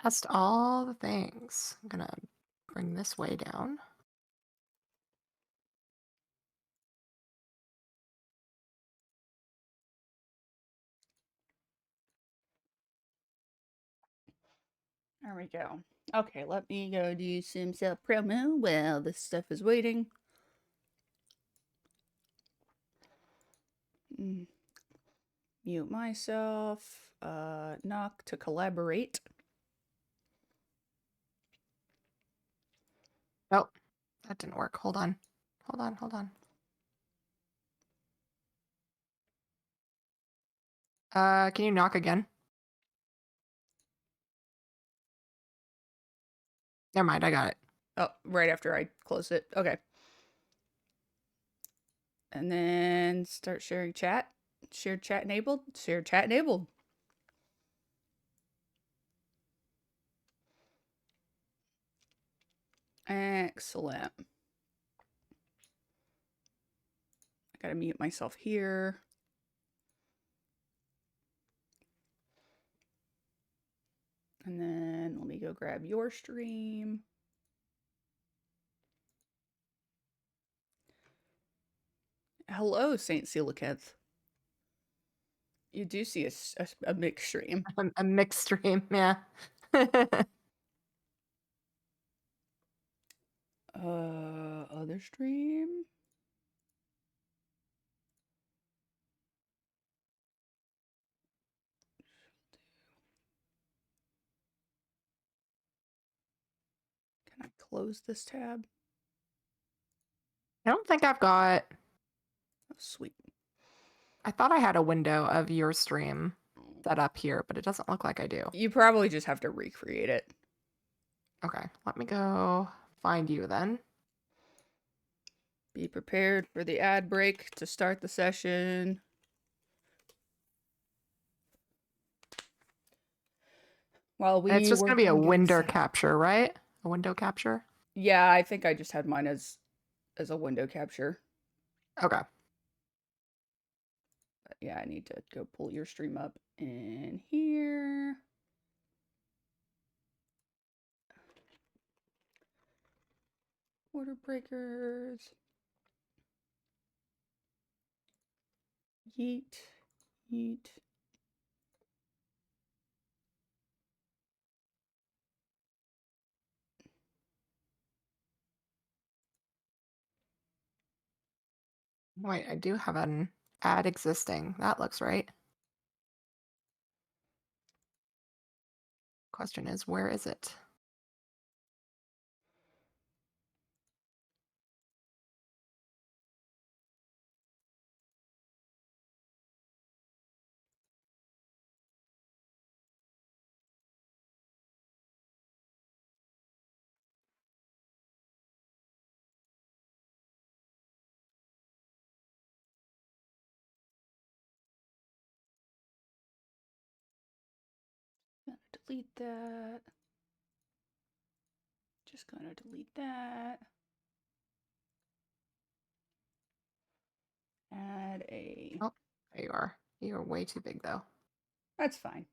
Test all the things. I'm gonna bring this way down. There we go. Okay, let me go do some self promo while this stuff is waiting. Mm, Mute myself. Knock to collaborate. Oh, that didn't work. Hold on. Hold on, hold on. Can you knock again? Never mind, I got it. Oh, right after I close it. Okay. And then start sharing chat. Shared chat enabled. Shared chat enabled. Excellent. I gotta mute myself here. And then let me go grab your stream. Hello, Saint Coelacanth. You do see a mixed stream. A mixed stream, yeah. Other stream? Can I close this tab? I don't think I've got. Oh, sweet. I thought I had a window of your stream set up here, but it doesn't look like I do. You probably just have to recreate it. Okay, let me go find you then. Be prepared for the ad break to start the session. While And it's we just work gonna be a on getting window set up. capture, right? A window capture? Yeah, I think I just had mine as a window capture. Okay. But yeah, I need to go pull your stream up in here. Order breakers. Yeet. Yeet. Wait, I do have an ad existing. That looks right. Question is, where is it? Gonna delete that. Just gonna delete that. Add a. Oh, there you are. You are way too big though. That's fine.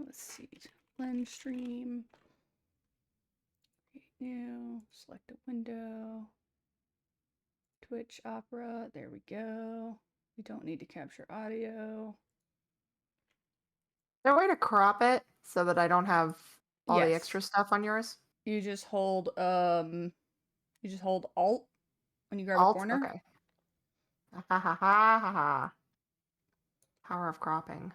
Let's see. Blend stream. Create new. Select a window. Twitch Opera. There we go. We don't need to capture audio. Is there a way to crop it so that I don't have all the Yes. extra stuff on yours? You just hold Alt when you grab a Alt? corner. Okay. Ha ha ha ha ha. Power of cropping.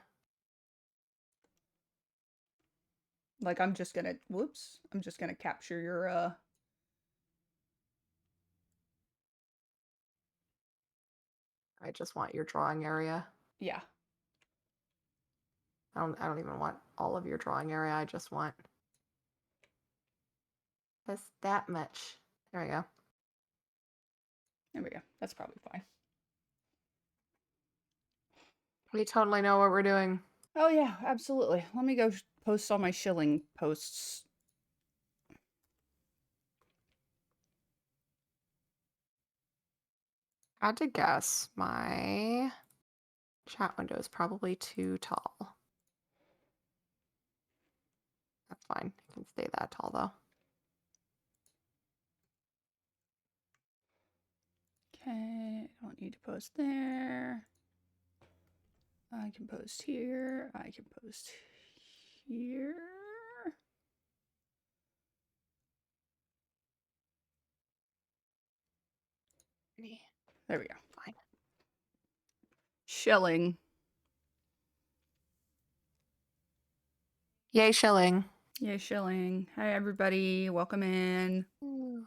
Like I'm just gonna capture your I just want your drawing area. yeah. I don't even want all of your drawing area. I just want just that much. There we go. There we go. That's probably fine. We totally know what we're doing. Oh yeah, absolutely. Let me go post all my shilling posts. I had to guess my chat window is probably too tall. That's fine. It can stay that tall though. Okay, I don't need to post there. I can post here. I can post here. There we go. Fine. Shelling. Yay, shilling. Yay, shilling. Hi, everybody. Welcome in. Ooh.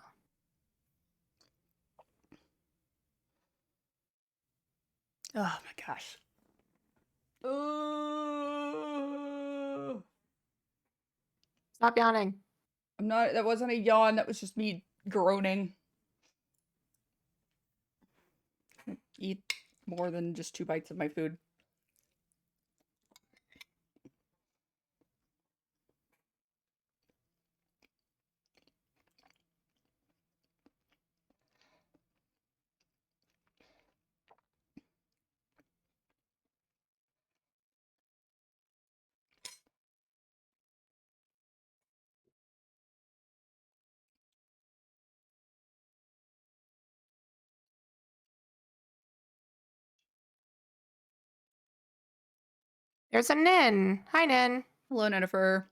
Oh my gosh. Oh. Stop yawning. I'm not, that wasn't a yawn. That was just me groaning. Eat more than just 2 bites of my food. There's a Nin. Hi, Nin. Hello, Nennifer.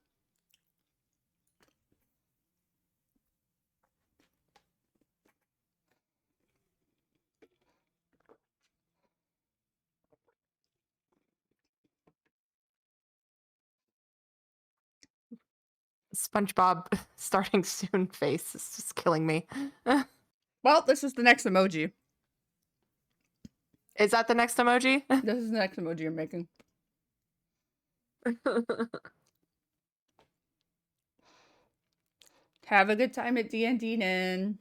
SpongeBob starting soon face is just killing me. Well, this is the next emoji. Is that the next emoji? This is the next emoji I'm making. Have a good time at D&D, Nin.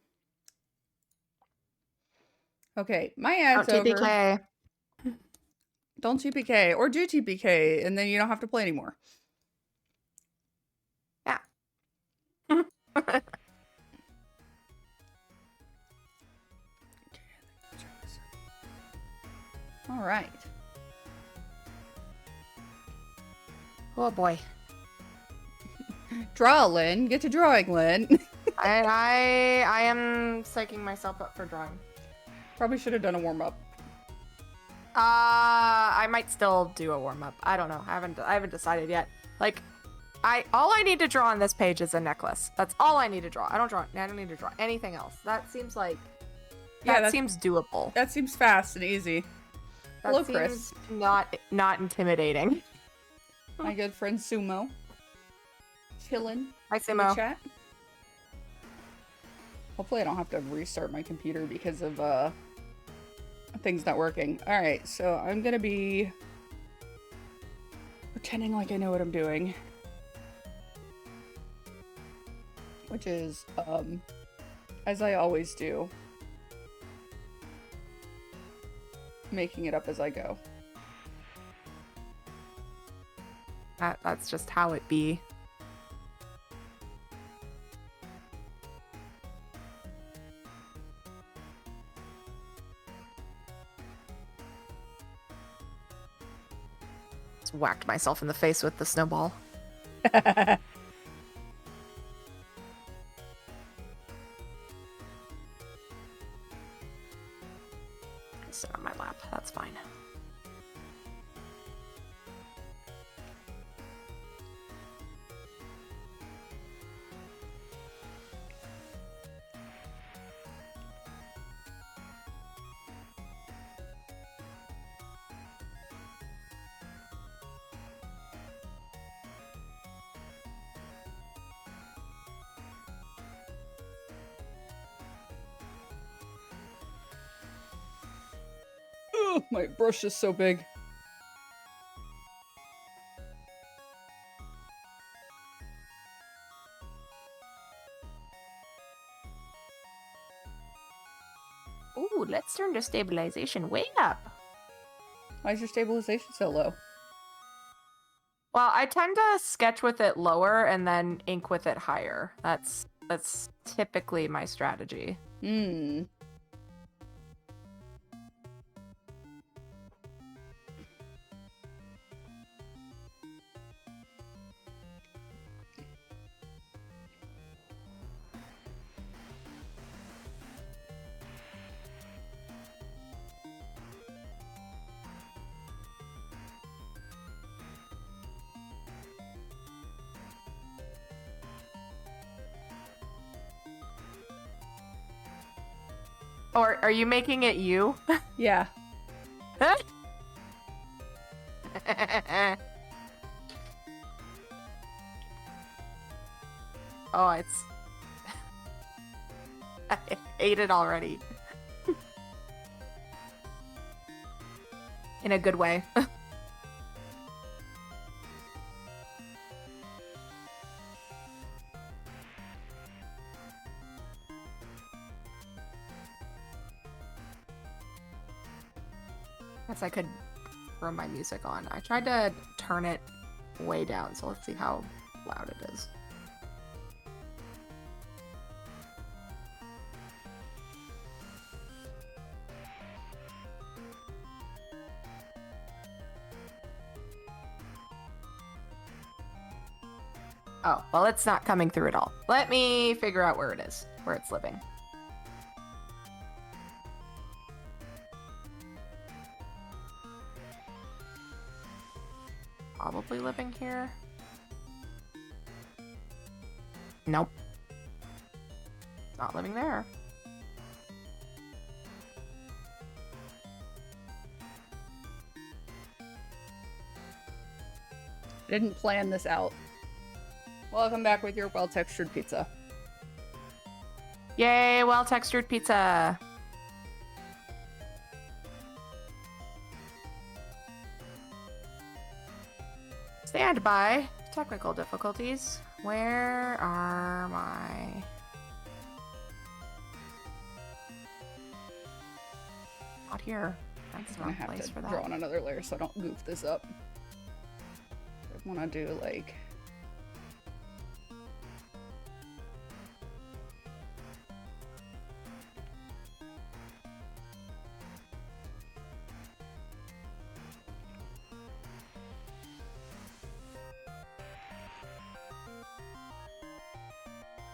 Okay, my ad's Don't over. TPK. Don't TPK. Or do TPK, and then you don't have to play anymore. Yeah. All right. Oh boy. Draw, Lynn. Get to drawing, Lynn. I am psyching myself up for drawing. Probably should have done a warm-up. I might still do a warm-up. I don't know. I haven't decided yet. Like, all I need to draw on this page is a necklace. That's all I need to draw. I don't need to draw anything else. That seems like that seems doable. That seems fast and easy. Hello, That Chris. seems not intimidating. My good friend Sumo. Chillin'. Hi, in the Sumo. chat. Hopefully I don't have to restart my computer because of things not working. Alright, so I'm gonna be pretending like I know what I'm doing. Which is, as I always do, making it up as I go. That's just how it be. Just whacked myself in the face with the snowball. Sit on my lap. That's fine. Ugh, my brush is so big. Ooh, let's turn the stabilization way up. Why is your stabilization so low? Well, I tend to sketch with it lower and then ink with it higher. That's typically my strategy. Hmm. Or are you making it you? Yeah. Oh, it's... I hate it already. In a good way. Guess I could throw my music on. I tried to turn it way down, so let's see how loud it is. Oh, well, it's not coming through at all. Let me figure out where it is, where it's living. Probably living here. Nope. Not living there. I didn't plan this out. Welcome back with your well-textured pizza. Yay, well-textured pizza. Stand by. Technical difficulties. Where are my... Not here. That's the I'm wrong gonna have place to for that. draw on another layer so I don't goof this up. I want to do like...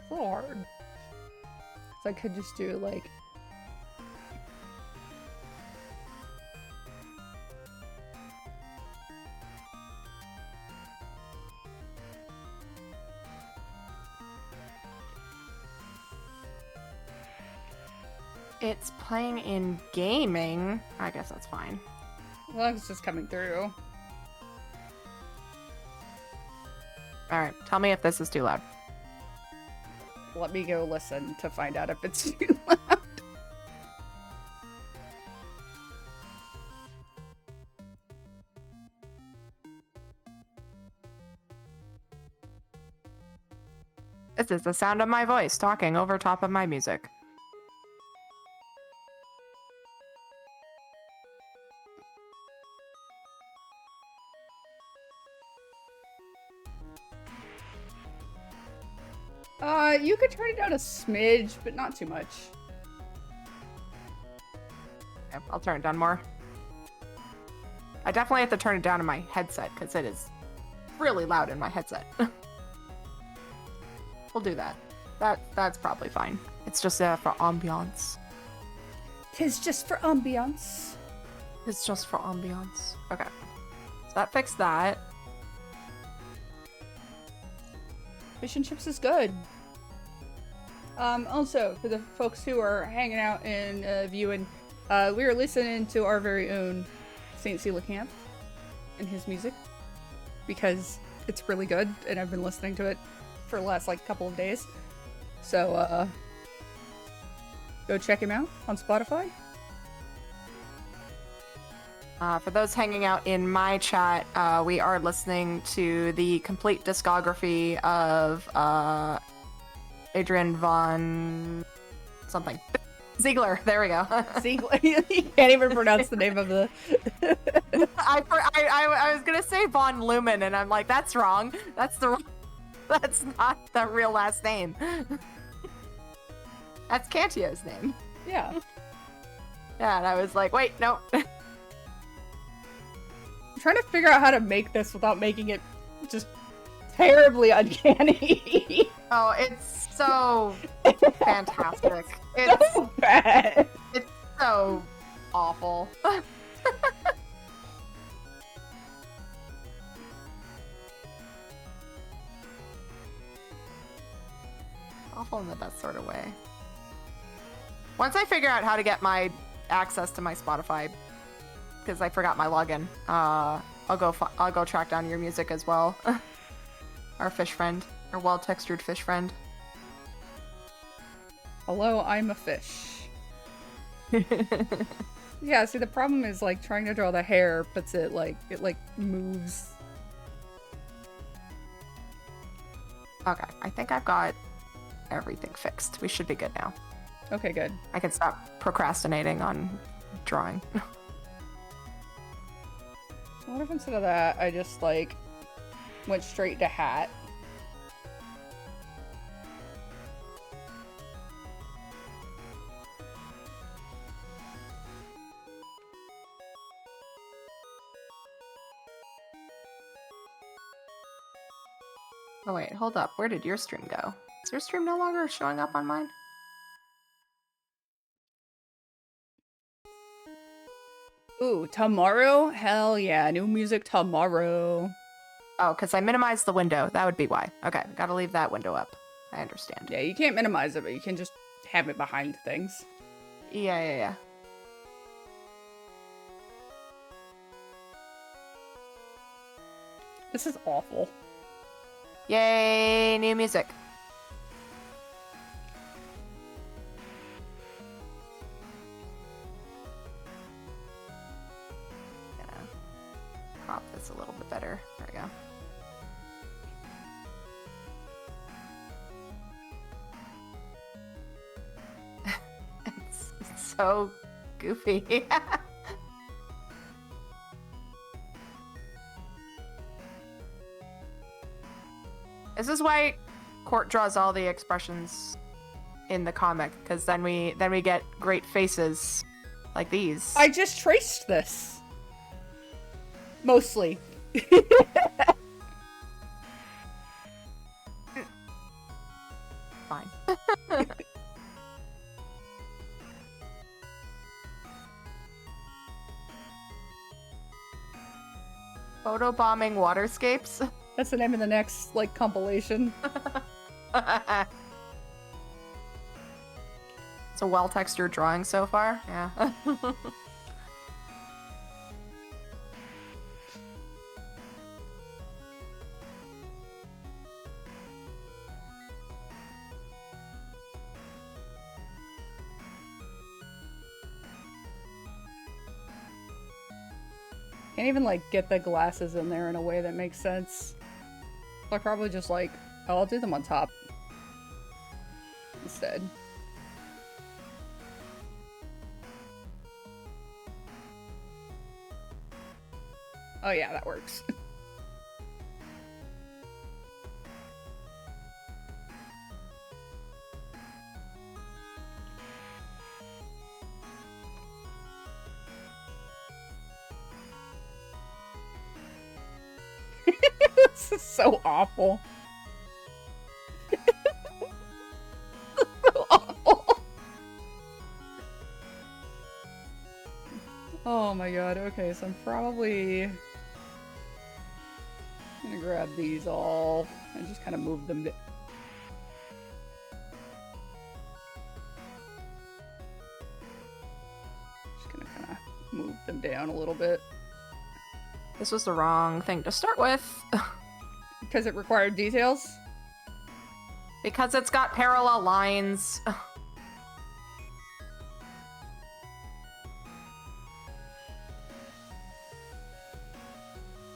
It's a little hard. So I could just do like... It's playing in gaming. I guess that's fine. Well, it's just coming through. Alright, tell me if this is too loud. Let me go listen to find out if it's too loud. This is the sound of my voice talking over top of my music. You could turn it down a smidge, but not too much. Okay, I'll turn it down more. I definitely have to turn it down in my headset because it is really loud in my headset. We'll do that. That's probably fine. It's just for ambiance. 'Tis just for ambiance. It's just for ambiance. Okay. So that fixed that. Fish and chips is good. Also, for the folks who are hanging out and viewing, we are listening to our very own St. Camp and his music because it's really good, and I've been listening to it for the last like couple of days. So go check him out on Spotify. For those hanging out in my chat, we are listening to the complete discography of Adrian von something. Ziegler. There we go. Ziegler. You can't even pronounce the name of the... I was gonna say von Lumen, and I'm like, that's wrong. That's not the real last name. That's Cantio's name. Yeah. Yeah, and I was like, wait, no. I'm trying to figure out how to make this without making it just terribly uncanny. Oh, it's so fantastic. It's so bad. It's so awful. Awful in the best sort of way. Once I figure out how to get my access to my Spotify, because I forgot my login, I'll go track down your music as well. Our fish friend, our well-textured fish friend. Hello, I'm a fish. Yeah, see, the problem is, like, trying to draw the hair puts it, like, moves. Okay, I think I've got everything fixed. We should be good now. Okay, good. I can stop procrastinating on drawing. What if instead of that, I just, like, went straight to hat? Oh wait, hold up. Where did your stream go? Is your stream no longer showing up on mine? Ooh, tomorrow? Hell yeah, new music tomorrow. Oh, because I minimized the window. That would be why. Okay, gotta leave that window up. I understand. Yeah, you can't minimize it, but you can just have it behind things. Yeah. This is awful. Yay, new music. Gonna crop this a little bit better. There we go. It's so goofy. This is why Court draws all the expressions in the comic, because then we get great faces like these. I just traced this. Mostly. Fine. Photobombing waterscapes. That's the name of the next, like, compilation. It's a well-textured drawing so far. Yeah. Can't even, like, get the glasses in there in a way that makes sense. So I probably just, like, oh, I'll do them on top instead. Oh yeah, that works. This is so awful. So awful. Oh my god, okay, so I'm probably gonna grab these all and just kind of move them. Just gonna kind of move them down a little bit. This was the wrong thing to start with. Because it required details? Because it's got parallel lines.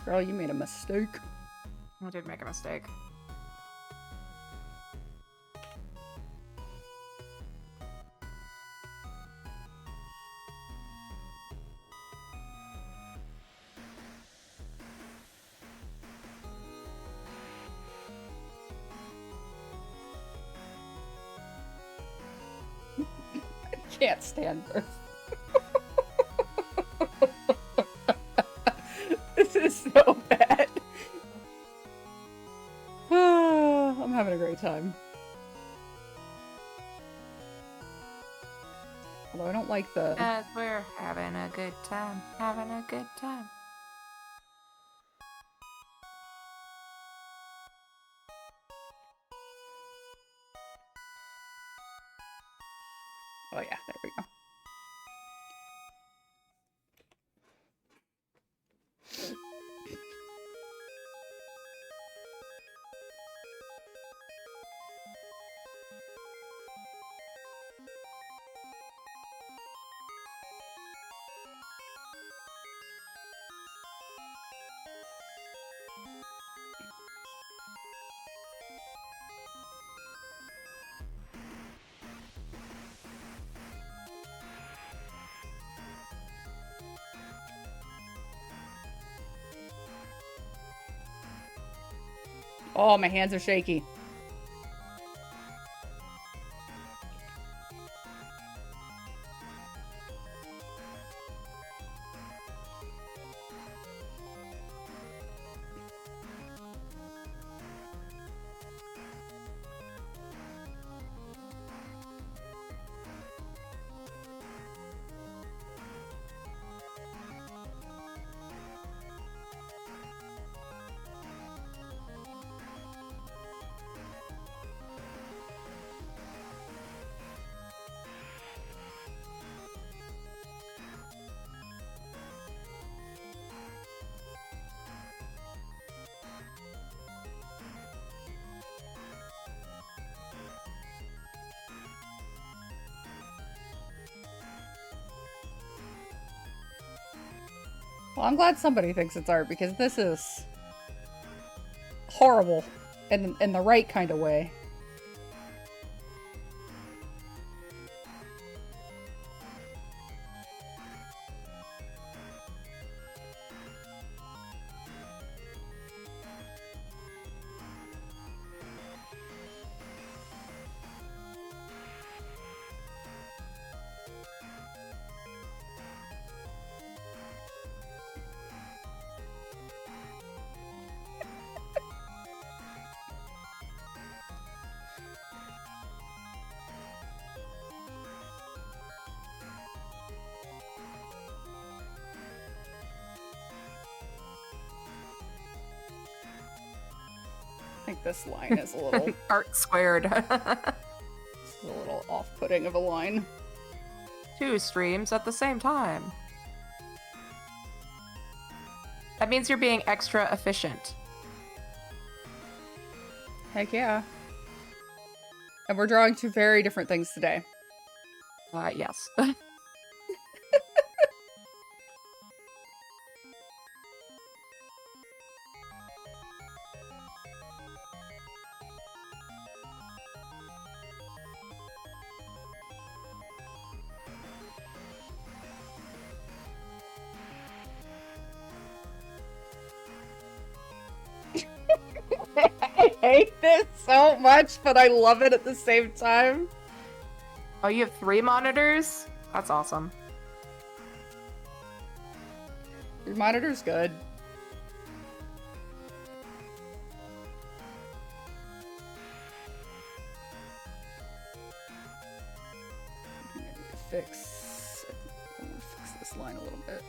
Girl, you made a mistake. I did make a mistake. Can't stand this. This is so bad. I'm having a great time. Although I don't like the... As we're having a good time, having a good time. Oh yeah, there we go. Oh, my hands are shaky. Well, I'm glad somebody thinks it's art because this is horrible in the right kind of way. I think this line is a little Art squared. this is a little off-putting of a line. 2 streams at the same time. That means you're being extra efficient. Heck yeah. And we're drawing 2 very different things today. Yes. I hate this so much, but I love it at the same time. Oh, you have 3 monitors? That's awesome. Your monitor's good. I need to fix. I'm gonna fix this line a little bit.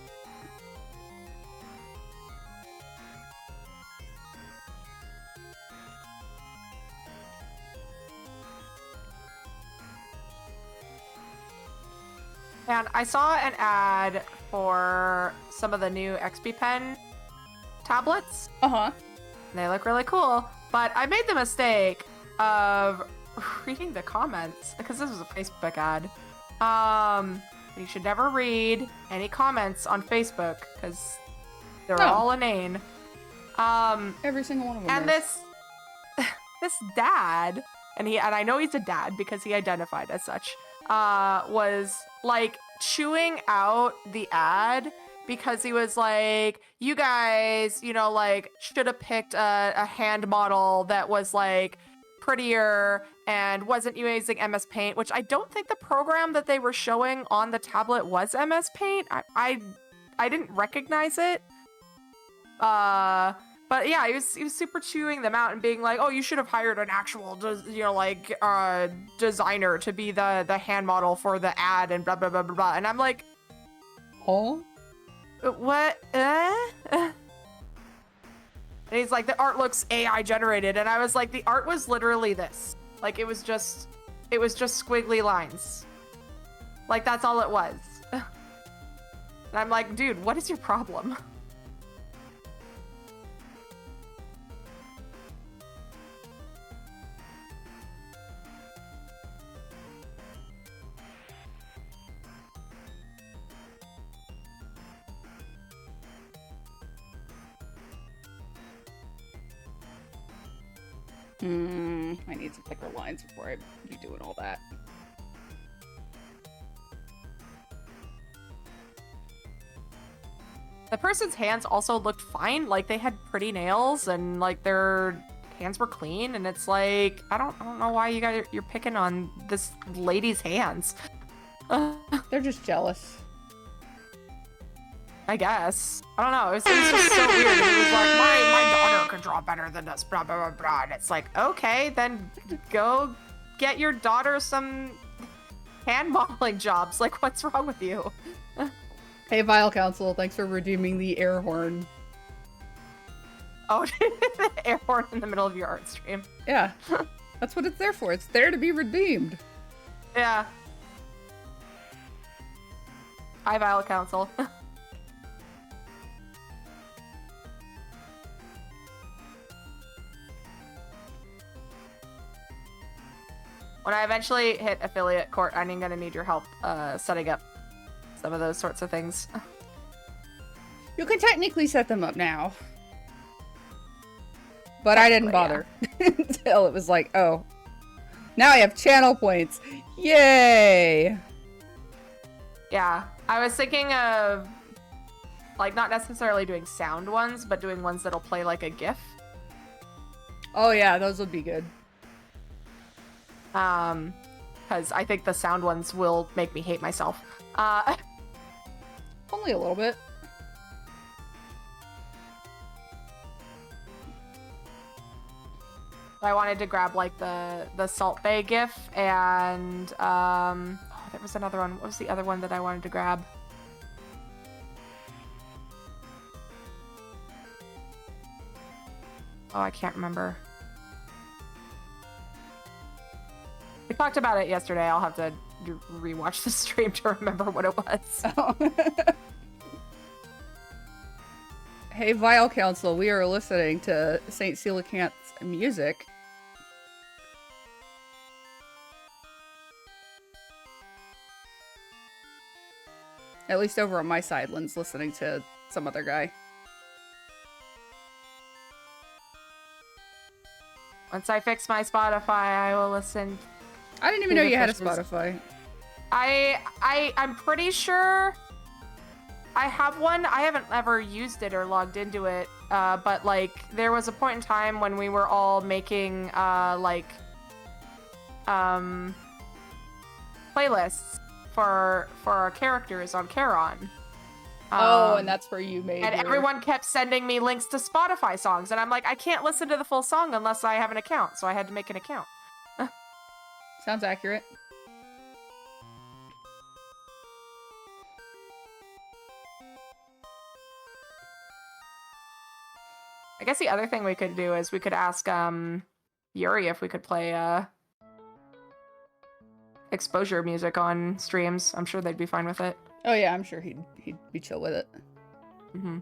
And I saw an ad for some of the new XP Pen tablets. Uh-huh. And they look really cool. But I made the mistake of reading the comments because this was a Facebook ad. You should never read any comments on Facebook because they're all inane. Every single one of them. And is. this dad, and I know he's a dad because he identified as such, was like chewing out the ad because he was like, you guys, you know, like should have picked a hand model that was like prettier and wasn't using MS Paint, which I don't think the program that they were showing on the tablet was MS Paint. I didn't recognize it. But yeah, he was super chewing them out and being like, "Oh, you should have hired an actual, designer to be the hand model for the ad and blah blah blah blah blah." And I'm like, "Oh, what?" And he's like, "The art looks AI generated," and I was like, "The art was literally this. Like, it was just squiggly lines." Like, that's all it was. And I'm like, dude, what is your problem? I need some thicker lines before I be doing all that. The person's hands also looked fine. Like, they had pretty nails and like their hands were clean, and it's like, I don't know why you're picking on this lady's hands. They're just jealous. I guess. I don't know. It was just so weird. It was like, my daughter could draw better than us, blah, blah, blah, blah. And it's like, okay, then go get your daughter some hand modeling jobs. Like, what's wrong with you? Hey, Vile Council, thanks for redeeming the air horn. Oh, air horn in the middle of your art stream. Yeah, that's what it's there for. It's there to be redeemed. Yeah. Hi, Vile Council. When I eventually hit affiliate court, I'm gonna need your help setting up some of those sorts of things. You can technically set them up now. But I didn't bother until it was like, oh, now I have channel points. Yay! Yeah, I was thinking of, like, not necessarily doing sound ones, but doing ones that'll play like a GIF. Oh yeah, those would be good. Because I think the sound ones will make me hate myself. Only a little bit. I wanted to grab like the Salt Bay GIF and oh, there was another one. What was the other one that I wanted to grab? Oh, I can't remember. We talked about it yesterday. I'll have to rewatch the stream to remember what it was. Oh. Hey, Vile Council, we are listening to Saint Coelacanth's music. At least over on my side, Lynn's listening to some other guy. Once I fix my Spotify, I will listen. I didn't even know you had a Spotify. I'm pretty sure I have one. I haven't ever used it or logged into it. But like there was a point in time when we were all making playlists for our characters on Charon. Oh, and that's where you made and everyone kept sending me links to Spotify songs, and I'm like, I can't listen to the full song unless I have an account, so I had to make an account. Sounds accurate. I guess the other thing we could do is we could ask Yuri if we could play exposure music on streams. I'm sure they'd be fine with it. Oh yeah, I'm sure he'd be chill with it. Mm-hmm.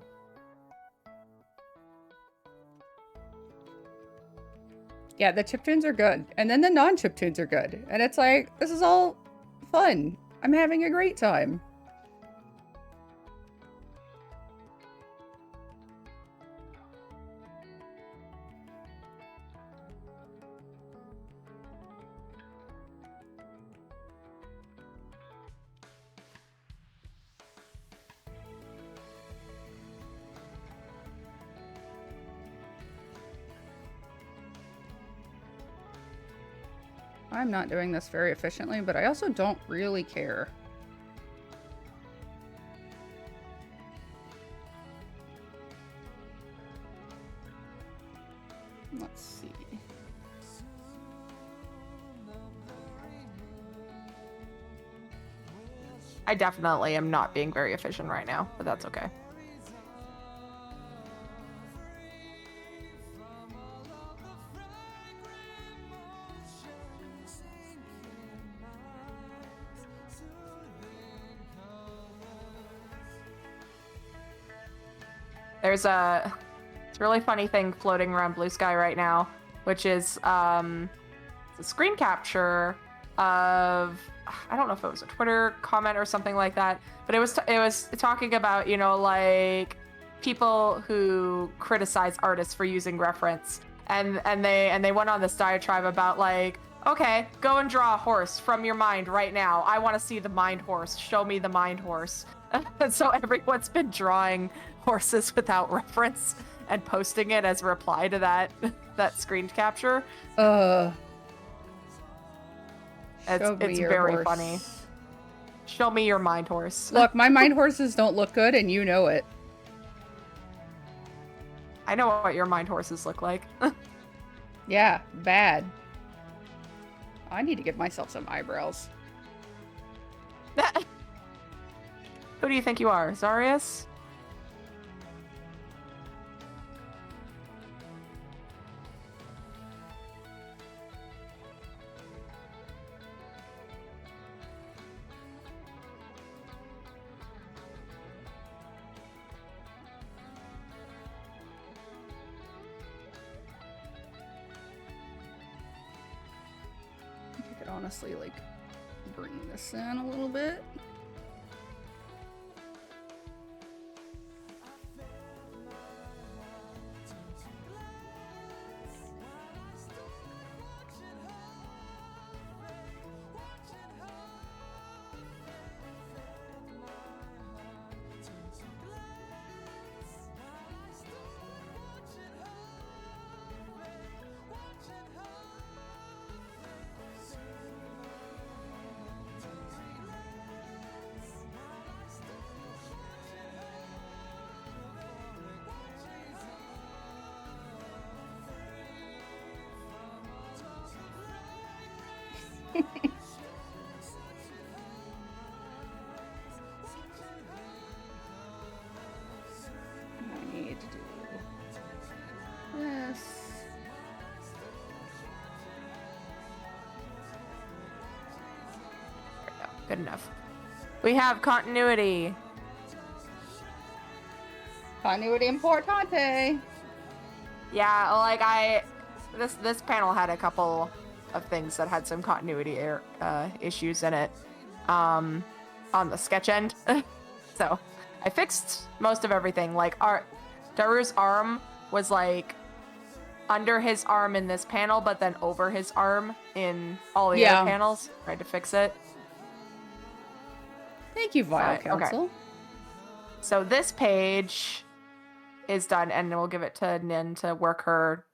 Yeah, the chiptunes are good, and then the non-chiptunes are good, and it's like, this is all fun. I'm having a great time. I'm not doing this very efficiently, but I also don't really care. Let's see. I definitely am not being very efficient right now, but that's okay. There's a really funny thing floating around Blue Sky right now, which is it's a screen capture of, I don't know if it was a Twitter comment or something like that, but it was talking about, you know, like people who criticize artists for using reference, and they went on this diatribe about like, okay, go and draw a horse from your mind right now. I want to see the mind horse. Show me the mind horse. And so everyone's been drawing horses without reference and posting it as a reply to that screen capture. It's very horse. Funny. Show me your mind horse. Look, my mind horses don't look good, and you know it. I know what your mind horses look like. Yeah, bad. I need to give myself some eyebrows. Who do you think you are, Zarius? Honestly, like, bring this in a little bit. I need to do this. There we go. Good enough. We have continuity. Continuity importante. Yeah, like this panel had a couple of things that had some continuity issues in it on the sketch end. So I fixed most of everything. Like Daru's arm was like under his arm in this panel, but then over his arm in all the other panels. Tried to fix it. Thank you, Vile Council. Okay. So this page is done, and we'll give it to Nin to work her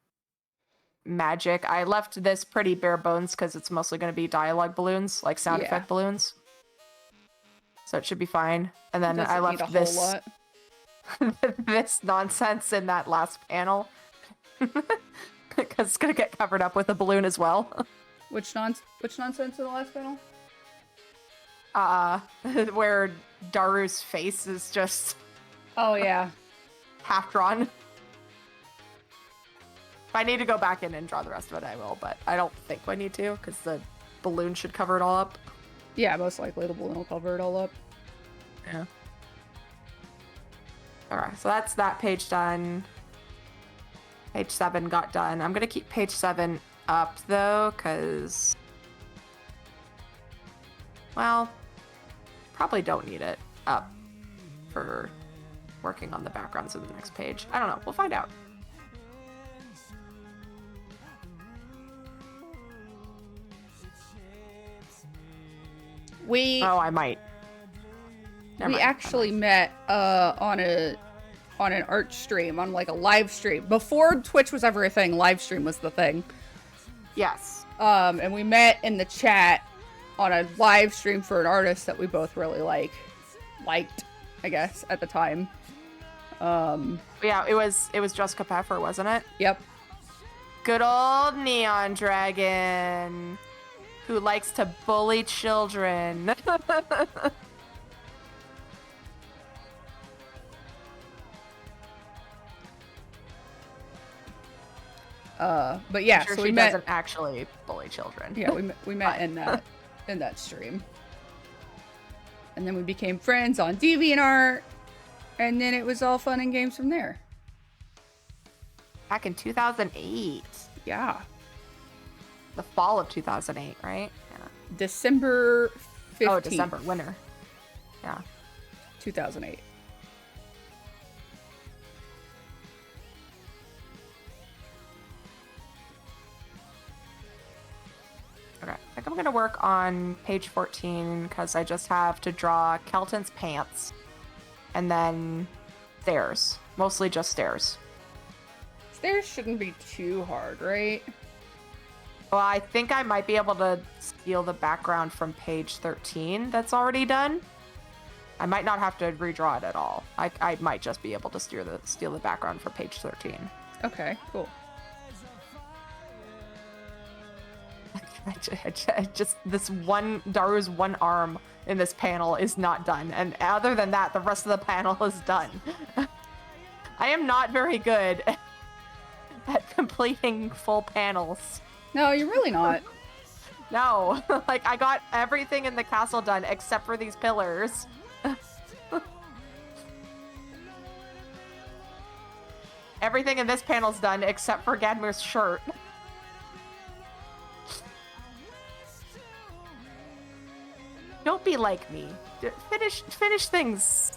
magic. I left this pretty bare bones because it's mostly going to be dialogue balloons, like sound effect balloons. So it should be fine. And then I left this this nonsense in that last panel because it's going to get covered up with a balloon as well. Which nonsense in the last panel? Where Daru's face is just half drawn. If I need to go back in and draw the rest of it, I will, but I don't think I need to because the balloon should cover it all up. Yeah, most likely the balloon will cover it all up. Yeah. Alright, so that's that page done. Page 7 got done. I'm gonna keep page 7 up though, because, well, probably don't need it up for working on the backgrounds of the next page. I don't know. We'll find out. I might. We actually met on an art stream, on like a live stream. Before Twitch was ever a thing, live stream was the thing. Yes. And we met in the chat on a live stream for an artist that we both really liked, I guess, at the time. Yeah, it was Jessica Pfeffer, wasn't it? Yep. Good old Neon Dragon, who likes to bully children. But yeah, sure, so she we met. Doesn't actually bully children. Yeah, we met in that stream, and then we became friends on DeviantArt, And then it was all fun and games from there. Back in 2008. Yeah. The fall of 2008, right? Yeah. December 15th. Oh, December, winter. Yeah. 2008. Okay, I think I'm gonna work on page 14 because I just have to draw Kelton's pants and then stairs. Mostly just stairs. Stairs shouldn't be too hard, right? Well, I think I might be able to steal the background from page 13 that's already done. I might not have to redraw it at all. I might just be able to steal the background from page 13. Okay, cool. Just this one, Daru's one arm in this panel is not done. And other than that, the rest of the panel is done. I am not very good at completing full panels. No, you're really not. No, like I got everything in the castle done except for these pillars. Everything in this panel's done except for Gadmir's shirt. Don't be like me. Finish things.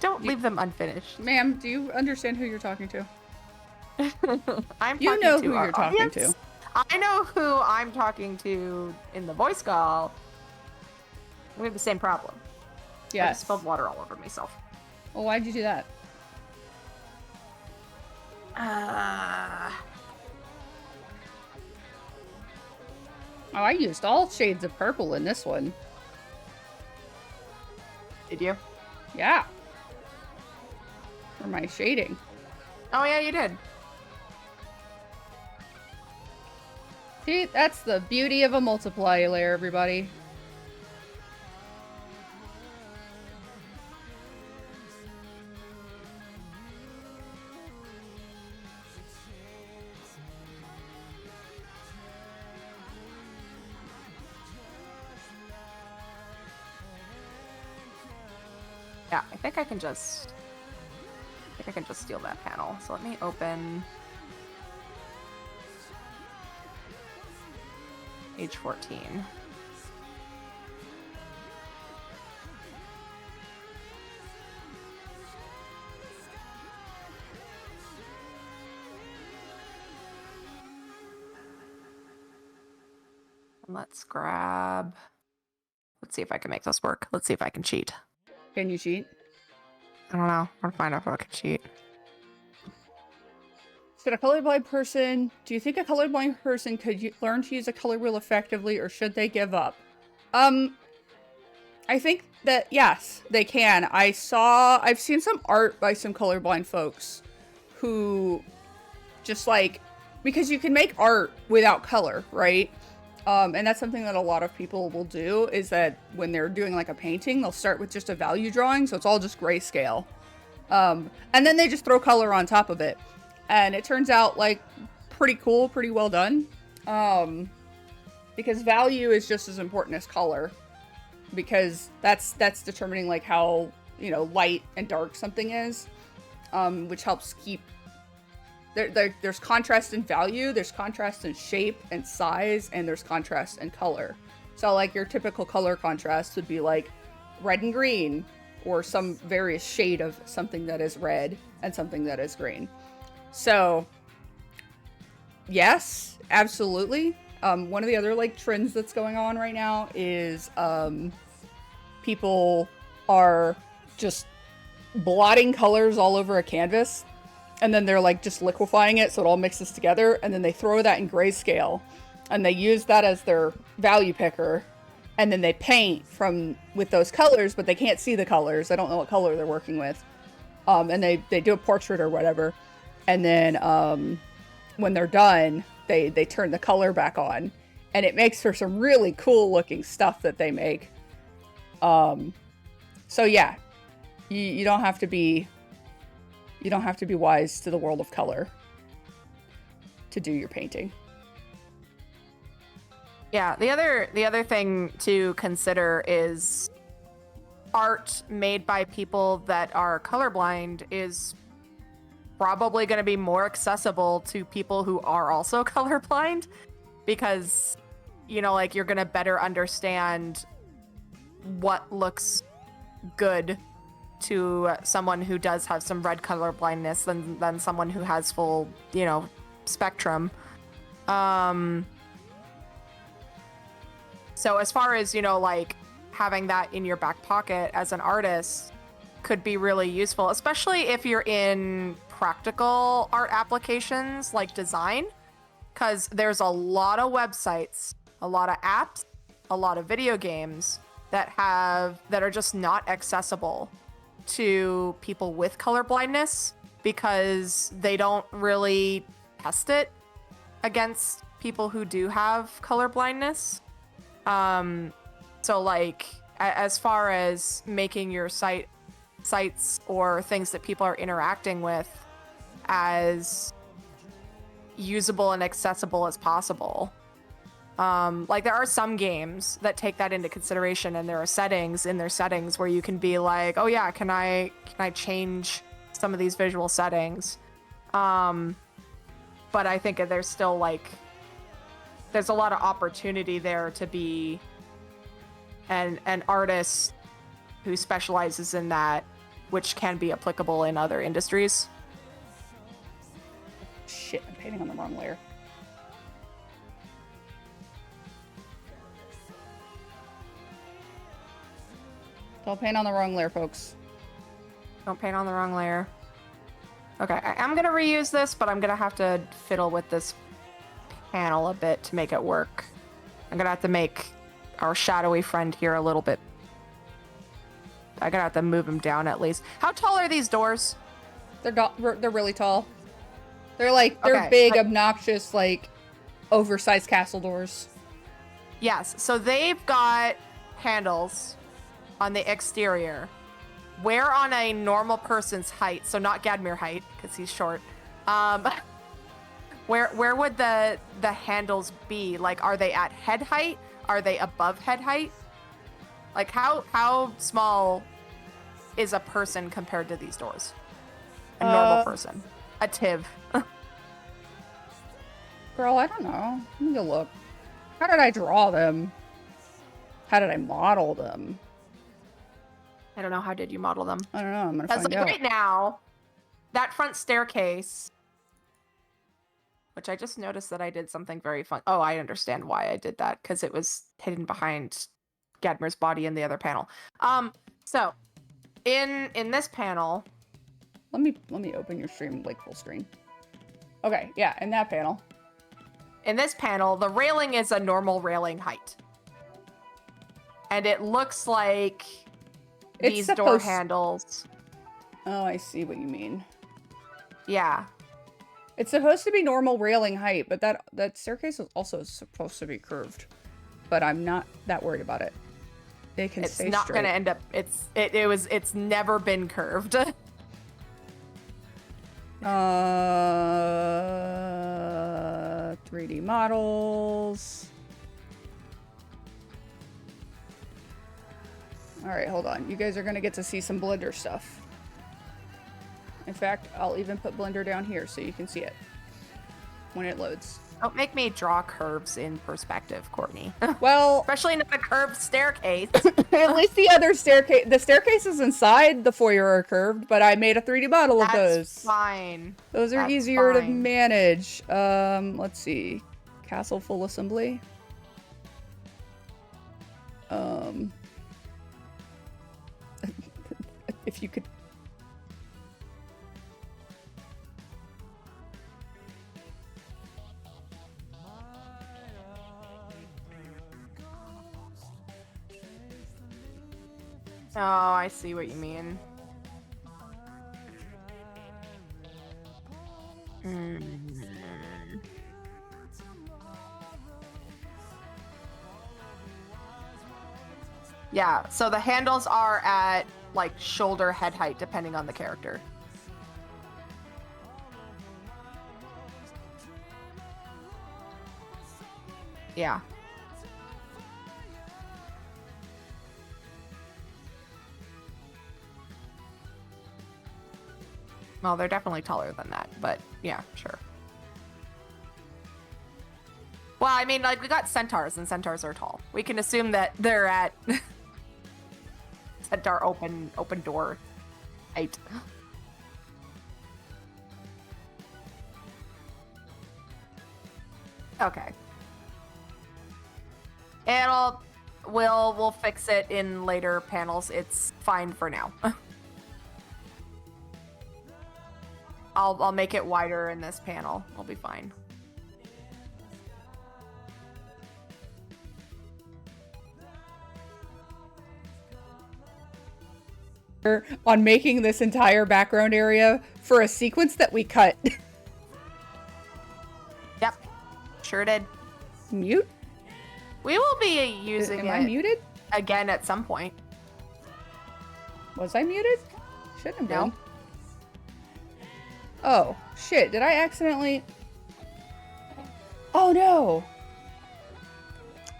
Don't leave them unfinished. Ma'am, do you understand who you're talking to? You know who you're talking to. I know who I'm talking to in the voice call. We have the same problem. I Yes. just spilled water all over myself. Well, why'd you do that? Oh, I used all shades of purple in this one. Did you? Yeah. For my shading. Oh yeah, you did. See, that's the beauty of a multiply layer, everybody. Yeah, I think I can just steal that panel. So let me open page 14. And let's see if I can make this work. Let's see if I can cheat. Can you cheat? I don't know. I'll find out if I can cheat. Should a colorblind person... Do you think a colorblind person could learn to use a color wheel effectively, or should they give up? I think that, yes, they can. I've seen some art by some colorblind folks who just like... Because you can make art without color, right? And that's something that a lot of people will do, is that when they're doing like a painting, they'll start with just a value drawing, so it's all just grayscale. And then they just throw color on top of it. And it turns out like pretty cool, pretty well done. Because value is just as important as color. Because that's determining like how, you know, light and dark something is. Which helps keep... There's contrast in value, there's contrast in shape and size, and there's contrast in color. So like your typical color contrast would be like red and green, or some various shade of something that is red and something that is green. So yes, absolutely. One of the other like trends that's going on right now is people are just blotting colors all over a canvas. And then they're like just liquefying it so it all mixes together. And then they throw that in grayscale. And they use that as their value picker. And then they paint with those colors, but they can't see the colors. They don't know what color they're working with. And they do a portrait or whatever. And then when they're done, they turn the color back on. And it makes for some really cool looking stuff that they make. So yeah, you don't have to be... You don't have to be wise to the world of color to do your painting. Yeah, the other thing to consider is art made by people that are colorblind is probably going to be more accessible to people who are also colorblind, because, you know, like, you're going to better understand what looks good to someone who does have some red color blindness than someone who has full, you know, spectrum. So as far as, you know, like, having that in your back pocket as an artist could be really useful, especially if you're in practical art applications like design, because there's a lot of websites, a lot of apps, a lot of video games that are just not accessible to people with color blindness, because they don't really test it against people who do have color blindness. So, like, as far as making your sites or things that people are interacting with as usable and accessible as possible. Like, there are some games that take that into consideration, and there are settings in their settings where you can be like, oh yeah, can I change some of these visual settings? But I think there's still, like, there's a lot of opportunity there to be an artist who specializes in that, which can be applicable in other industries. Shit, I'm painting on the wrong layer. Don't paint on the wrong layer, folks. Don't paint on the wrong layer. Okay, I'm gonna reuse this, but I'm gonna have to fiddle with this panel a bit to make it work. I'm gonna have to make our shadowy friend here a little bit. I'm gonna have to move him down at least. How tall are these doors? They're really tall. They're Okay, big, obnoxious, like, oversized castle doors. Yes, so they've got handles on the exterior. Where on a normal person's height, so not Gadmir height, because he's short, where would the handles be? Like, are they at head height? Are they above head height? Like, how small is a person compared to these doors? A normal person. A Tiv. Girl, I don't know. Let me go look. How did I draw them? How did I model them? I don't know. How did you model them? I don't know. I'm gonna Because, find like, out. right now, that front staircase, which I just noticed that I did something very fun. Oh, I understand why I did that, because it was hidden behind Gadmir's body in the other panel. So in this panel, Let me open your stream, like, full screen. Okay, yeah, in that panel. in this panel, the railing is a normal railing height, and it looks like these door handles. Oh, I see what you mean. Yeah. It's supposed to be normal railing height, but that staircase is also supposed to be curved. But I'm not that worried about it. It can stay straight. It's not gonna end up. It's never been curved. 3D models. All right, hold on. You guys are gonna get to see some Blender stuff. In fact, I'll even put Blender down here so you can see it when it loads. Don't make me draw curves in perspective, Courtney. Well, especially not a curved staircase. at least the other staircase, the staircases inside the foyer are curved, but I made a 3D model of those. That's fine. Those are That's easier to fine. manage. Let's see. Castle full assembly. If you could. Oh, I see what you mean. Yeah, so the handles are at, like, shoulder head height, depending on the character. Yeah. Well, they're definitely taller than that, but yeah, sure. Well, I mean, like, we got centaurs, and centaurs are tall. We can assume that they're at centaur open door height. Okay. We'll fix it in later panels. It's fine for now. I'll make it wider in this panel. I'll be fine. On making this entire background area for a sequence that we cut. Yep. Sure did. Mute? We will be using Am I muted? again at some point. Was I muted? Shouldn't have been. No. Oh, shit. Did I accidentally... Oh, no.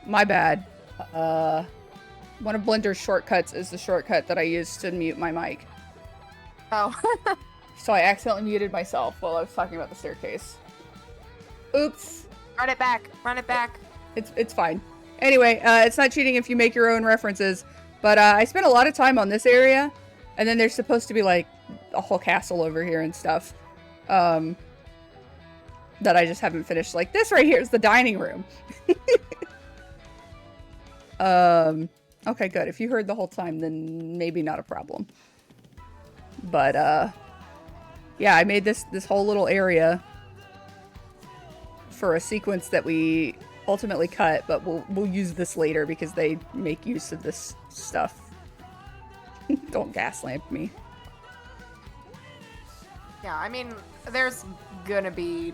My bad. One of Blender's shortcuts is the shortcut that I use to mute my mic. Oh. So I accidentally muted myself while I was talking about the staircase. Oops. Run it back. Run it back. It's fine. Anyway, it's not cheating if you make your own references, but I spent a lot of time on this area, and then there's supposed to be like a whole castle over here and stuff that I just haven't finished. Like this right here is the dining room. Okay, good. If you heard the whole time, then maybe not a problem. But yeah, I made this whole little area for a sequence that we ultimately cut, but we'll use this later because they make use of this stuff. Don't gaslamp me. Yeah, I mean, there's gonna be,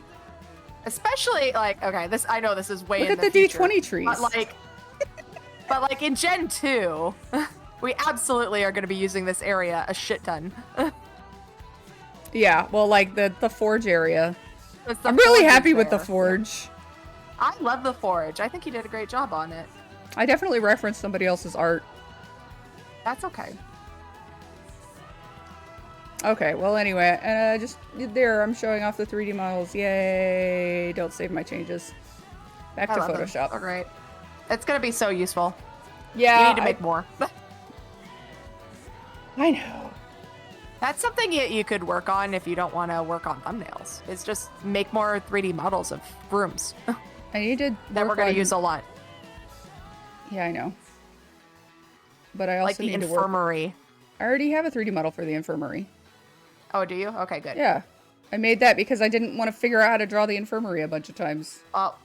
especially like, okay, this, I know this is way Look in at the the future, D20 trees. but like in Gen 2, we absolutely are gonna be using this area a shit ton. Yeah, well, like the forge area. It's the I'm really forge happy is with the there. forge. I love the forge. I think you did a great job on it. I definitely referenced somebody else's art. That's okay. Okay, well, anyway, just there, I'm showing off the 3D models. Yay! Don't save my changes. Back I to love them. Photoshop. Oh, great. It's gonna be so useful. Yeah, You need to make more. I know. That's something you could work on if you don't want to work on thumbnails. Is just make more 3D models of rooms I need to that we're work gonna on- use a lot. Yeah, I know. But I also Like the need to work. infirmary. I already have a 3D model for the infirmary. Oh, do you? Okay, good. Yeah. I made that because I didn't want to figure out how to draw the infirmary a bunch of times.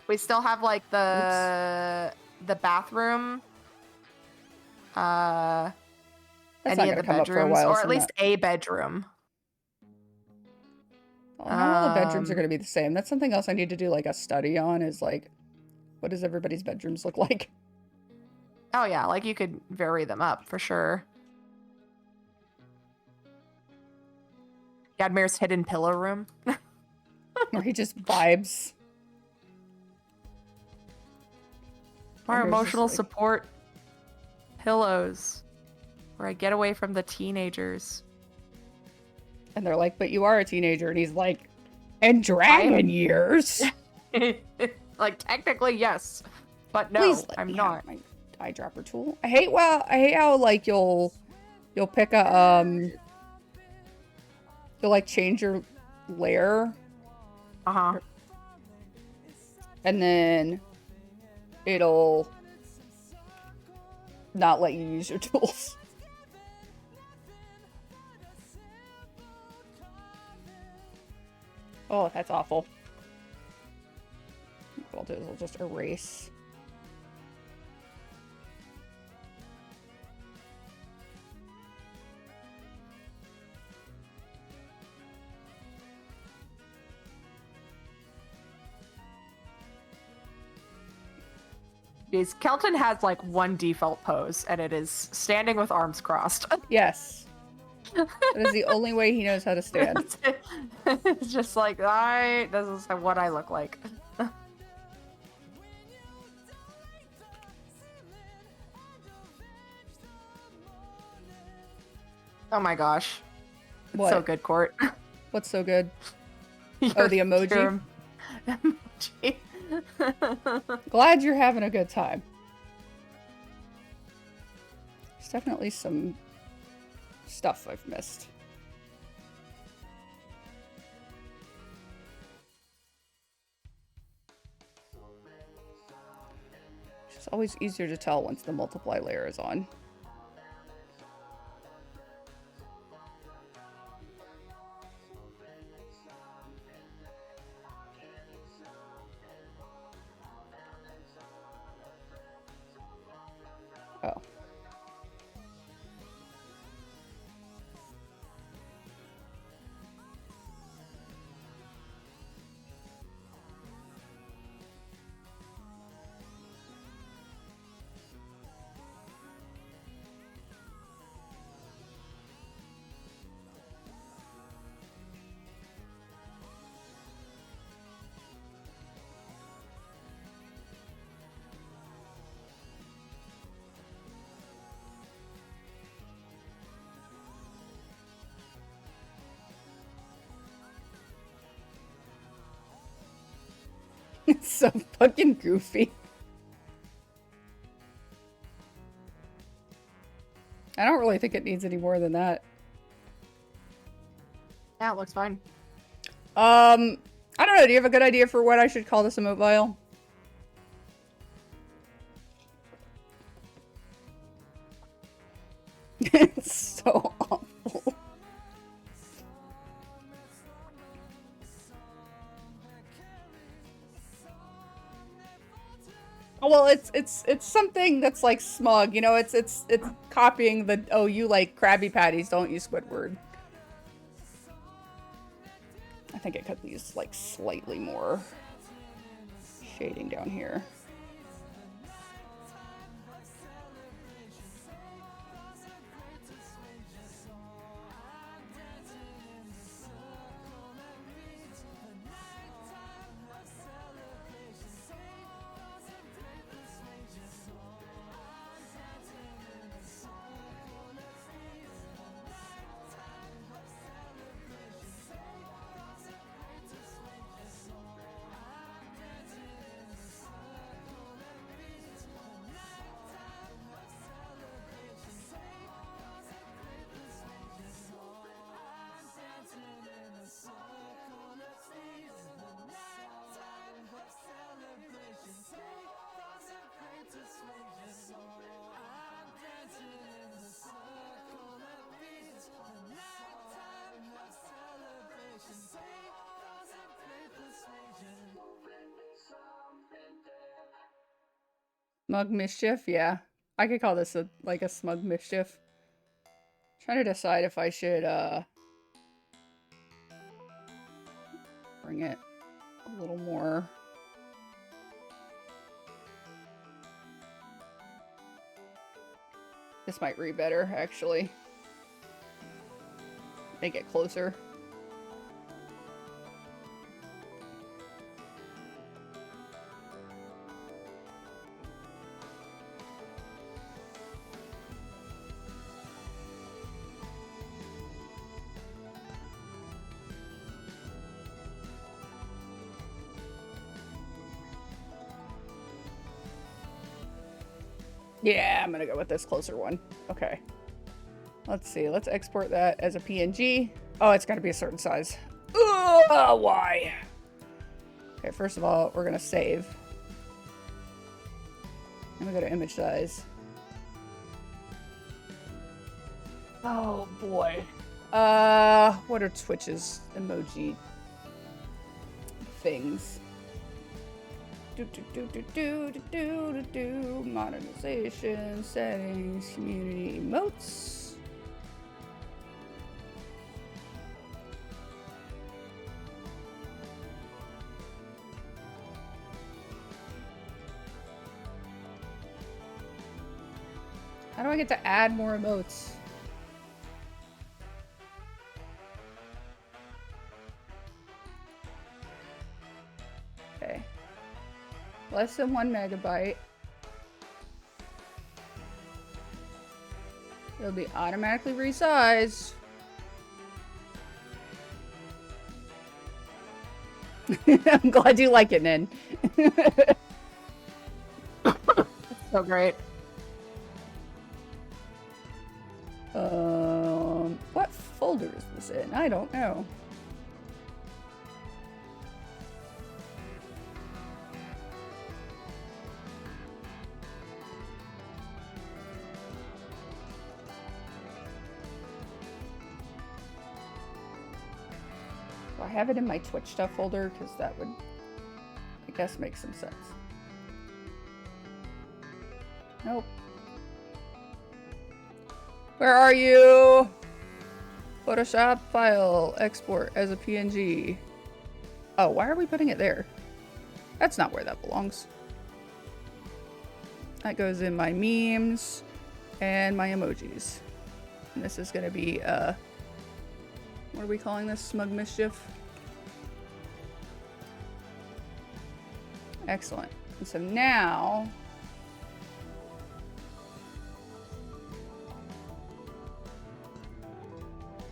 We still have like the bathroom. That's Any not of going the to come up for a bedrooms, while. or so at least a bedroom. not all the bedrooms are going to be the same. That's something else I need to do like a study on is like, what does everybody's bedrooms look like? Oh yeah, like you could vary them up for sure. Gadmir's hidden pillow room. Or he just vibes. Our And there's emotional just, like- support pillows, where I get away from the teenagers. And they're like, but you are a teenager. And he's like, and dragon years. Like technically yes, but no, Please let I'm me not. have my eyedropper tool. I hate how like you'll pick a you'll like change your layer Uh-huh. and then it'll not let you use your tools. Oh, that's awful. What I'll do is I'll just erase. Jeez, Kelton has like one default pose, and it is standing with arms crossed. Yes. That is the only way he knows how to stand. It's just like, this is what I look like. Oh my gosh. It's so What? good, Court. What's so good? Your- The emoji? your emoji. Glad you're having a good time. There's definitely some stuff I've missed. It's always easier to tell once the multiply layer is on. Oh. It's so fucking goofy. I don't really think it needs any more than that. Yeah, it looks fine. I don't know. Do you have a good idea for what I should call this emote vial? It's so awful. Well, it's something that's like smug, you know. It's copying the oh you like Krabby Patties, don't you, Squidward? I think it could use like slightly more shading down here. Smug mischief, yeah. I could call this like a smug mischief. Trying to decide if I should bring it a little more. This might read better, actually. Make it closer. Yeah, I'm gonna go with this closer one. Okay. Let's see. Let's export that as a PNG. Oh, it's gotta be a certain size. Ugh, why? Okay, first of all, we're gonna save. I'm gonna go to image size. Oh boy. What are Twitch's emoji things? Modernization, settings, community, emotes. How do I get to add more emotes? Okay. Less than 1 megabyte. It'll be automatically resized. I'm glad you like it, Nin. So great. What folder is this in? I don't know. Do I have it in my Twitch stuff folder? Because that would, I guess, make some sense. Nope. Where are you? Photoshop file, export as a PNG. Oh, why are we putting it there? That's not where that belongs. That goes in my memes and my emojis. And this is gonna be, what are we calling this? Smug Mischief? Excellent. And so now,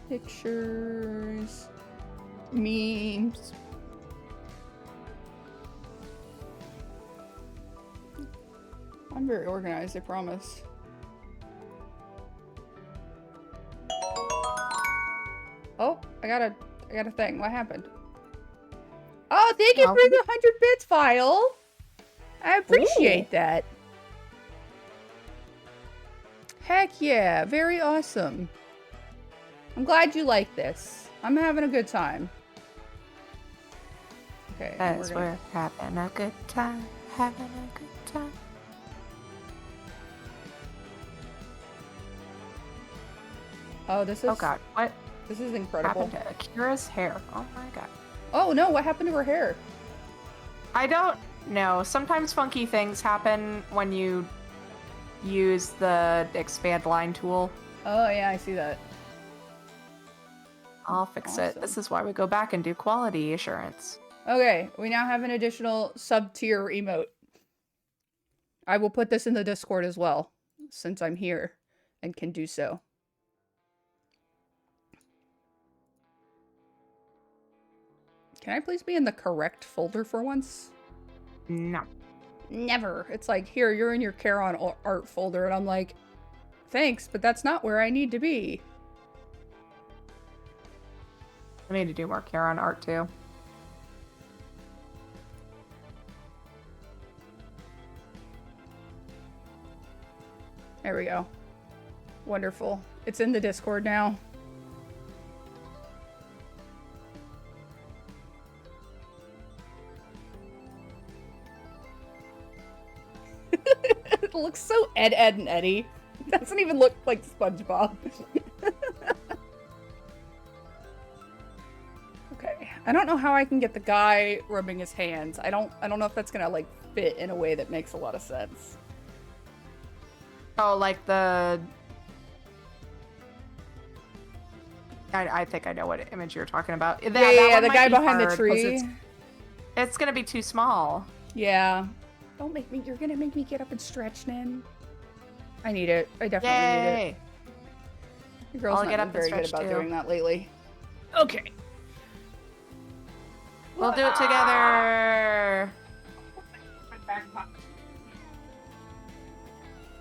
pictures, memes. I'm very organized, I promise. Oh, I got a thing. What happened? Oh, thank you for the 100 bits file. I appreciate that. Heck yeah, very awesome. I'm glad you like this. I'm having a good time. Okay. As we're having a good time, having a good time. Oh, this is. Oh god, what? This is incredible. Happened to Akira's hair? Oh my god. Oh no, what happened to her hair? I don't know. Sometimes funky things happen when you use the expand line tool. Oh yeah, I see that. I'll fix it. This is why we go back and do quality assurance. Okay, we now have an additional sub-tier emote. I will put this in the Discord as well, since I'm here and can do so. Can I please be in the correct folder for once? No. Never. It's like, here, you're in your Charon art folder, and I'm like, thanks, but that's not where I need to be. I need to do more Charon art too. There we go. Wonderful. It's in the Discord now. It looks so Ed, and Eddie. It doesn't even look like SpongeBob. Okay. I don't know how I can get the guy rubbing his hands. I don't know if that's gonna like fit in a way that makes a lot of sense. Oh, like the... I think I know what image you're talking about. Yeah, the guy behind the tree. It's gonna be too small. Yeah. Don't make me, you're gonna make me get up and stretch, Nin. I need it. I definitely need it. The girl's not been very good about doing that lately. Okay. We'll do it together.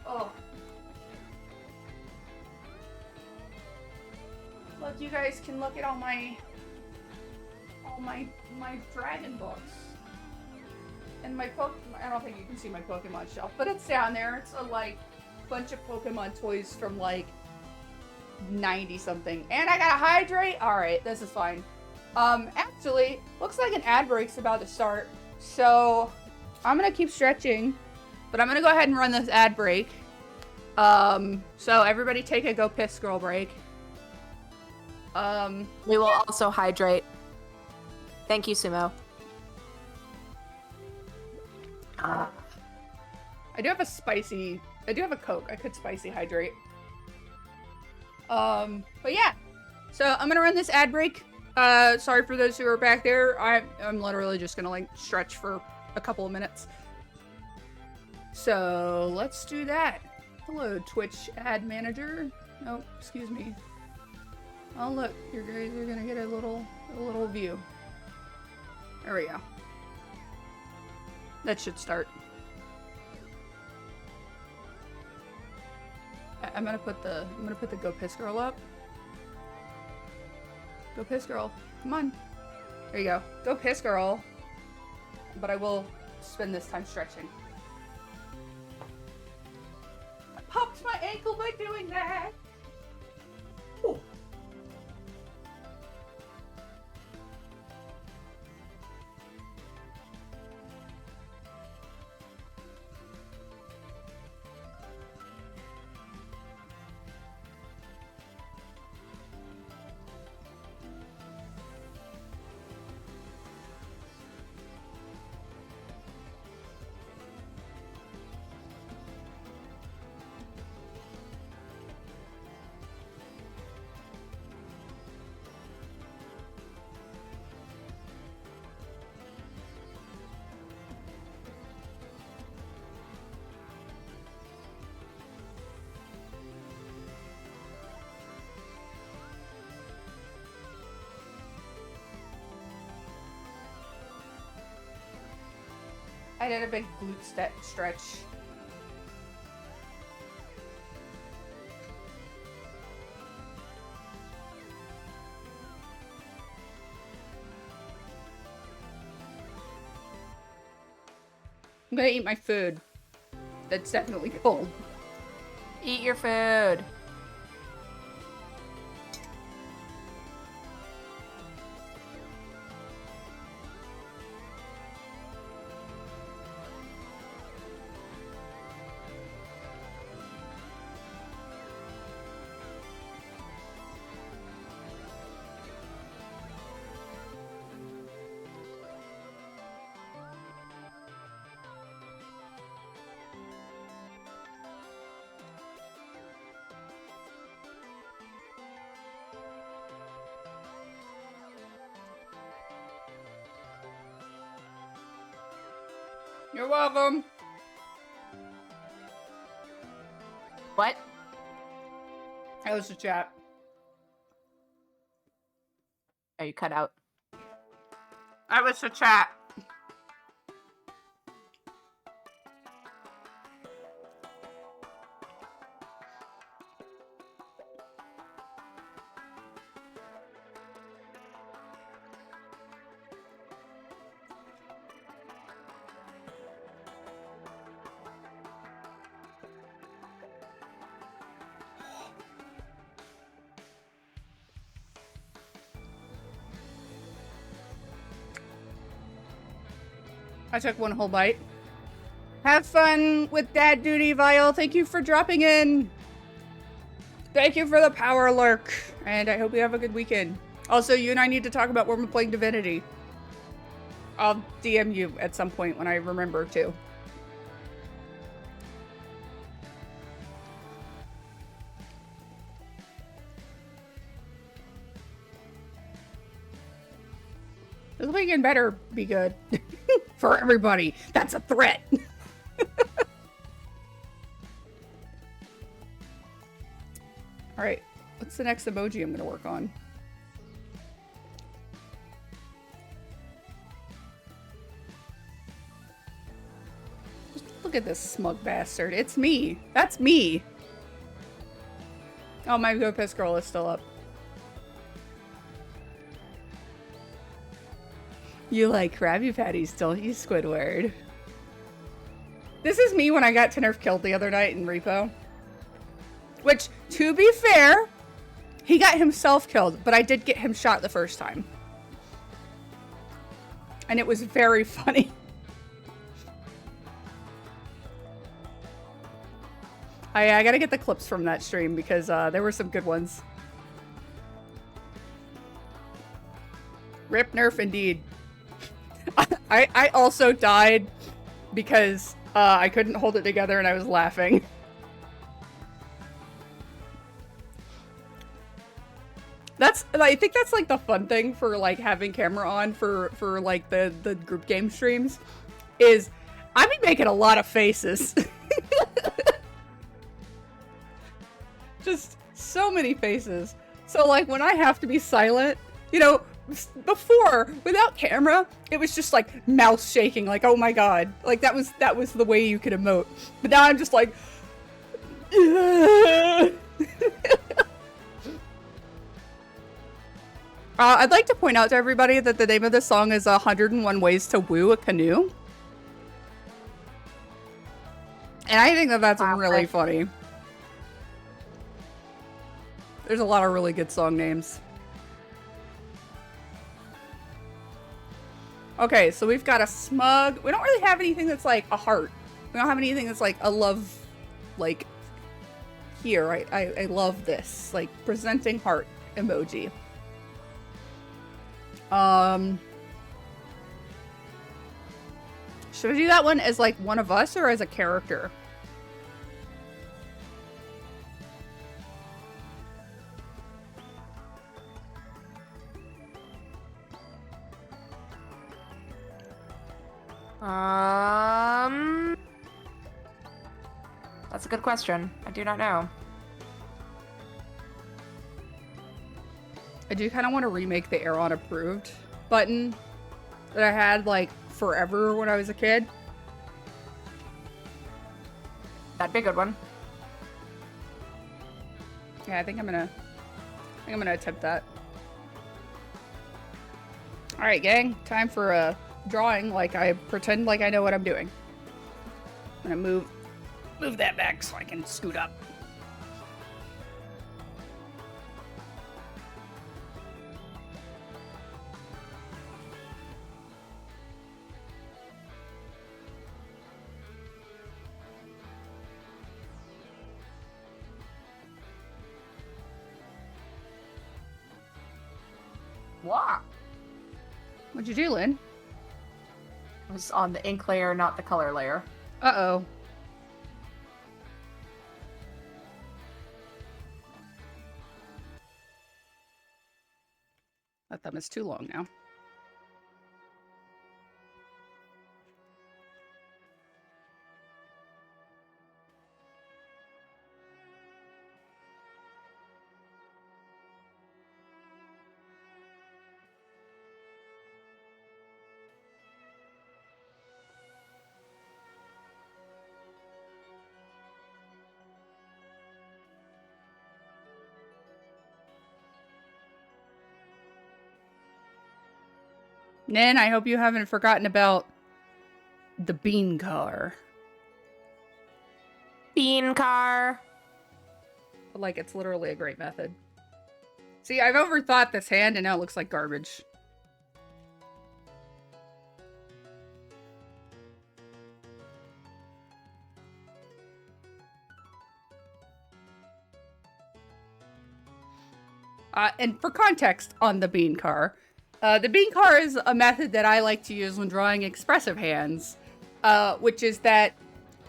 Oh. Look, you guys can look at all my dragon books. And my I don't think you can see my Pokemon shelf, but it's down there. It's a like bunch of Pokemon toys from like 90 something. And I gotta hydrate. All right, this is fine. Actually, looks like an ad break's about to start. So I'm gonna keep stretching, but I'm gonna go ahead and run this ad break. So everybody take a go piss girl break. We will also hydrate. Thank you, Sumo. I do have a Coke. I could spicy hydrate. But yeah. So I'm gonna run this ad break. Sorry for those who are back there. I'm literally just gonna like stretch for a couple of minutes. So let's do that. Hello, Twitch ad manager. Oh, excuse me. Oh look, you guys are gonna get a little view. There we go. That should start. I'm gonna put the Go Piss Girl up. Go Piss Girl. Come on. There you go. Go Piss Girl. But I will spend this time stretching. I popped my ankle by doing that. Ooh. I did a big glute stretch. I'm gonna eat my food. That's definitely cold. Eat your food. You're welcome. What? That was the chat. Are you cut out? That was the chat. I took one whole bite. Have fun with dad duty, Vile. Thank you for dropping in. Thank you for the power lurk. And I hope you have a good weekend. Also, you and I need to talk about when we're playing Divinity. I'll DM you at some point when I remember to. This weekend better be good. For everybody. That's a threat. Alright. What's the next emoji I'm going to work on? Just look at this smug bastard. It's me. That's me. Oh, my Go Piss Girl is still up. You like Krabby Patties, don't you, Squidward? This is me when I got Nerf killed the other night in Repo. Which, to be fair, he got himself killed, but I did get him shot the first time. And it was very funny. I gotta get the clips from that stream because there were some good ones. Rip Nerf indeed. I also died because I couldn't hold it together and I was laughing. I think that's like the fun thing for like having camera on for like the group game streams is I be making a lot of faces. Just so many faces. So like when I have to be silent, you know, before, without camera, it was just like mouth shaking, like, oh my god. Like that was the way you could emote. But now I'm just like I'd like to point out to everybody that the name of this song is 101 Ways to Woo a Canoe. And I think that that's really funny. There's a lot of really good song names. Okay, so we've got a smug. We don't really have anything that's like a heart. We don't have anything that's like a love, like, here. I love this. Like, presenting heart emoji. Should I do that one as like one of us or as a character? That's a good question. I do not know. I do kind of want to remake the Aeron approved button that I had like forever when I was a kid. That'd be a good one. Yeah, I think I'm gonna attempt that. All right, gang, time for a drawing. Like I pretend like I know what I'm doing. I'm gonna move that back so I can scoot up. Wow. What'd you do, Lynn? It was on the ink layer, not the color layer. Uh-oh. That thumb is too long now. Nin, I hope you haven't forgotten about the bean car. Bean car. Like, it's literally a great method. See, I've overthought this hand and now it looks like garbage. And for context on the bean car is a method that I like to use when drawing expressive hands, which is that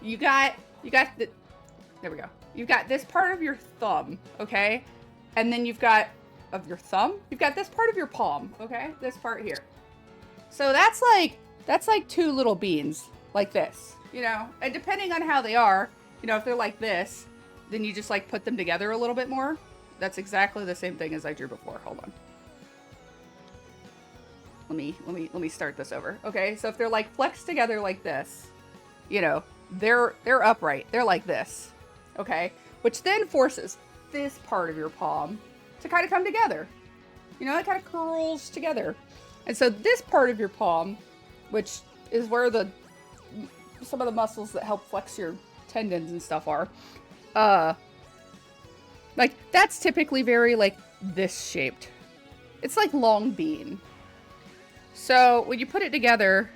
you got there we go. You've got this part of your thumb, okay? And then you've got this part of your palm, okay? This part here. So that's like two little beans, like this, you know? And depending on how they are, you know, if they're like this, then you just like put them together a little bit more. That's exactly the same thing as I drew before. Hold on. Let me start this over. Okay, so if they're like flexed together like this, you know, they're upright. They're like this. Okay, which then forces this part of your palm to kind of come together. You know, it kind of curls together. And so this part of your palm, which is where some of the muscles that help flex your tendons and stuff are, like that's typically very like this shaped. It's like long bean. So when you put it together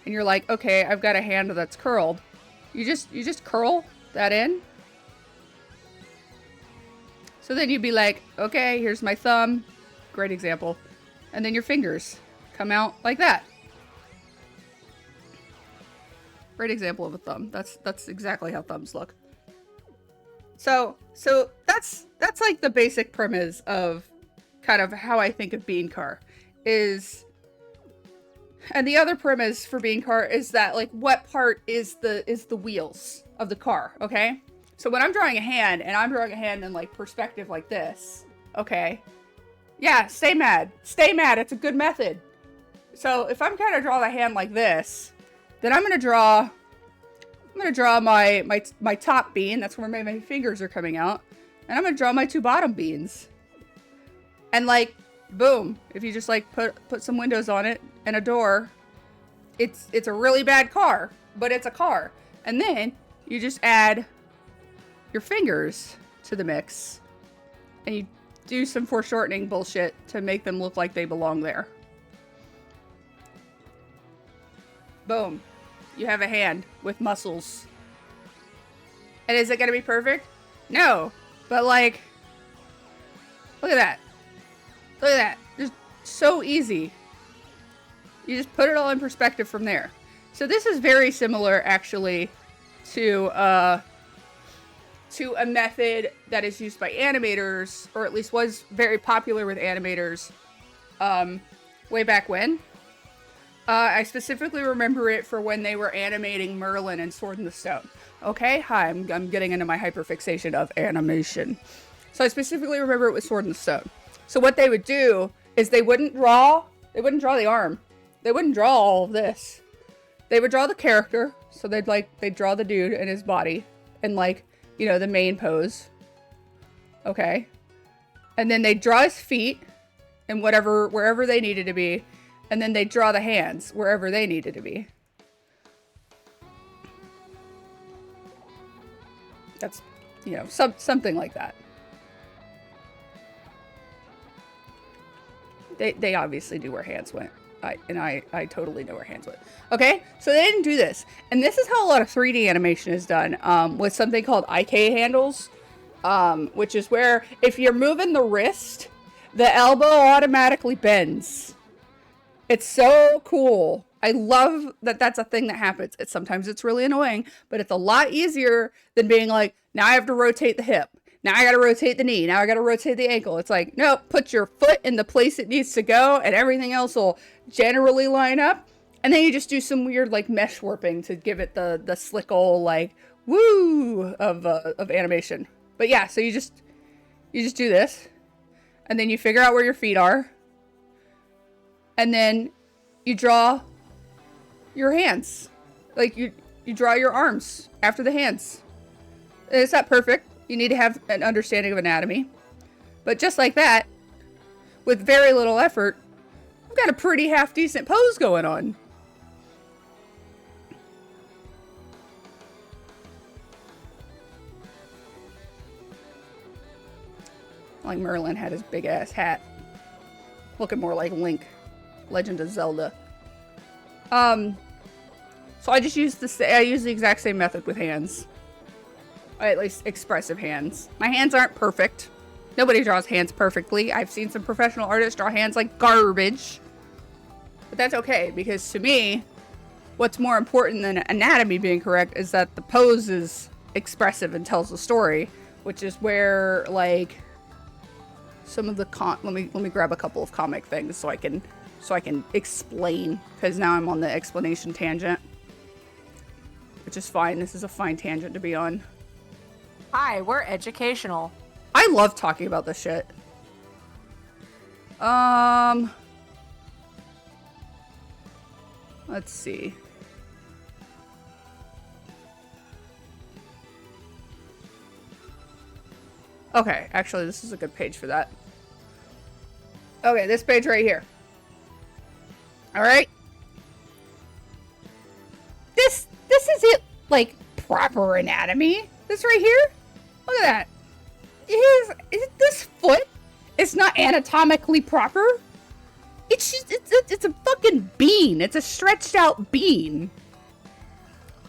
and you're like, okay, I've got a hand that's curled, you just curl that in. So then you'd be like, okay, here's my thumb. Great example. And then your fingers come out like that. Great example of a thumb. That's exactly how thumbs look. So that's like the basic premise of kind of how I think of bean car is. And the other premise for bean car is that like what part is the wheels of the car, okay? So when I'm drawing a hand and I'm drawing a hand in like perspective like this, okay? Yeah, stay mad. Stay mad. It's a good method. So if I'm gonna draw the hand like this, then I'm gonna draw my top bean. That's where my fingers are coming out. And I'm gonna draw my two bottom beans. And like, boom. If you just like put some windows on it and a door, it's a really bad car, but it's a car. And then you just add your fingers to the mix. And you do some foreshortening bullshit to make them look like they belong there. Boom. You have a hand with muscles. And is it gonna be perfect? No. But like, look at that. Look at that. Just so easy. You just put it all in perspective from there. So this is very similar actually to a method that is used by animators, or at least was very popular with animators way back when. I specifically remember it for when they were animating Merlin and Sword in the Stone. Okay, hi, I'm getting into my hyperfixation of animation. So I specifically remember it with Sword in the Stone. So what they would do is they wouldn't draw the arm. They wouldn't draw all of this. They would draw the character. So they'd draw the dude and his body and like, you know, the main pose. Okay. And then they'd draw his feet and wherever they needed to be. And then they'd draw the hands wherever they needed to be. That's, you know, something like that. They obviously knew where hands went. I totally know where hands went. Okay, so they didn't do this. And this is how a lot of 3D animation is done, with something called IK handles, which is where if you're moving the wrist, the elbow automatically bends. It's so cool. I love that that's a thing that happens. Sometimes it's really annoying, but it's a lot easier than being like, now I have to rotate the hip. Now I got to rotate the knee. Now I got to rotate the ankle. It's like, no, put your foot in the place it needs to go and everything else will generally line up. And then you just do some weird like mesh warping to give it the slick old like woo of animation. But yeah, so you just do this and then you figure out where your feet are. And then you draw your hands. Like you draw your arms after the hands. It's not perfect. You need to have an understanding of anatomy. But just like that, with very little effort, I've got a pretty half-decent pose going on. Like Merlin had his big-ass hat. Looking more like Link. Legend of Zelda. So I just use the exact same method with hands. Or at least expressive hands. My hands aren't perfect. Nobody draws hands perfectly. I've seen some professional artists draw hands like garbage. But that's okay, because to me, what's more important than anatomy being correct is that the pose is expressive and tells the story, which is where like some of the let me grab a couple of comic things so I can explain, because now I'm on the explanation tangent, which is fine. This is a fine tangent to be on. Hi, we're educational. I love talking about this shit. Let's see. Okay, actually, this is a good page for that. Okay, this page right here. All right. This isn't like proper anatomy. This right here. Look at that. This foot is not anatomically proper. It's just it's a fucking bean. It's a stretched out bean.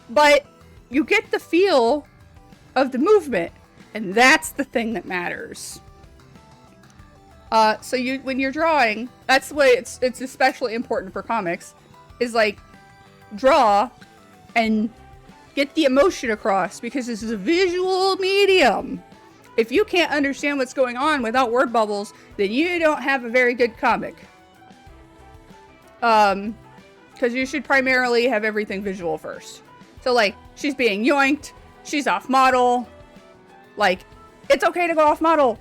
But you get the feel of the movement, and that's the thing that matters. So when you're drawing, that's the way it's especially important for comics, is like draw and get the emotion across, because this is a visual medium. If you can't understand what's going on without word bubbles, then you don't have a very good comic. Because you should primarily have everything visual first. So like, she's being yoinked, she's off model. Like, it's okay to go off model.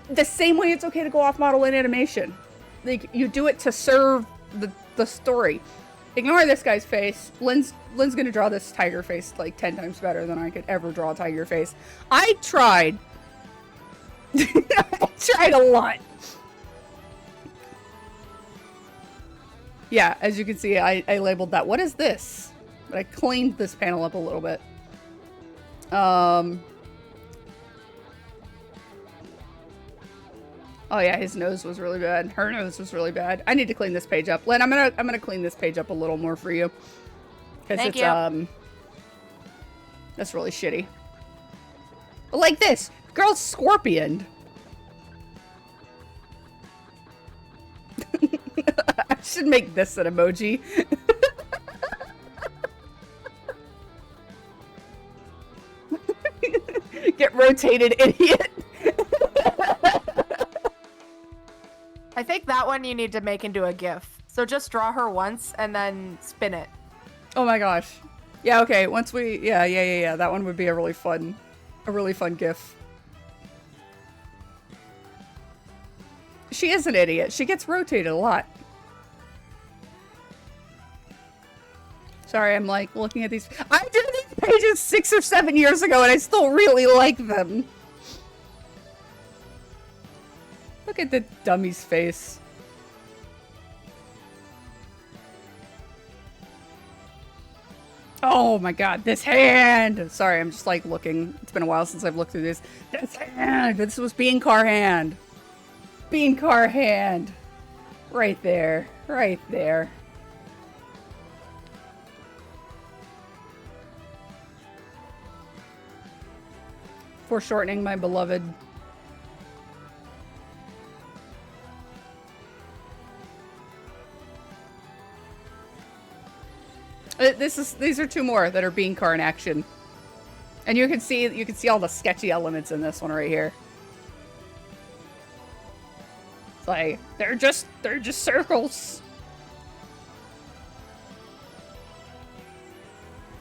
the same way it's okay to go off model in animation. Like, you do it to serve the story. Ignore this guy's face. Lynn's gonna draw this tiger face like 10 times better than I could ever draw a tiger face. I tried. I tried a lot. Yeah, as you can see, I labeled that. What is this? But I cleaned this panel up a little bit. Oh yeah, his nose was really bad. Her nose was really bad. I need to clean this page up. Lynn, I'm gonna clean this page up a little more for you. Because it's that's really shitty. But like this, girl's scorpion. I should make this an emoji. Get rotated, idiot. I think that one you need to make into a GIF. So just draw her once and then spin it. Oh my gosh. Yeah, okay. Once we yeah. That one would be a really fun GIF. She is an idiot. She gets rotated a lot. Sorry, I'm like looking at these. I did these pages 6 or 7 years ago and I still really like them. Look at the dummy's face. Oh my god, this hand! Sorry, I'm just like looking. It's been a while since I've looked through this. This hand! This was Bean Car hand. Bean Car hand. Right there. Right there. Foreshortening my beloved. These are two more that are Bean Car in action. And you can see all the sketchy elements in this one right here. It's like they're just circles.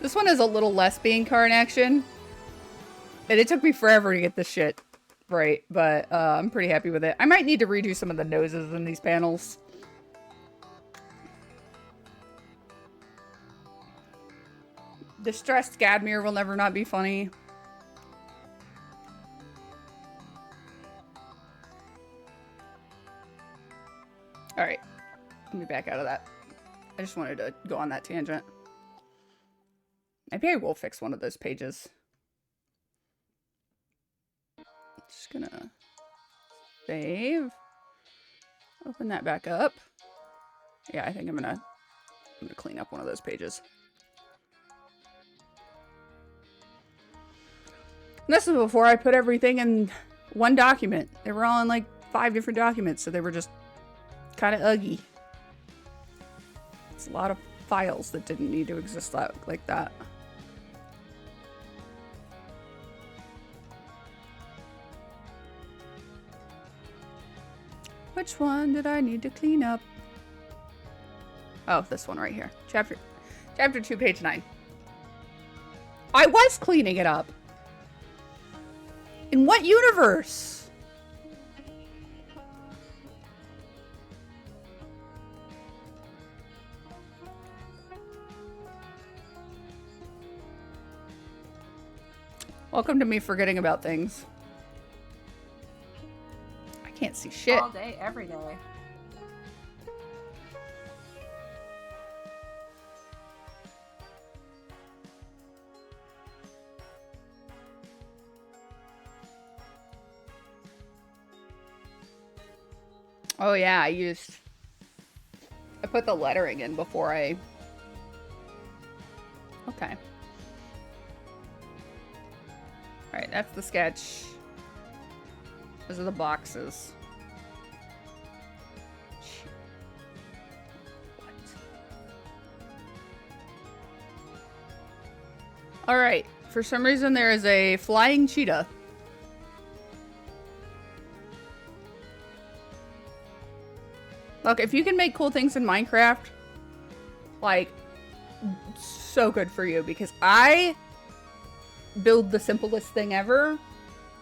This one is a little less Bean Car in action. And it took me forever to get this shit right, but I'm pretty happy with it. I might need to redo some of the noses in these panels. Distressed Gadmir will never not be funny. Alright. Let me back out of that. I just wanted to go on that tangent. Maybe I will fix one of those pages. Just gonna save. Open that back up. Yeah, I think I'm gonna clean up one of those pages. And this is before I put everything in one document. They were all in like 5 different documents, so they were just kind of ugly. It's a lot of files that didn't need to exist like that. Which one did I need to clean up? Oh, this one right here. Chapter 2, page 9. I was cleaning it up. In what universe? Welcome to me forgetting about things. I can't see shit. All day, every day. Oh yeah, I put the lettering in before I... Okay. Alright, that's the sketch. Those are the boxes. What? Alright, for some reason there is a flying cheetah. Look, if you can make cool things in Minecraft, like, so good for you, because I build the simplest thing ever,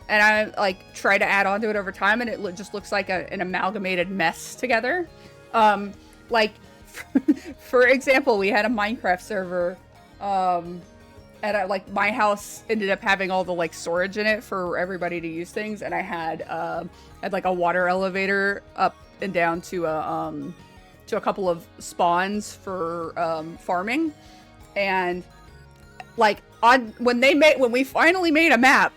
and I like try to add on to it over time, and it just looks like an amalgamated mess together. Like for example, we had a Minecraft server, and like my house ended up having all the like storage in it for everybody to use things, and I had like a water elevator up and down to a couple of spawns for farming, and like when we finally made a map,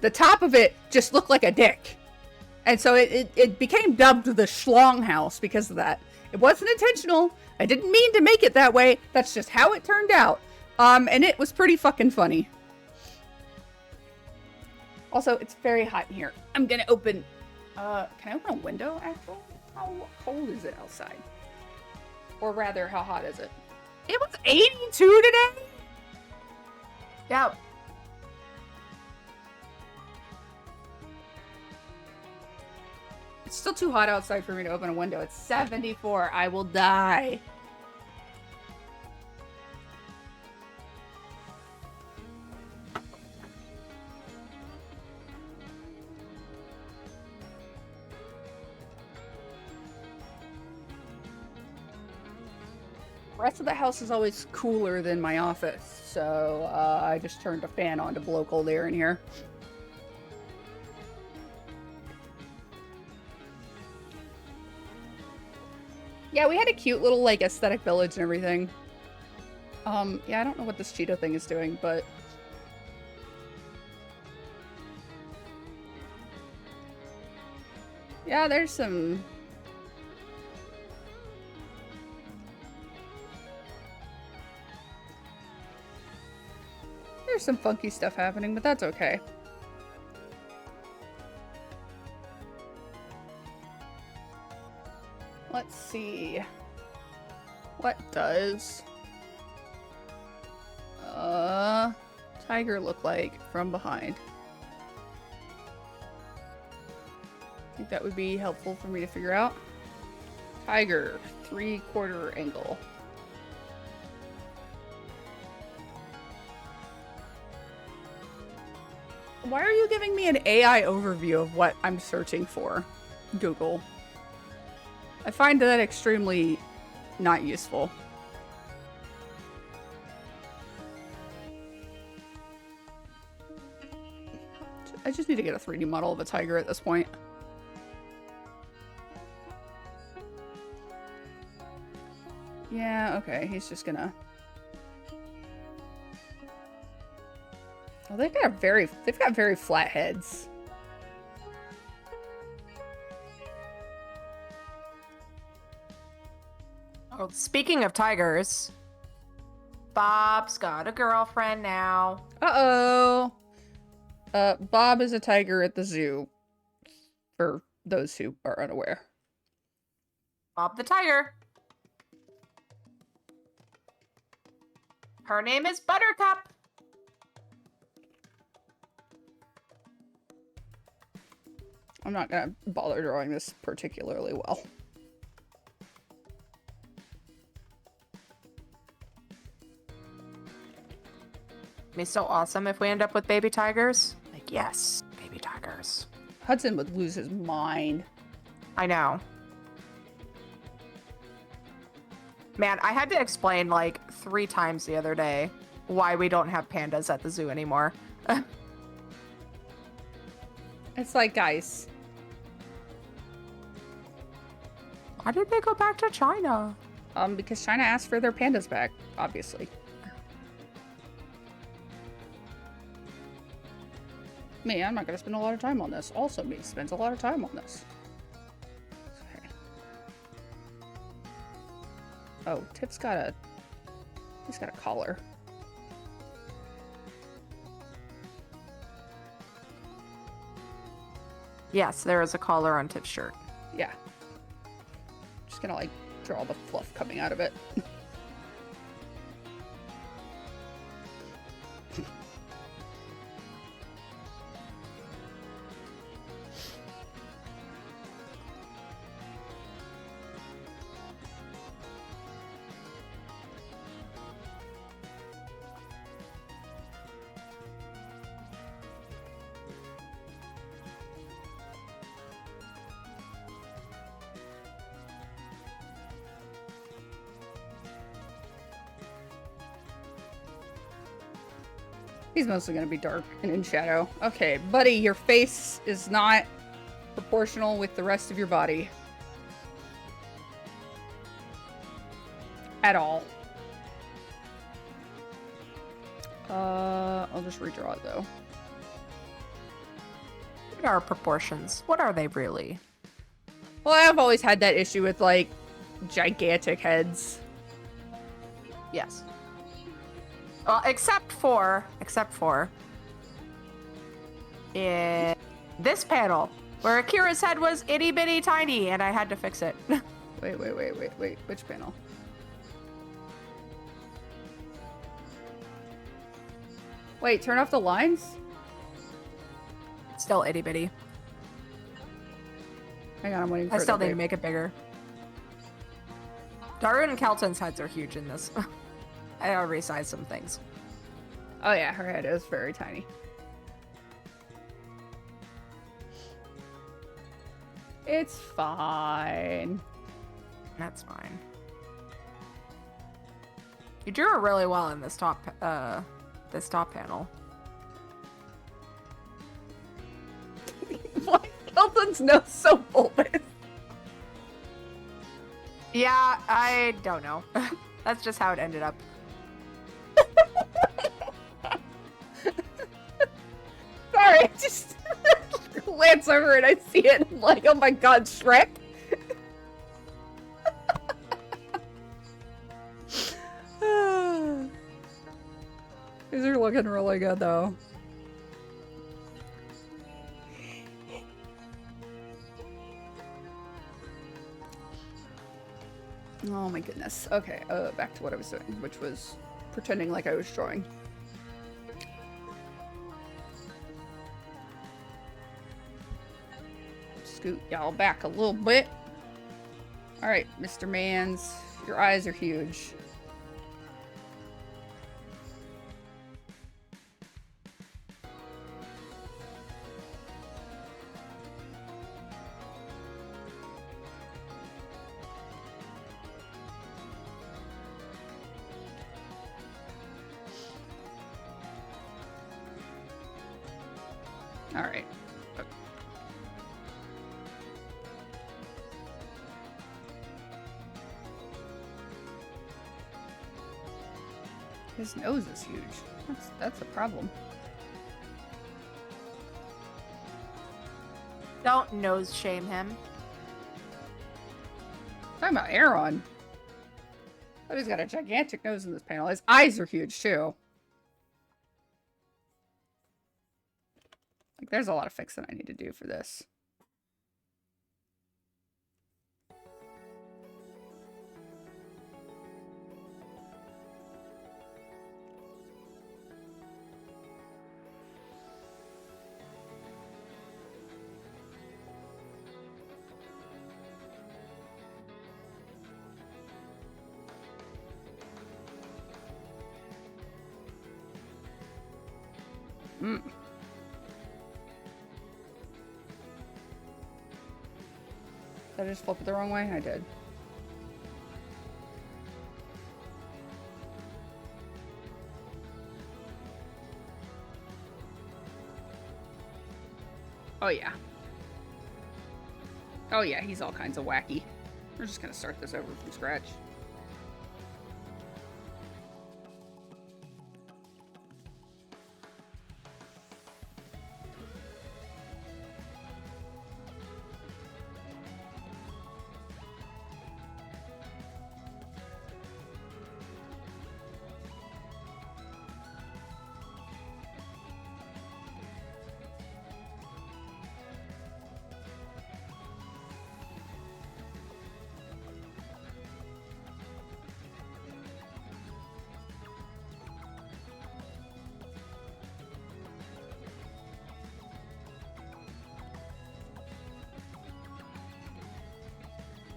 the top of it just looked like a dick. And so it became dubbed the Schlong House because of that. It wasn't intentional. I didn't mean to make it that way. That's just how it turned out. And it was pretty fucking funny. Also, it's very hot in here. I'm gonna open, can I open a window, actually? How cold is it outside? Or rather, how hot is it? It was 82 today? Yeah. It's still too hot outside for me to open a window. It's 74. I will die. The rest of the house is always cooler than my office, so I just turned a fan on to blow cold air in here. Yeah, we had a cute little, like, aesthetic village and everything. Yeah, I don't know what this Cheeto thing is doing, but... yeah, there's some... there's some funky stuff happening, but that's okay. Let's see. What does tiger look like from behind? I think that would be helpful for me to figure out. Tiger, 3/4 angle. Why are you giving me an AI overview of what I'm searching for, Google? I find that extremely not useful. I just need to get a 3D model of a tiger at this point. Yeah, okay, he's just gonna... oh, they've got very flat heads. Oh, speaking of tigers, Bob's got a girlfriend now. Uh-oh. Bob is a tiger at the zoo, for those who are unaware. Bob the tiger. Her name is Buttercup. I'm not gonna bother drawing this particularly well. It'd be so awesome if we end up with baby tigers. Like, yes, baby tigers. Hudson would lose his mind. I know. Man, I had to explain like 3 times the other day why we don't have pandas at the zoo anymore. It's like, guys. Why did they go back to China? Because China asked for their pandas back, obviously. Me, I'm not gonna spend a lot of time on this. Also, me spends a lot of time on this. Okay. Oh, Tip's got a... he's got a collar. Yes, there is a collar on Tip's shirt. Yeah. Just gonna, like, draw the fluff coming out of it. He's mostly gonna be dark and in shadow. Okay, buddy, your face is not proportional with the rest of your body. At all. I'll just redraw it though. What are proportions? What are they really? Well, I've always had that issue with, like, gigantic heads. Yes. Well, except for in this panel, where Akira's head was itty bitty tiny, and I had to fix it. Wait. Which panel? Wait, turn off the lines? Still itty bitty. Hang on, I'm waiting for I it still to need to make it bigger. Darun and Kelton's heads are huge in this. I gotta resize some things. Oh yeah, her head is very tiny. It's fine. That's fine. You drew her really well in this top panel. Why Kelton's nose so bulbous? Yeah, I don't know. That's just how it ended up. Sorry, I just glance over and I see it and I'm like, oh my god, Shrek. These are looking really good though. Oh my goodness. Okay, back to what I was doing, which was pretending like I was drawing. Scoot y'all back a little bit. Alright, Mr. Mans, your eyes are huge. Alright. His nose is huge. That's a problem. Don't nose shame him. Talking about Aaron. But he's got a gigantic nose in this panel. His eyes are huge too. Like, there's a lot of fixing I need to do for this. Did I just flip it the wrong way? I did. Oh yeah. Oh yeah, he's all kinds of wacky. We're just gonna start this over from scratch.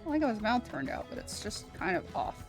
I like how his mouth turned out, but it's just kind of off.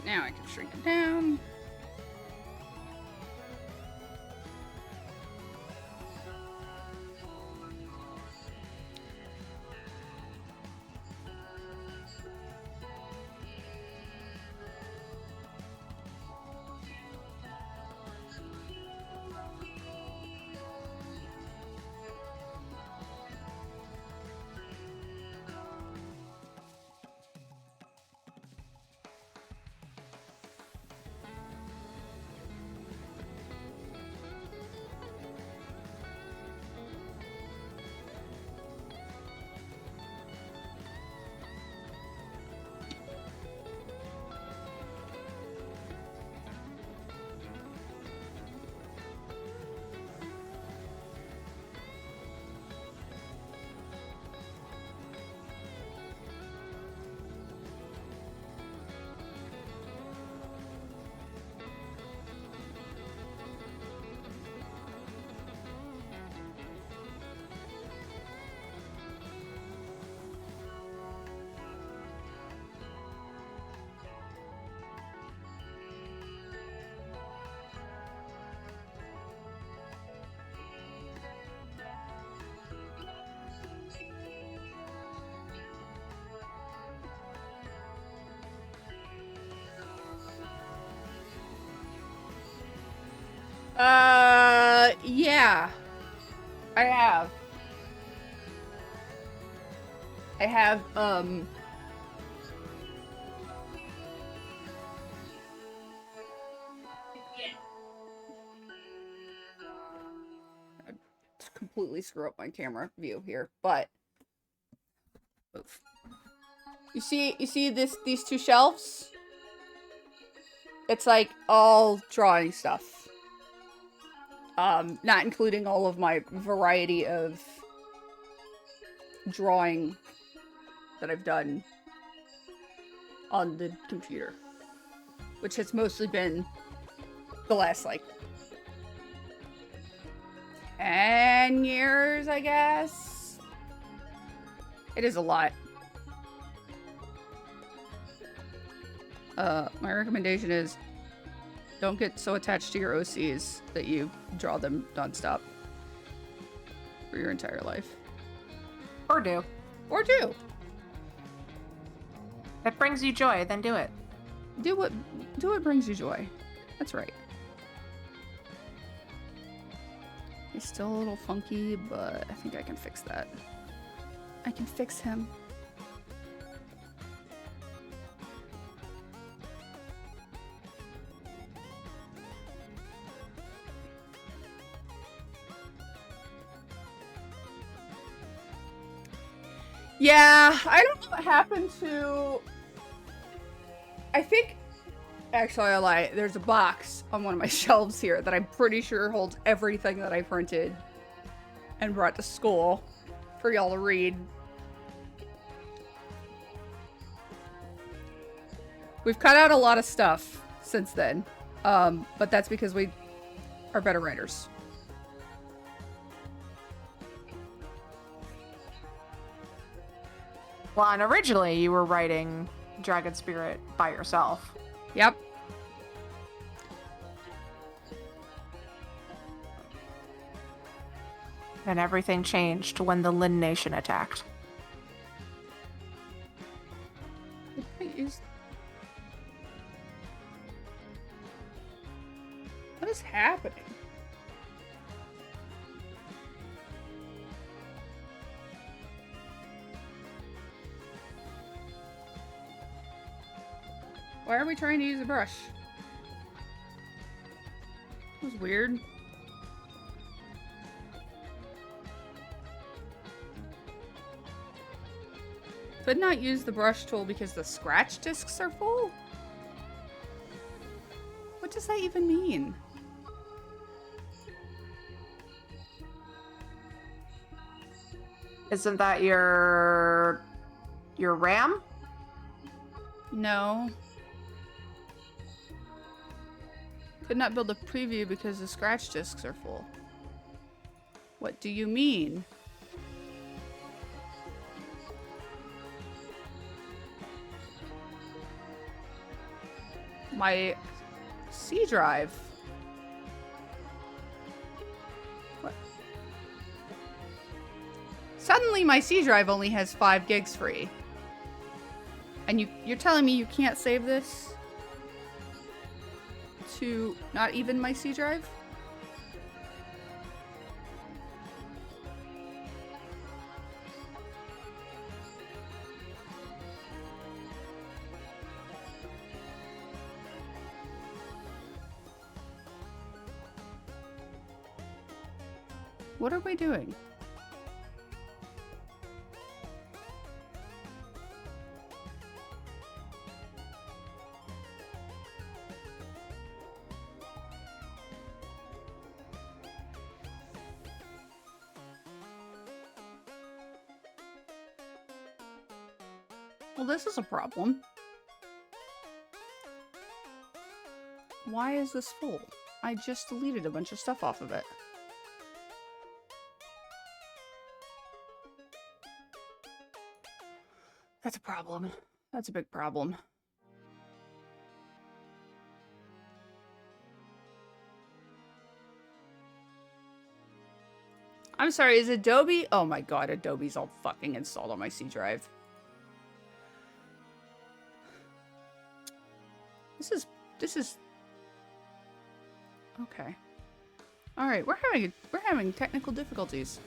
Now I can shrink it down. Yeah. I have. I completely screw up my camera view here, but move. You see these two shelves? It's like all drawing stuff. Not including all of my variety of drawing that I've done on the computer, which has mostly been the last, like, 10 years, I guess. It is a lot. My recommendation is don't get so attached to your OCs that you draw them nonstop for your entire life. Or do. Or do. If it brings you joy, then do it. Do what brings you joy. That's right. He's still a little funky, but I think I can fix that. I can fix him. Yeah, I don't know what happened to... I think... Actually, I lie. There's a box on one of my shelves here that I'm pretty sure holds everything that I printed and brought to school for y'all to read. We've cut out a lot of stuff since then, but that's because we are better writers. Well, and originally you were writing Dragon Spirit by yourself. Yep. And everything changed when the Lin Nation attacked. What is happening? Why are we trying to use a brush? That was weird. Could not use the brush tool because the scratch discs are full? What does that even mean? Isn't that your RAM? No. Could not build a preview because the scratch discs are full. What do you mean? My C drive. What? Suddenly my C drive only has 5 gigs free. And you're telling me you can't save this to not even my C drive? What are we doing? Well, this is a problem. Why is this full? I just deleted a bunch of stuff off of it. That's a problem. That's a big problem. I'm sorry, is Adobe? Oh my god, Adobe's all fucking installed on my C drive. This is okay. All right, we're having technical difficulties,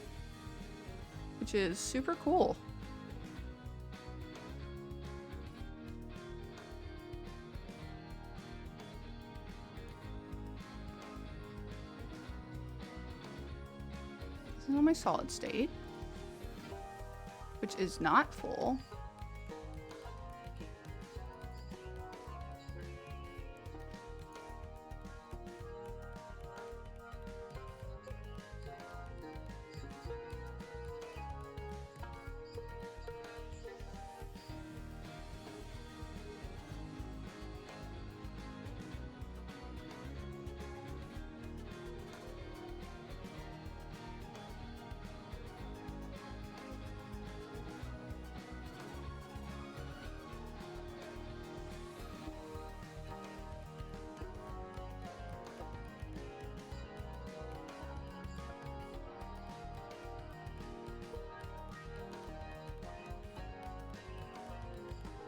which is super cool. This is on my solid state, which is not full.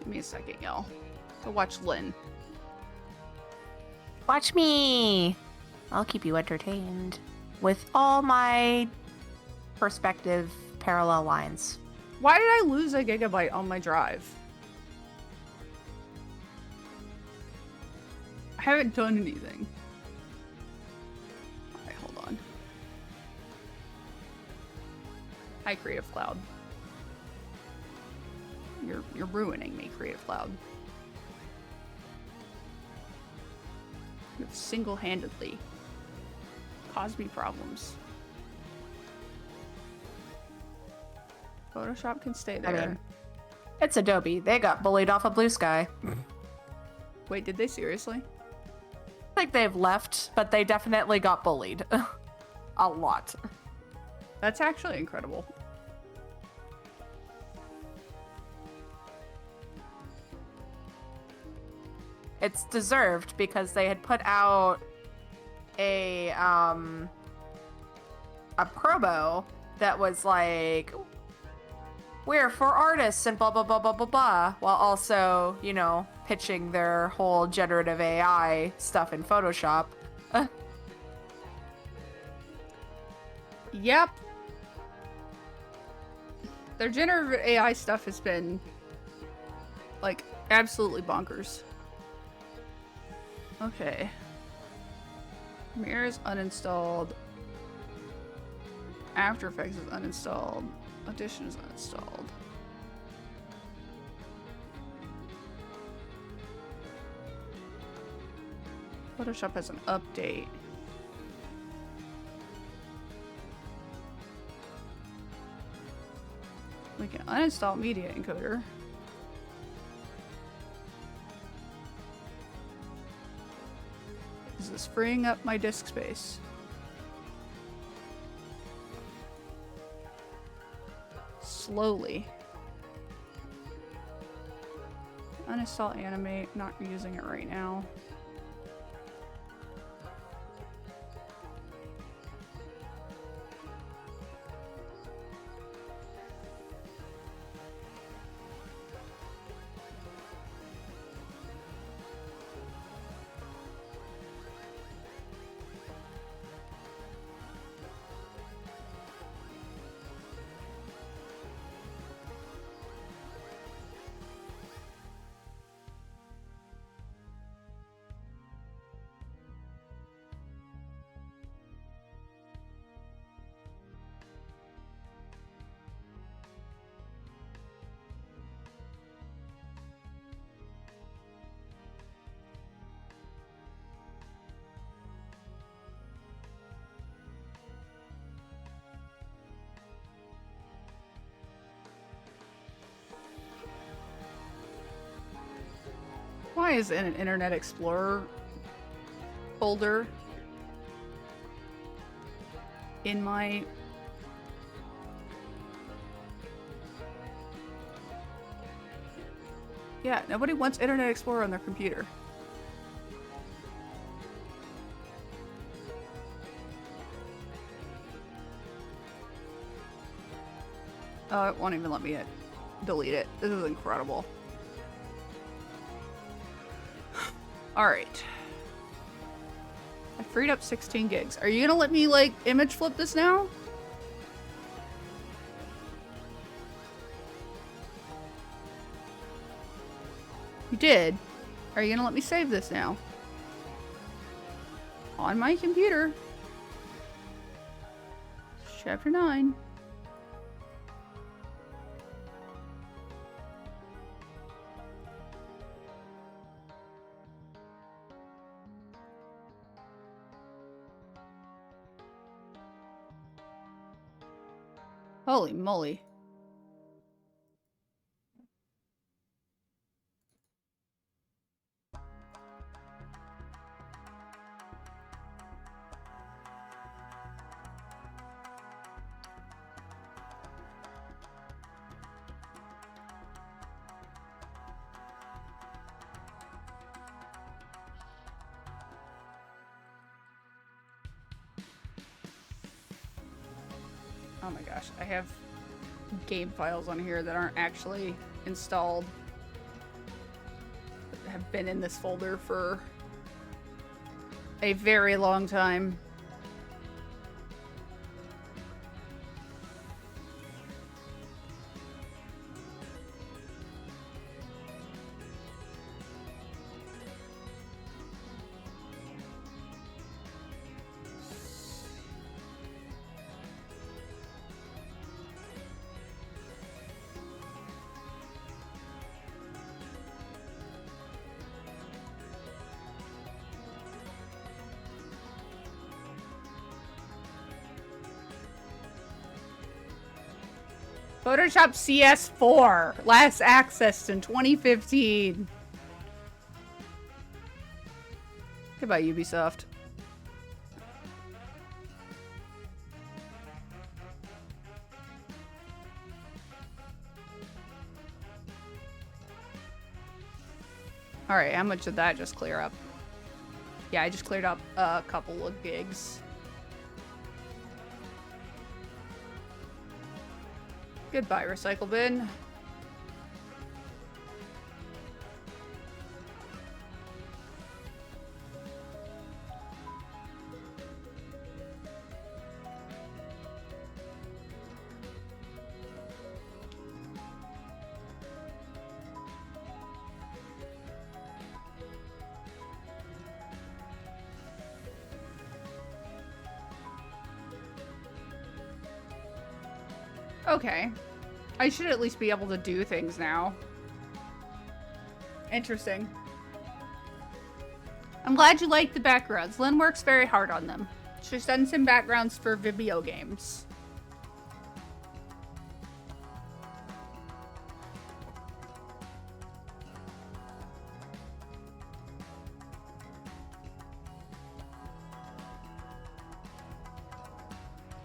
Give me a second, y'all. Go watch Lynn. Watch me! I'll keep you entertained with all my perspective parallel lines. Why did I lose a gigabyte on my drive? I haven't done anything. Alright, hold on. Hi, Creative Cloud. You're ruining me, Creative Cloud. You have single-handedly caused me problems. Photoshop can stay there. I mean, it's Adobe. They got bullied off of Blue Sky. Wait, did they seriously? I think they've left, but they definitely got bullied. A lot. That's actually incredible. It's deserved because they had put out a promo that was like, we're for artists and blah blah blah blah blah blah, while also, you know, pitching their whole generative AI stuff in Photoshop. Yep. Their generative AI stuff has been like absolutely bonkers. Okay. Premiere is uninstalled. After Effects is uninstalled. Audition is uninstalled. Photoshop has an update. We can uninstall Media Encoder. This is freeing up my disk space. Slowly. Uninstall Animate, not using it right now. Why is in an Internet Explorer folder in my... Yeah, nobody wants Internet Explorer on their computer. Oh, it won't even let me delete it. This is incredible. Alright. I freed up 16 gigs. Are you gonna let me, like, image flip this now? You did? Are you gonna let me save this now? On my computer. Chapter 9. Holy moly. Oh my gosh, I have game files on here that aren't actually installed. That have been in this folder for a very long time. Photoshop CS4, last accessed in 2015. Goodbye, Ubisoft. Alright, how much did that just clear up? Yeah, I just cleared up a couple of gigs. Goodbye, recycle bin. Okay. I should at least be able to do things now. Interesting. I'm glad you like the backgrounds. Lynn works very hard on them. She's done some backgrounds for video games.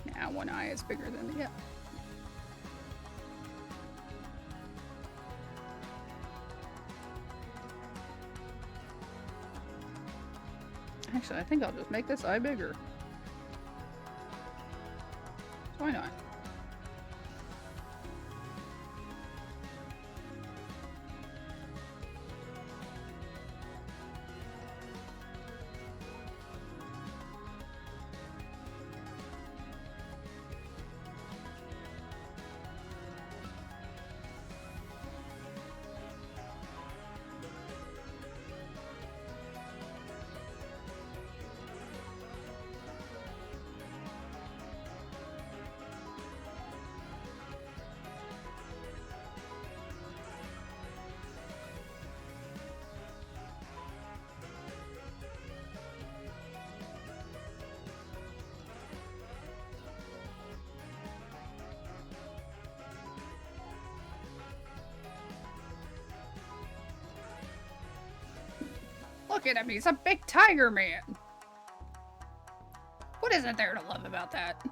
Yeah, one eye is bigger than the other. Actually, I think I'll just make this eye bigger. Why not? looking at me. He's a big tiger man. What isn't there to love about that?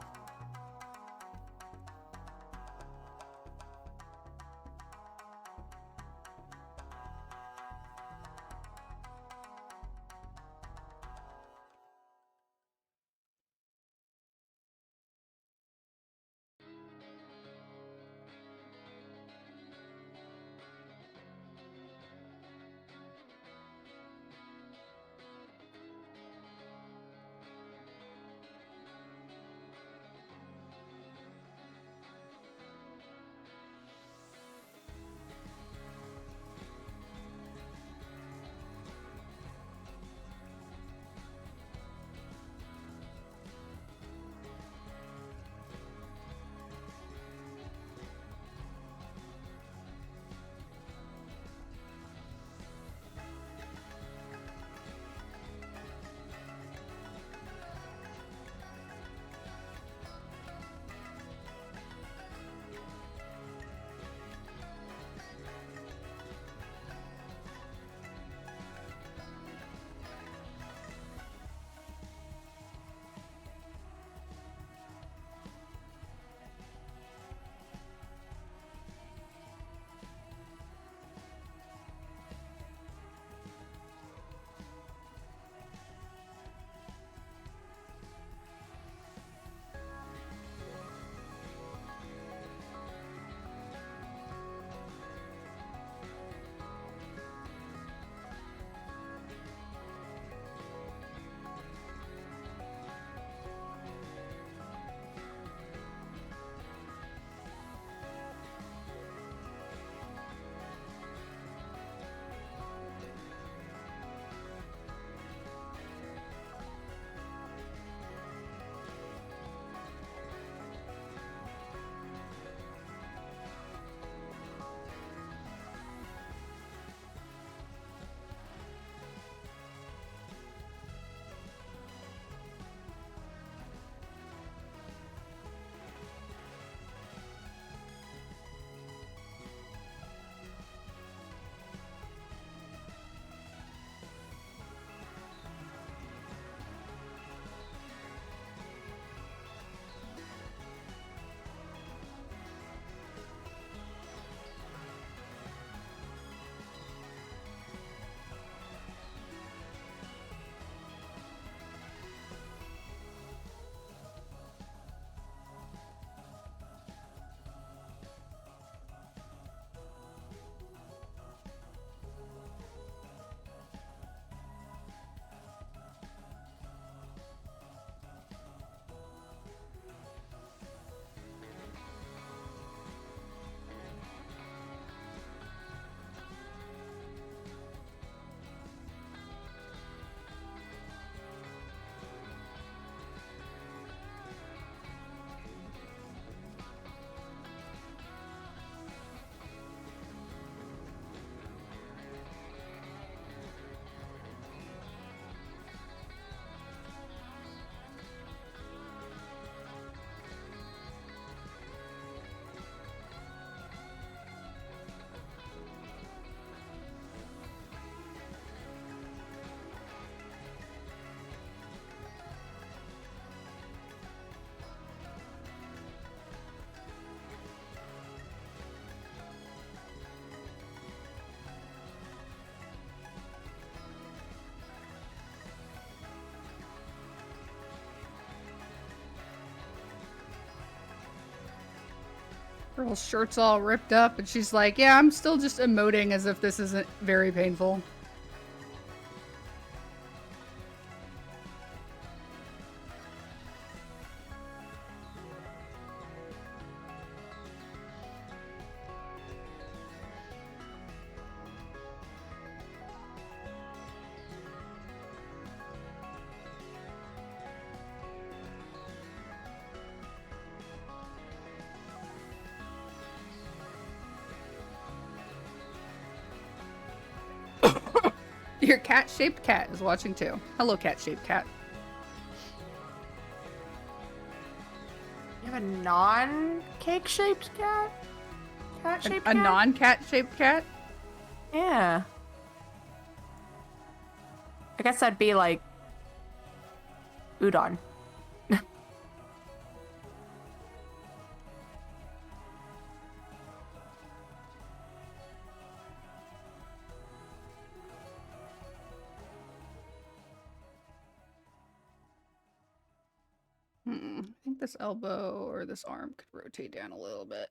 Girl's shirt's all ripped up, and she's like, yeah, I'm still just emoting as if this isn't very painful. Your cat-shaped cat is watching too. Hello, cat-shaped cat. You have a non-cake shaped cat? Cat-shaped cat? A non-cat shaped cat? Yeah. I guess that'd be like udon. I think this elbow or this arm could rotate down a little bit.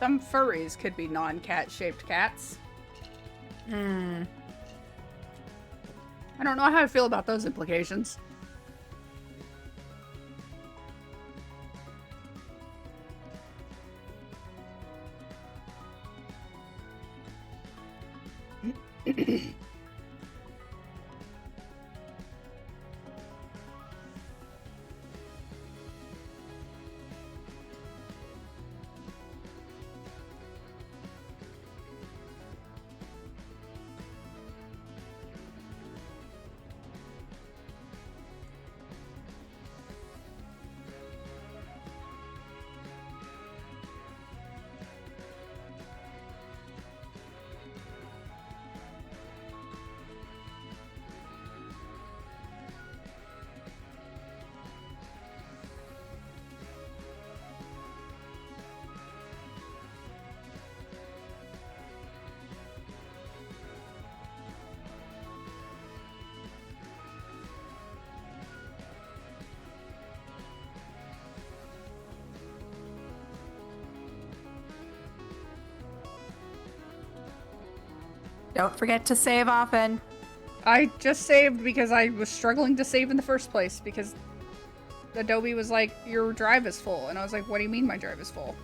Some furries could be non-cat shaped cats. Hmm. I don't know how I feel about those implications. Don't forget to save often. I just saved because I was struggling to save in the first place because Adobe was like, your drive is full. And I was like, what do you mean my drive is full?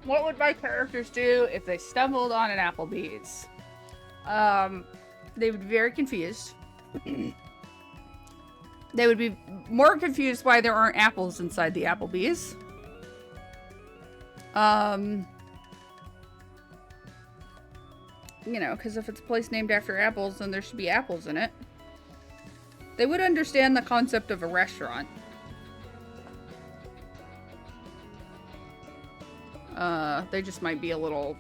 What would my characters do if they stumbled on an Applebee's? They would be very confused. They would be more confused why there aren't apples inside the Applebee's. You know, because if it's a place named after apples, then there should be apples in it. They would understand the concept of a restaurant. They just might be a little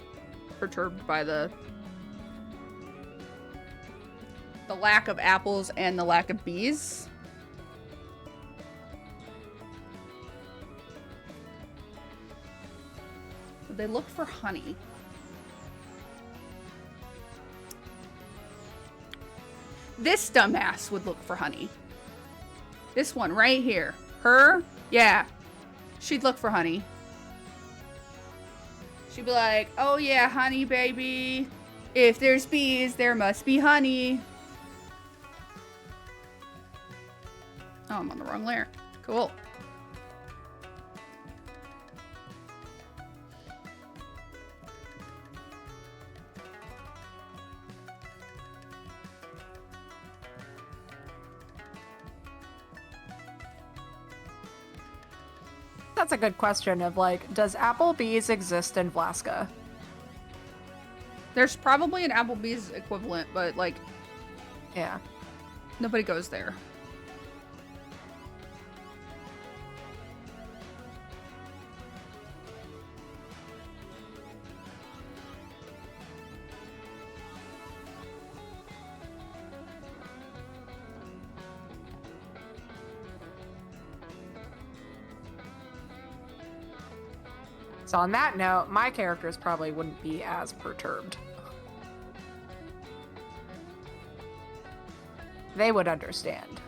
perturbed by the lack of apples and the lack of bees. So they look for honey. This dumbass would look for honey. This one right here. Her? Yeah. She'd look for honey. She'd be like, oh yeah, honey baby. If there's bees, there must be honey. Oh, I'm on the wrong layer. Cool. That's a good question of like, does Applebee's exist in Vlaska? There's probably an Applebee's equivalent, but like, Yeah. nobody goes there. So on that note, my characters probably wouldn't be as perturbed. They would understand.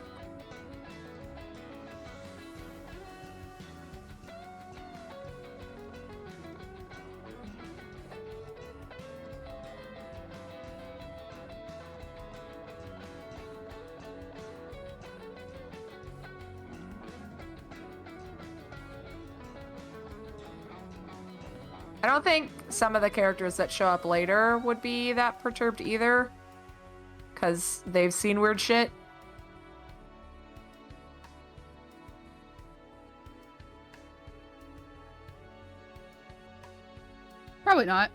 I don't think some of the characters that show up later would be that perturbed either, because they've seen weird shit. Probably not.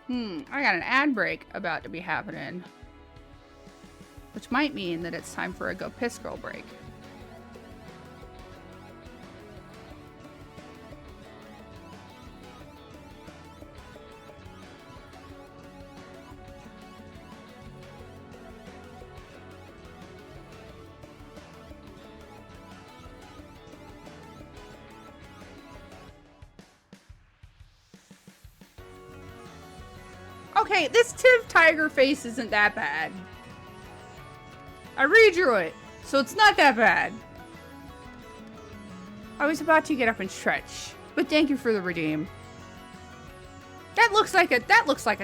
I got an ad break about to be happening. Which might mean that it's time for a Go Piss Girl break. Okay, this Tiv Tiger face isn't that bad. I redrew it, so it's not that bad. I was about to get up and stretch, but thank you for the redeem. That looks like a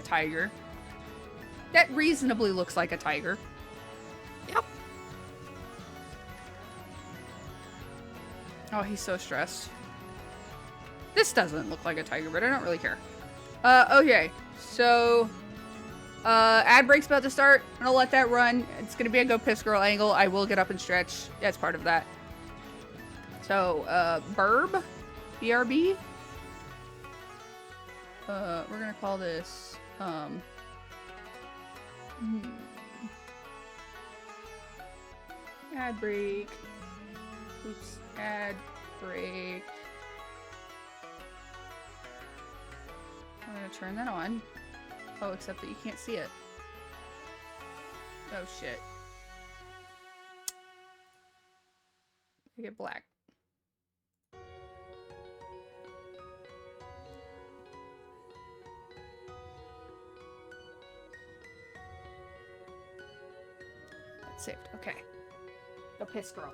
tiger. That reasonably looks like a tiger. Yep. Oh, he's so stressed. This doesn't look like a tiger, but I don't really care. Okay. So, ad break's about to start. I'm gonna let that run. It's gonna be a Go Piss Girl angle. I will get up and stretch. That's part of that. So, Burb? BRB? We're gonna call this, ad break. Oops. Ad break. I'm gonna turn that on. Oh, except that you can't see it. Oh shit. Make it black. That's saved. Okay. Go Piss Girl.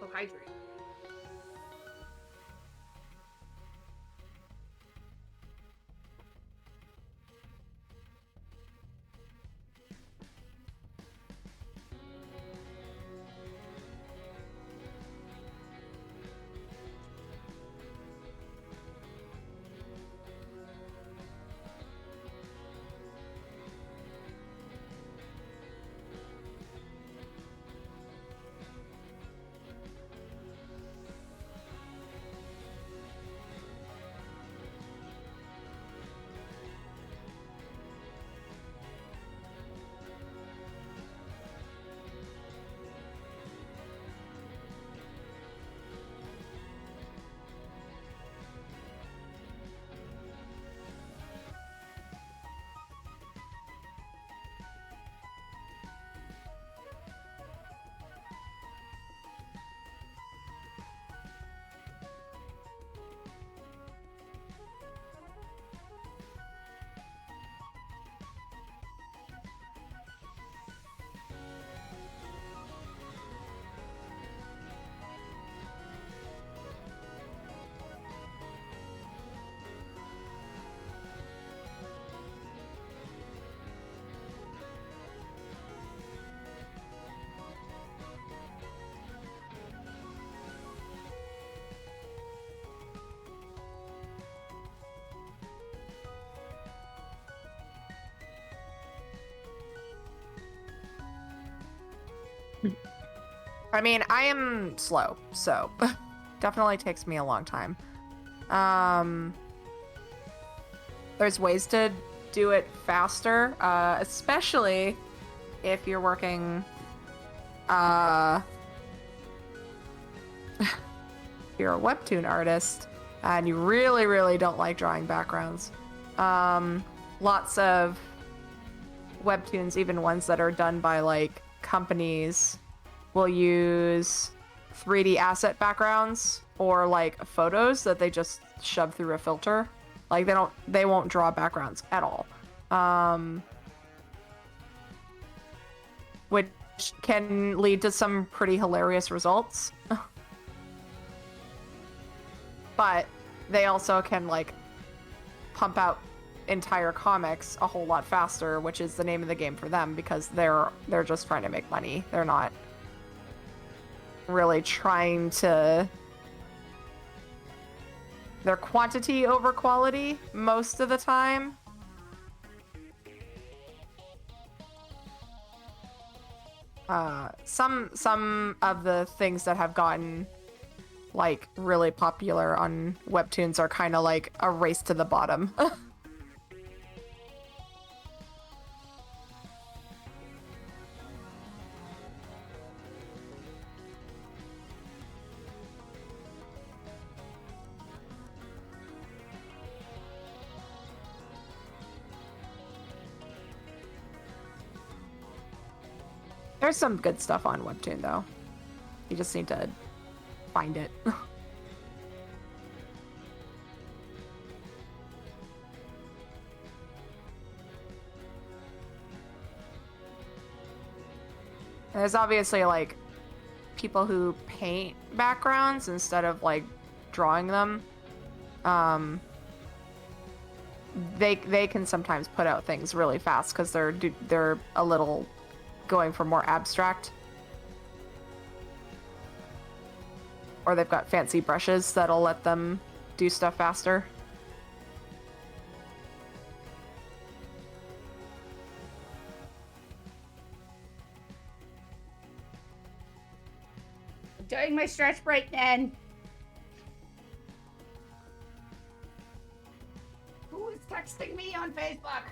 Go hydrate. I mean, I am slow, so definitely takes me a long time. There's ways to do it faster, especially if you're working, you're a webtoon artist and you really, really don't like drawing backgrounds. Lots of webtoons, even ones that are done by like companies, will use 3D asset backgrounds or like photos that they just shove through a filter. Like they won't draw backgrounds at all. Which can lead to some pretty hilarious results. But they also can like pump out entire comics a whole lot faster, which is the name of the game for them, because they're just trying to make money. They're not really trying to... They're quantity over quality most of the time. Some of the things that have gotten like really popular on webtoons are kind of like a race to the bottom. There's some good stuff on webtoon though. You just need to find it. There's obviously like people who paint backgrounds instead of like drawing them. They can sometimes put out things really fast because they're a little going for more abstract. Or they've got fancy brushes that'll let them do stuff faster. Doing my stretch break then. Who is texting me on Facebook?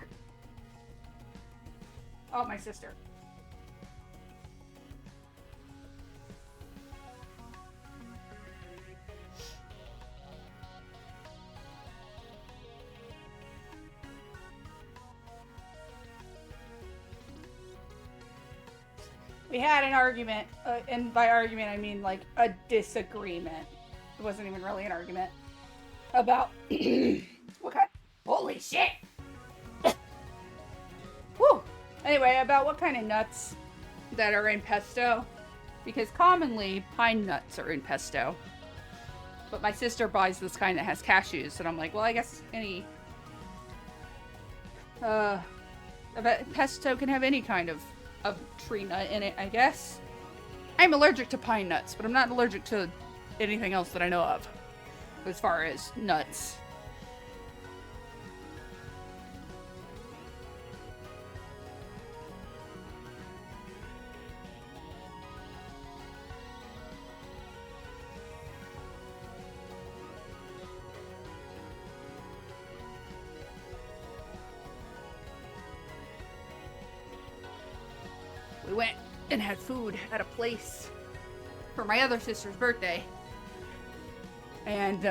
Oh, my sister. We had an argument, and by argument I mean like a disagreement. It wasn't even really an argument. About what kind? Holy shit! Woo! Anyway, about what kind of nuts that are in pesto, because commonly pine nuts are in pesto. But my sister buys this kind that has cashews, and I'm like, well, I guess any pesto can have any kind of tree nut in it, I guess. I'm allergic to pine nuts, but I'm not allergic to anything else that I know of as far as nuts. We went and had food at a place for my other sister's birthday. And,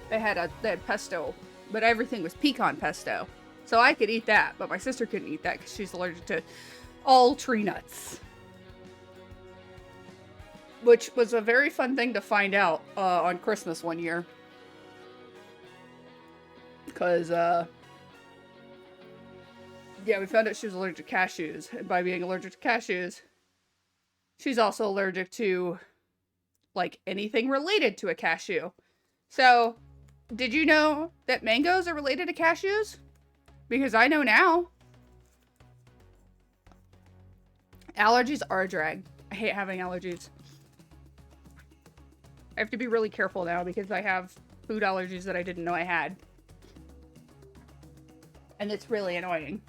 they had pesto, but everything was pecan pesto. So I could eat that, but my sister couldn't eat that because she's allergic to all tree nuts. Which was a very fun thing to find out, on Christmas one year. Because, yeah, we found out she was allergic to cashews. And by being allergic to cashews, she's also allergic to, like, anything related to a cashew. So, did you know that mangoes are related to cashews? Because I know now. Allergies are a drag. I hate having allergies. I have to be really careful now because I have food allergies that I didn't know I had. And it's really annoying.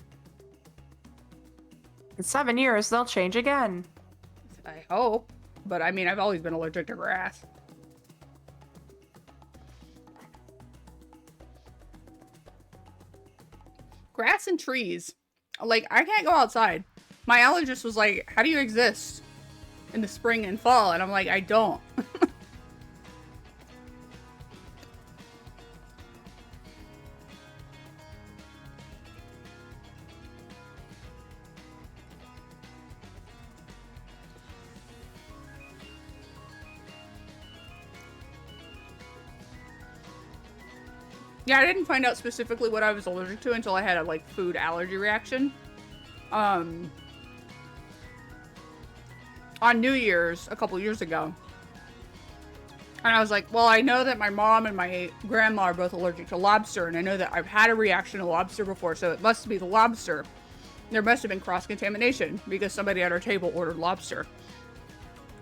In 7 years, they'll change again. I hope. But I mean, I've always been allergic to grass. Grass and trees. Like, I can't go outside. My allergist was like, how do you exist in the spring and fall? And I'm like, I don't. Yeah, I didn't find out specifically what I was allergic to until I had a, like, food allergy reaction. On New Year's, a couple years ago. And I was like, well, I know that my mom and my grandma are both allergic to lobster, and I know that I've had a reaction to lobster before, so it must be the lobster. There must have been cross-contamination, because somebody at our table ordered lobster.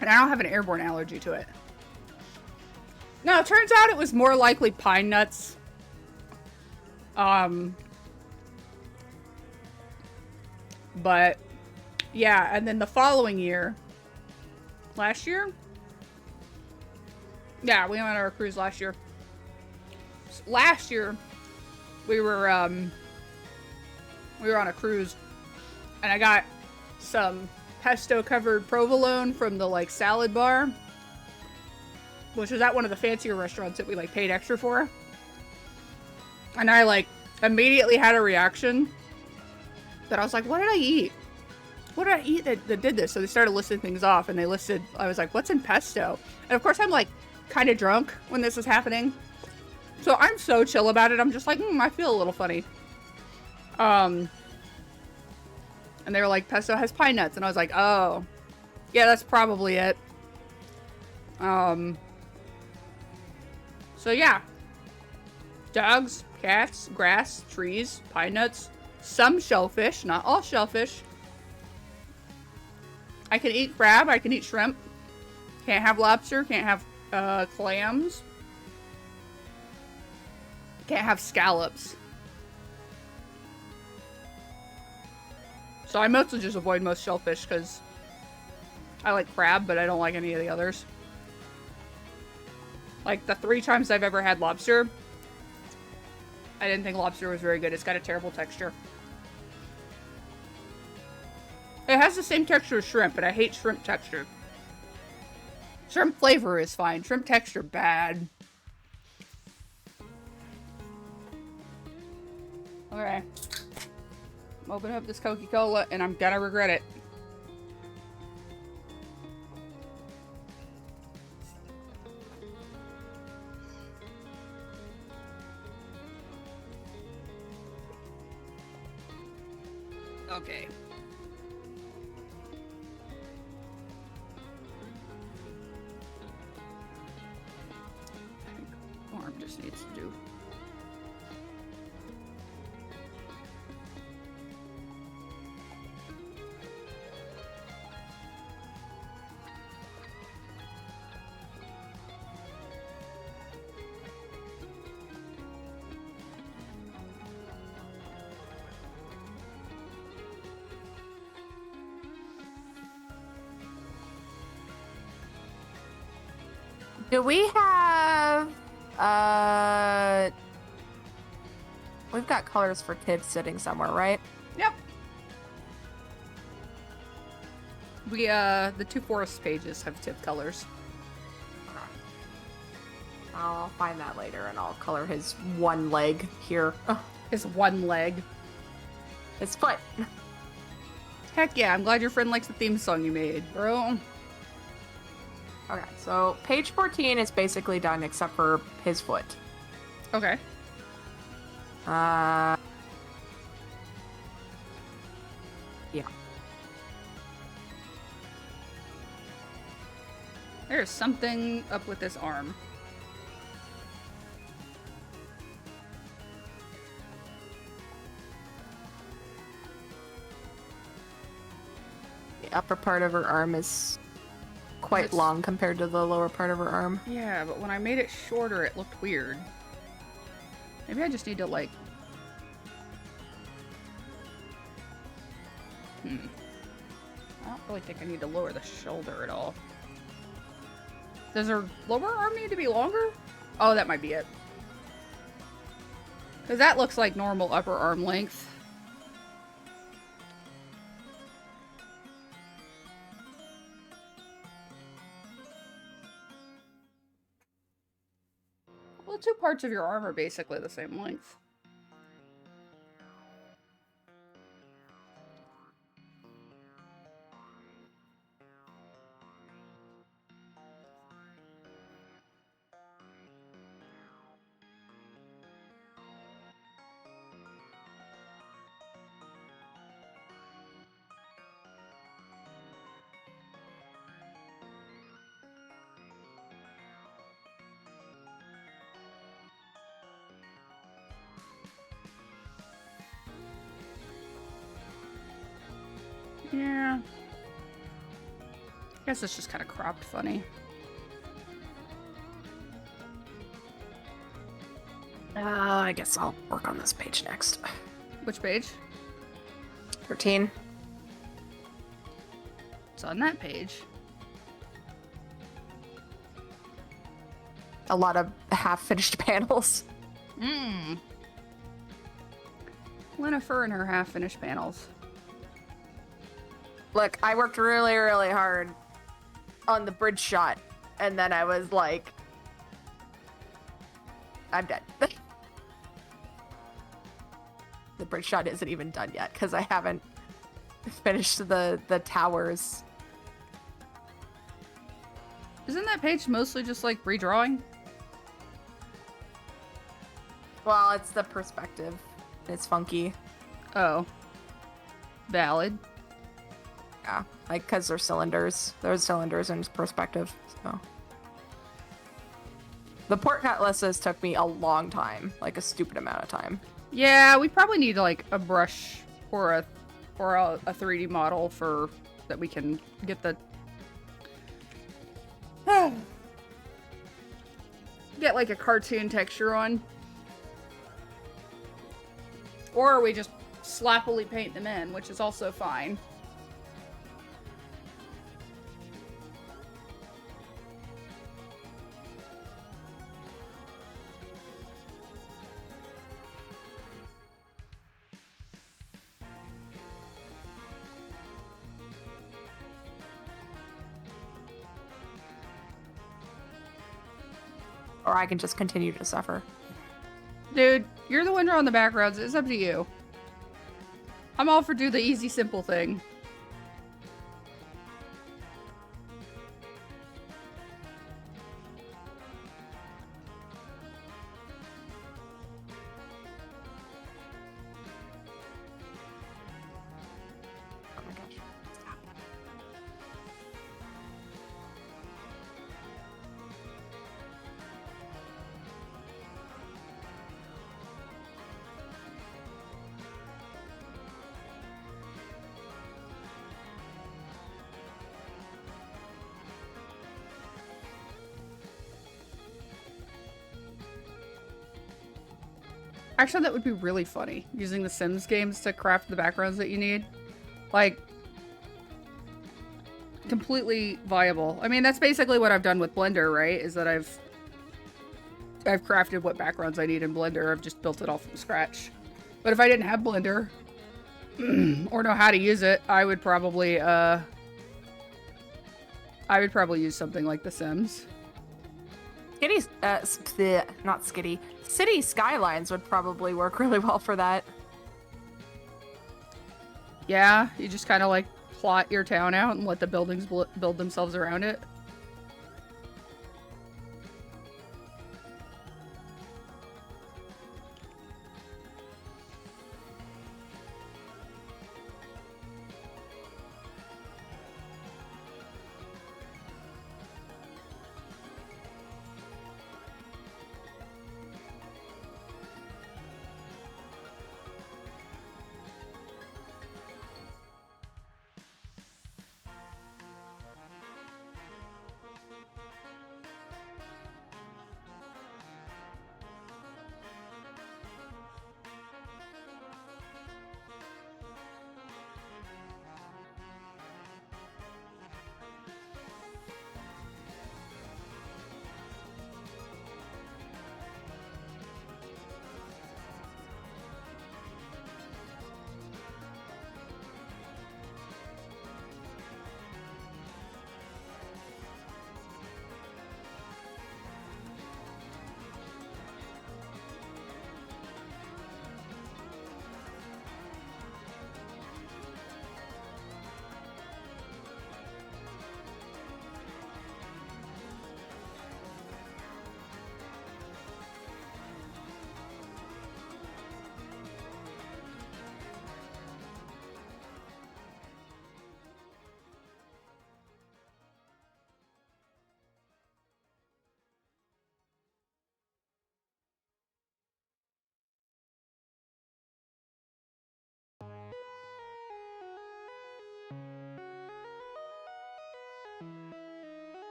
And I don't have an airborne allergy to it. No, it turns out it was more likely pine nuts. But yeah, and then the following year, last year? Yeah, we went on our cruise last year. Last year, we were on a cruise, and I got some pesto covered provolone from the like salad bar, which was at one of the fancier restaurants that we like paid extra for. And I, like, immediately had a reaction that I was like, what did I eat? What did I eat that did this? So they started listing things off, and they listed, I was like, what's in pesto? And of course, I'm, like, kind of drunk when this is happening. So I'm so chill about it. I'm just like, I feel a little funny. And they were like, pesto has pine nuts. And I was like, oh, yeah, that's probably it. So, yeah. Dogs. Cats, grass, trees, pine nuts, some shellfish, not all shellfish. I can eat crab, I can eat shrimp. Can't have lobster, can't have clams. Can't have scallops. So I mostly just avoid most shellfish because I like crab, but I don't like any of the others. Like the 3 times I've ever had lobster, I didn't think lobster was very good. It's got a terrible texture. It has the same texture as shrimp, but I hate shrimp texture. Shrimp flavor is fine. Shrimp texture, bad. Okay. I'm opening up this Coca-Cola, and I'm gonna regret it. Okay. I think arm just needs to do. Do we have, we've got colors for kids sitting somewhere, right? Yep. We, the 2 forest pages have tip colors. I'll find that later and I'll color his one leg here. His one leg. His foot. Heck yeah, I'm glad your friend likes the theme song you made, bro. Okay, so page 14 is basically done except for his foot. Okay. Yeah. There's something up with this arm. The upper part of her arm is quite long compared to the lower part of her arm. Yeah, but when I made it shorter, it looked weird. Maybe I just need to, like... I don't really think I need to lower the shoulder at all. Does her lower arm need to be longer? Oh, that might be it. Because that looks like normal upper arm length. Well, two parts of your arm are basically the same length. Yeah. I guess it's just kind of cropped funny. I guess I'll work on this page next. Which page? 13. It's on that page. A lot of half-finished panels. Mmm. Lennifer and her half-finished panels. Look, I worked really, really hard on the bridge shot, and then I was like, I'm dead. The bridge shot isn't even done yet, because I haven't finished the towers. Isn't that page mostly just like redrawing? Well, it's the perspective. It's funky. Oh. Valid. Yeah, like, because they're cylinders. There's cylinders in perspective, so. The port cutlasses took me a long time, like a stupid amount of time. Yeah, we probably need like a brush or a 3D model for that we can get the get like a cartoon texture on. Or we just slappily paint them in, which is also fine. Or I can just continue to suffer. Dude, you're the one drawing the backgrounds. It's up to you. I'm all for do the easy, simple thing. Oh my gosh. Stop. Actually, that would be really funny, using the Sims games to craft the backgrounds that you need. Like, completely viable. I mean, that's basically what I've done with Blender, right? Is that I've crafted what backgrounds I need in Blender. I've just built it all from scratch. But if I didn't have Blender, or know how to use it, I would probably use something like The Sims. Not Skitty. City Skylines would probably work really well for that. Yeah, you just kind of like plot your town out and let the buildings build themselves around it.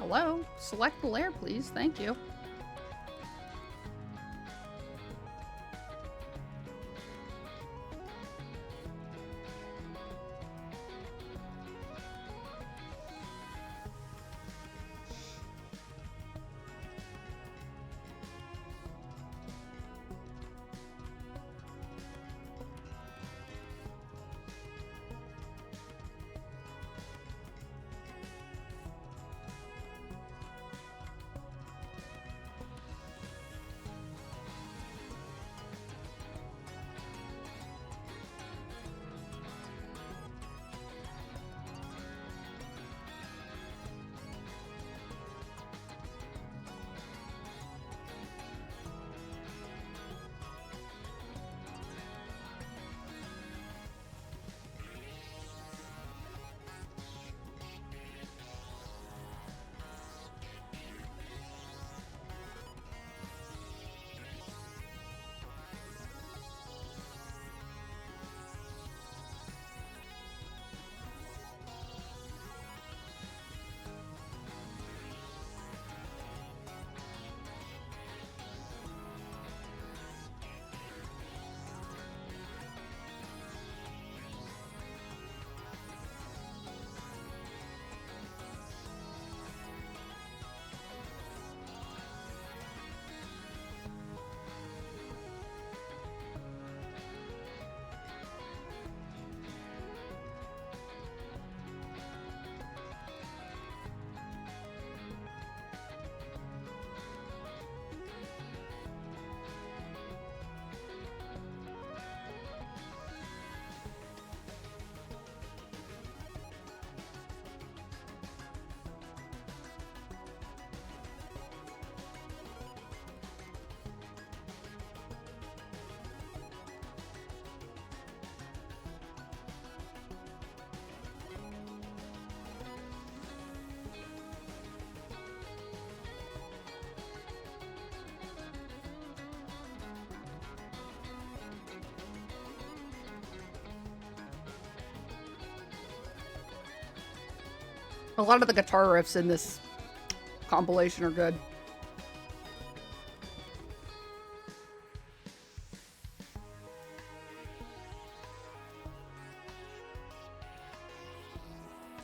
Hello? Select the layer, please. Thank you. A lot of the guitar riffs in this compilation are good.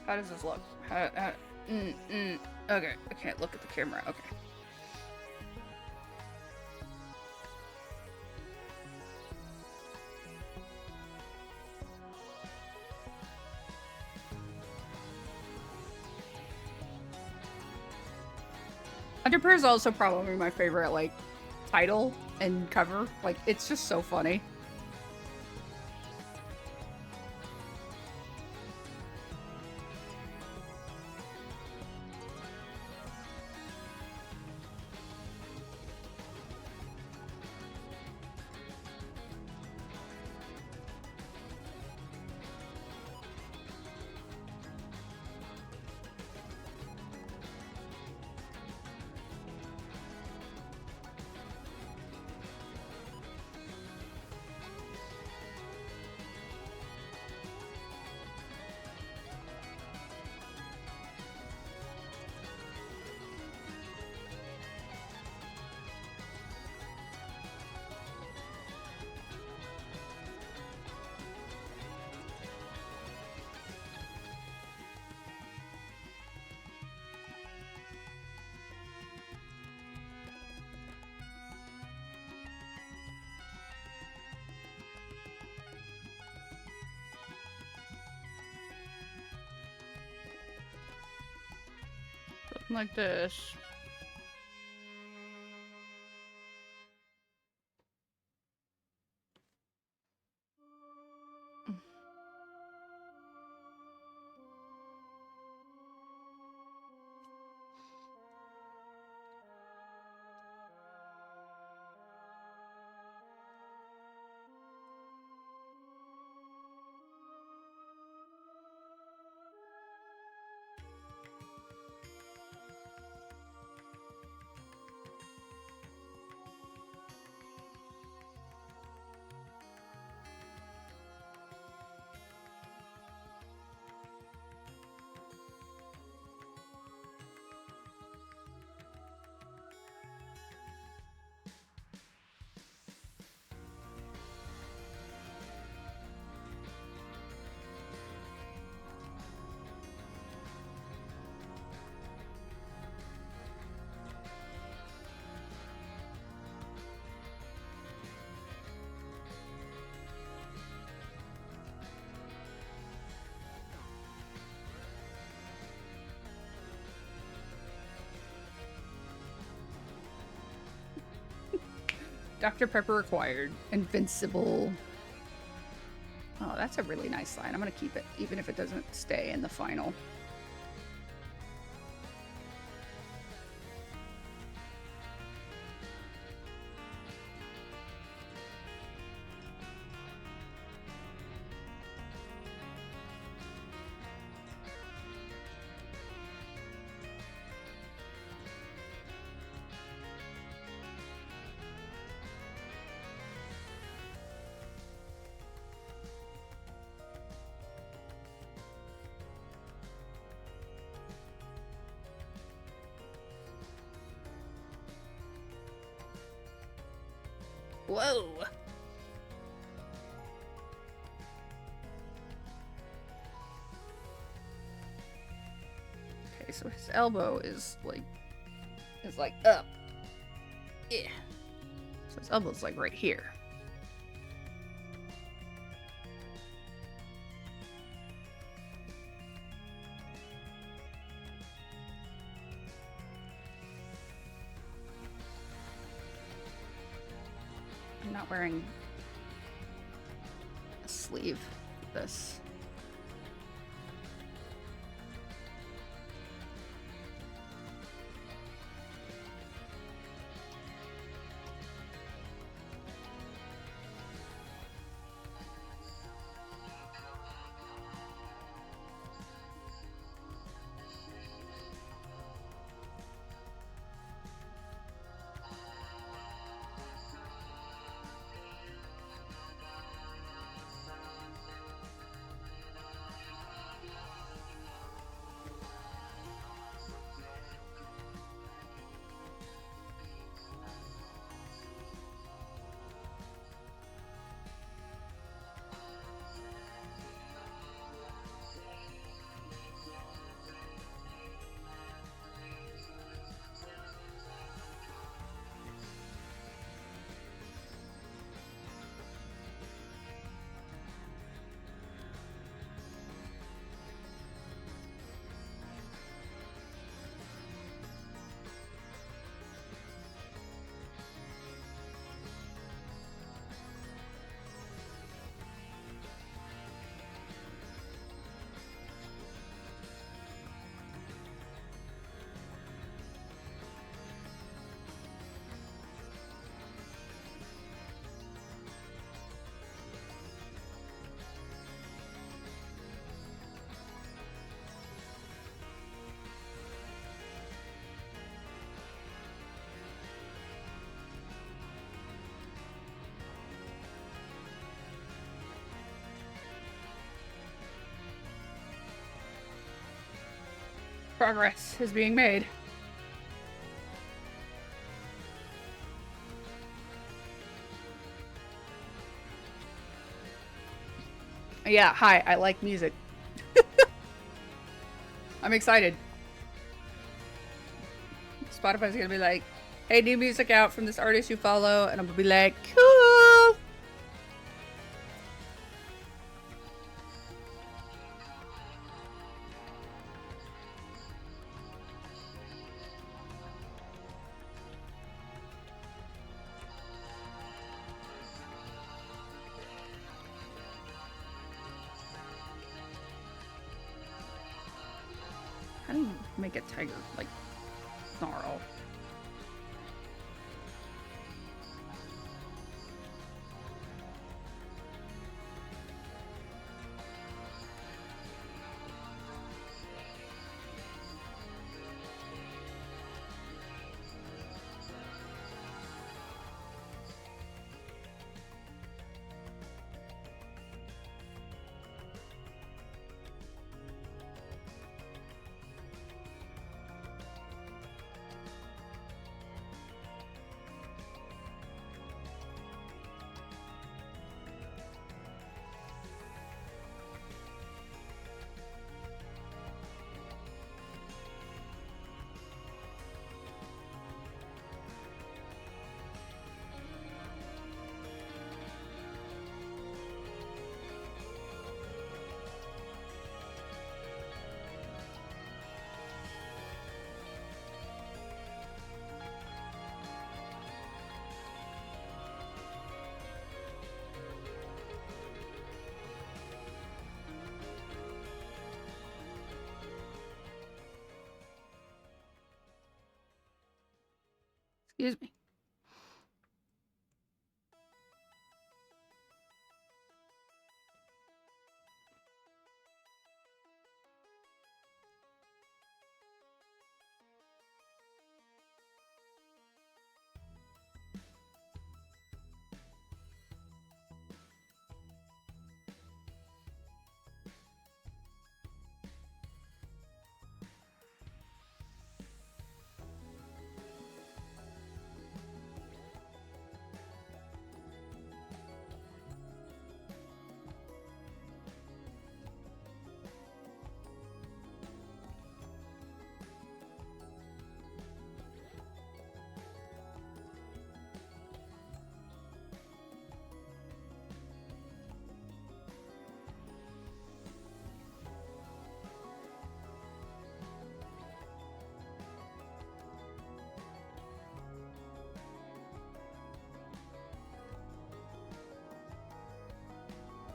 How does this look? Okay, I can't look at the camera. Okay. Underpair is also probably my favorite, like, title and cover. Like, it's just so funny. Something like this. Dr. Pepper acquired. Invincible. Oh, that's a really nice line. I'm gonna keep it, even if it doesn't stay in the final. Whoa! Okay, so his elbow is like up. Yeah. So his elbow's like right here. I'm not wearing a sleeve for this. Progress is being made. Yeah, hi, I like music. I'm excited. Spotify's gonna be like, hey, new music out from this artist you follow, and I'm gonna be like, cool! How do you make a tiger, like, snarl? Excuse me.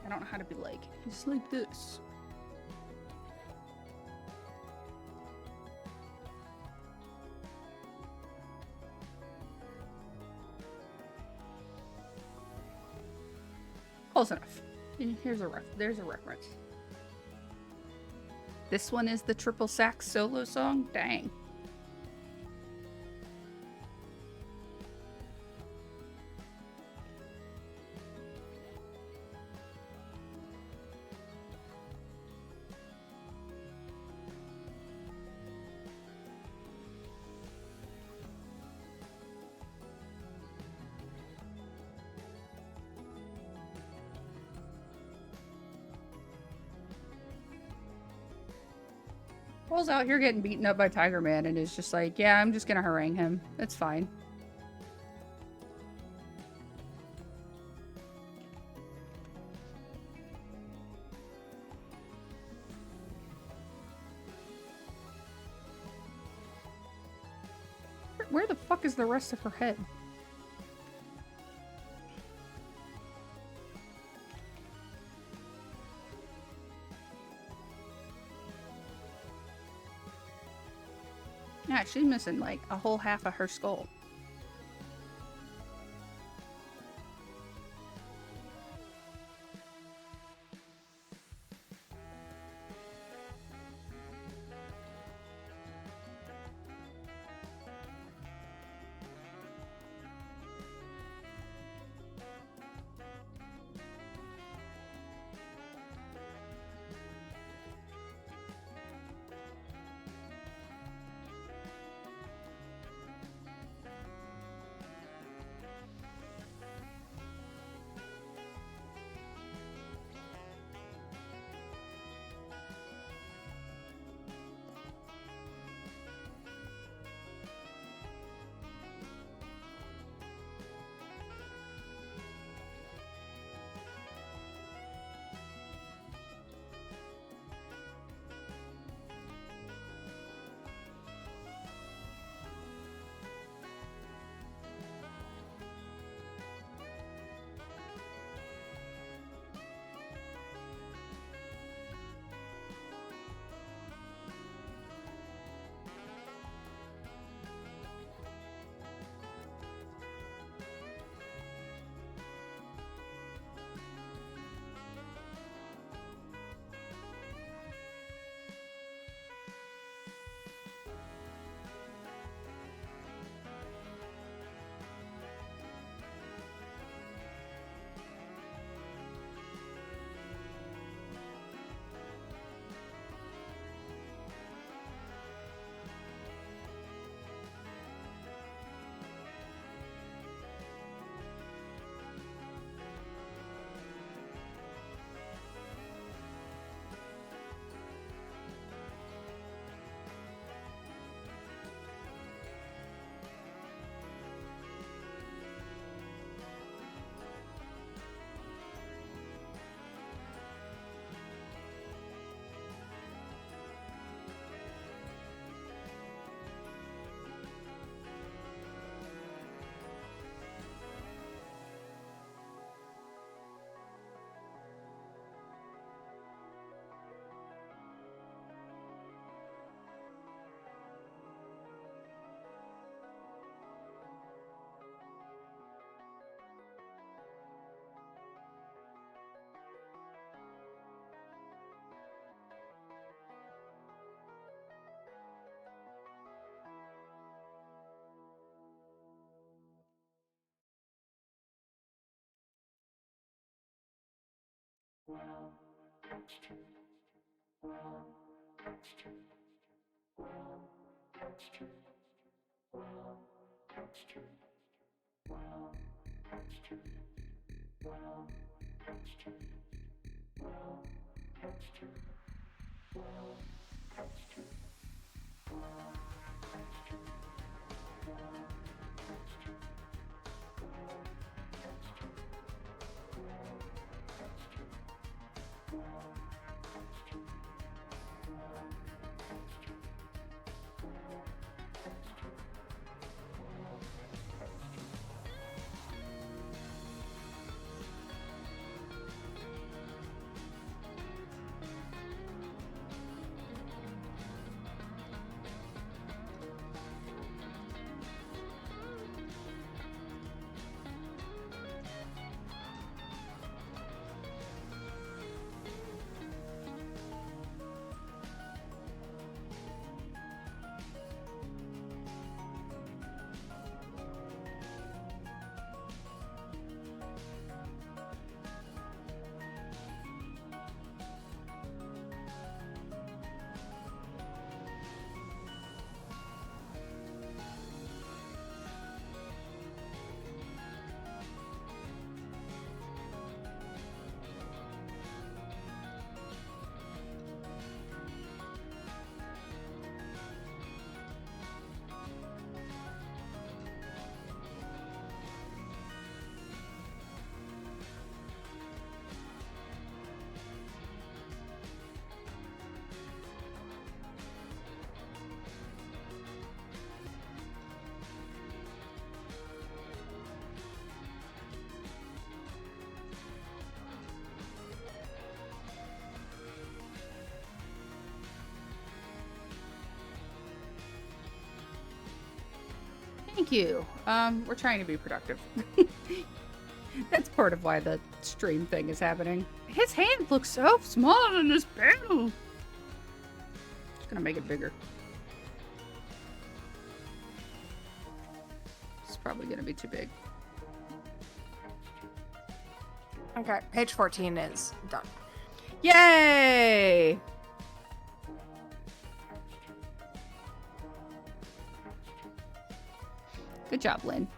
I don't know how to be like, it's like this. Close enough. There's a reference. This one is the triple sax solo song? Dang. Paul's out here getting beaten up by Tiger Man and is just like, yeah, I'm just gonna harangue him. It's fine. Where the fuck is the rest of her head? Yeah, she's missing like a whole half of her skull. Thank you. We're trying to be productive. That's part of why the stream thing is happening. His hand looks so small in this panel. Just gonna make it bigger. It's probably gonna be too big. Okay, page 14 is done. Yay! Good job, Lynn.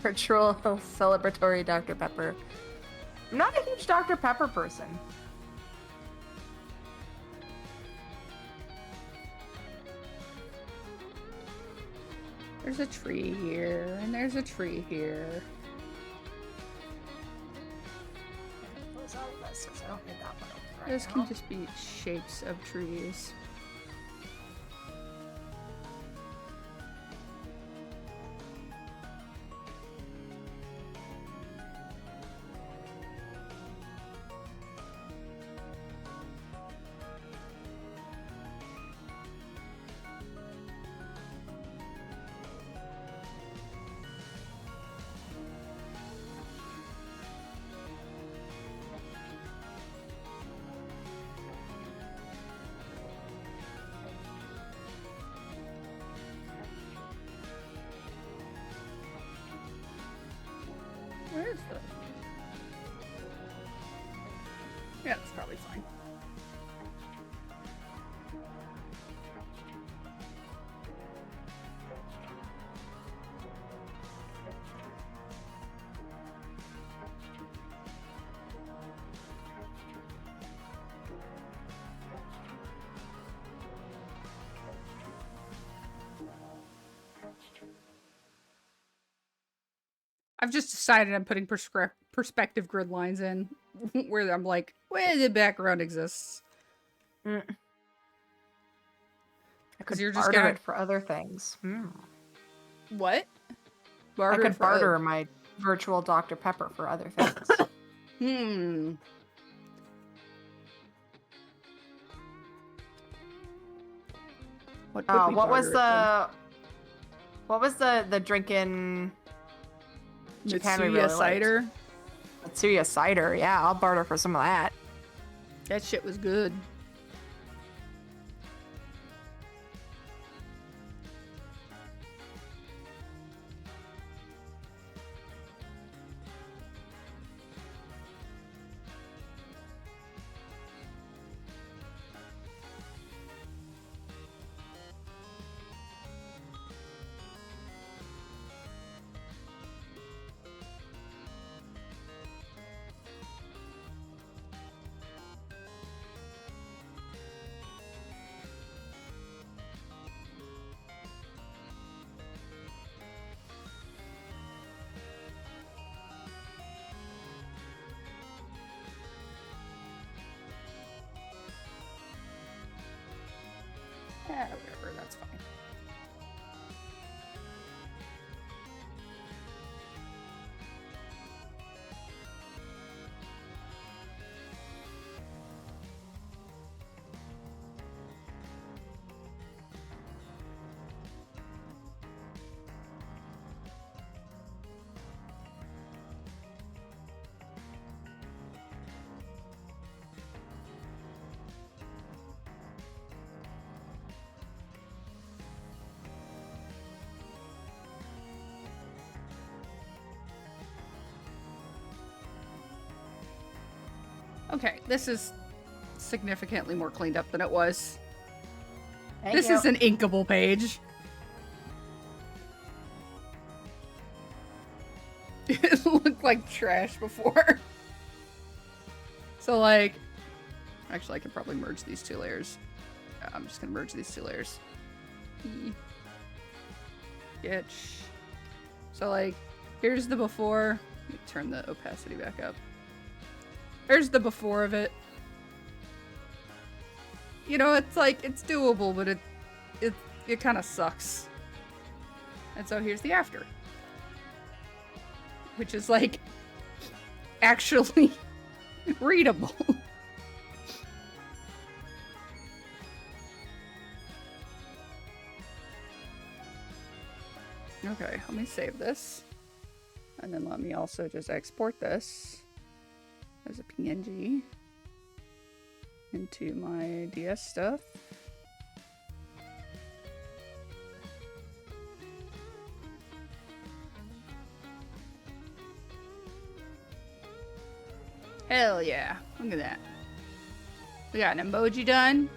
Virtual celebratory Dr. Pepper. I'm not a huge Dr. Pepper person. There's a tree here, and there's a tree here. Close out of this, 'cause I don't need that one open right Those now. can just be shapes of trees. Where is the... Yeah, that's probably fine. I've just decided I'm putting perspective grid lines in where I'm like, where the background exists. I I 'Cause could you're just barter gonna- it for other things. What? I Barter could it for other- barter my virtual Dr. Pepper for other things. What, Oh, we what was barter it what was the drinking for? Japan we Mitsuya really liked? cider. Matsuya cider. Yeah, I'll barter for some of that. That shit was good. Yeah, whatever, that's fine. Okay, this is significantly more cleaned up than it was. This is an inkable page. It looked like trash before. So, like... Actually, I could probably merge these two layers. I'm just gonna merge these two layers. Sketch. So, like, here's the before. Let me turn the opacity back up. Here's the before of it. You know, it's like, it's doable, but it kind of sucks. And so here's the after. Which is, like, actually readable. Okay, let me save this. And then let me also just export this as a PNG into my DS stuff. Hell yeah, look at that. We got an emoji done.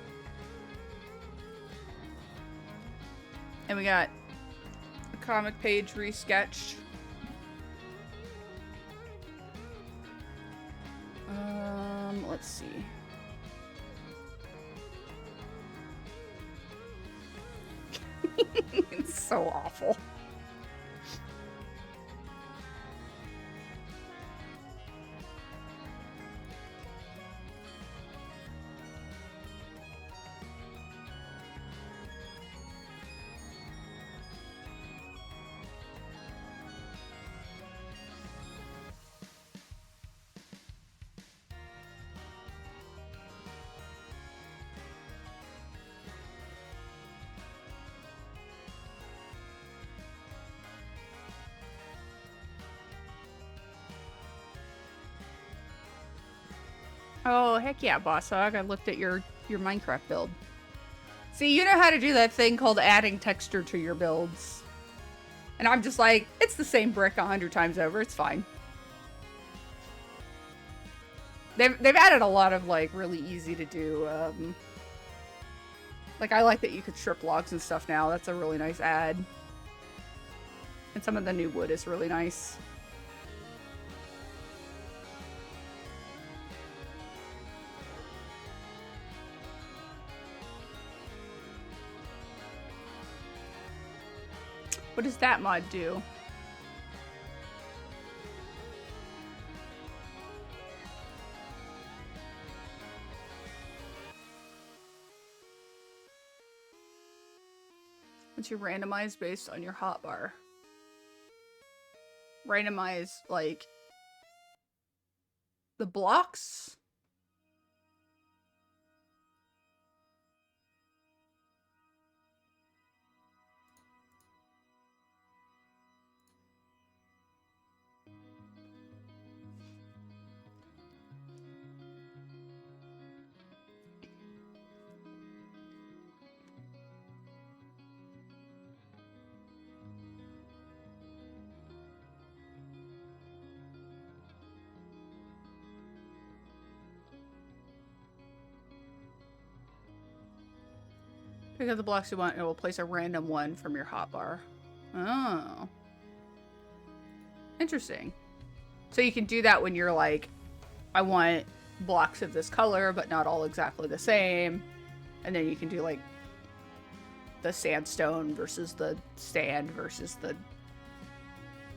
And we got a comic page resketched. Let's see. It's so awful. Oh, heck yeah, Boss Hog. I looked at your Minecraft build. See, you know how to do that thing called adding texture to your builds. And I'm just like, it's the same brick 100 times over. It's fine. They've added a lot of, like, really easy to do, like, I like that you could strip logs and stuff now. That's a really nice add. And some of the new wood is really nice. What does that mod do? Once you randomize based on your hotbar. Randomize, like, the blocks? Pick up the blocks you want and it will place a random one from your hotbar. Oh. Interesting. So you can do that when you're like, I want blocks of this color, but not all exactly the same. And then you can do like the sandstone versus the sand versus the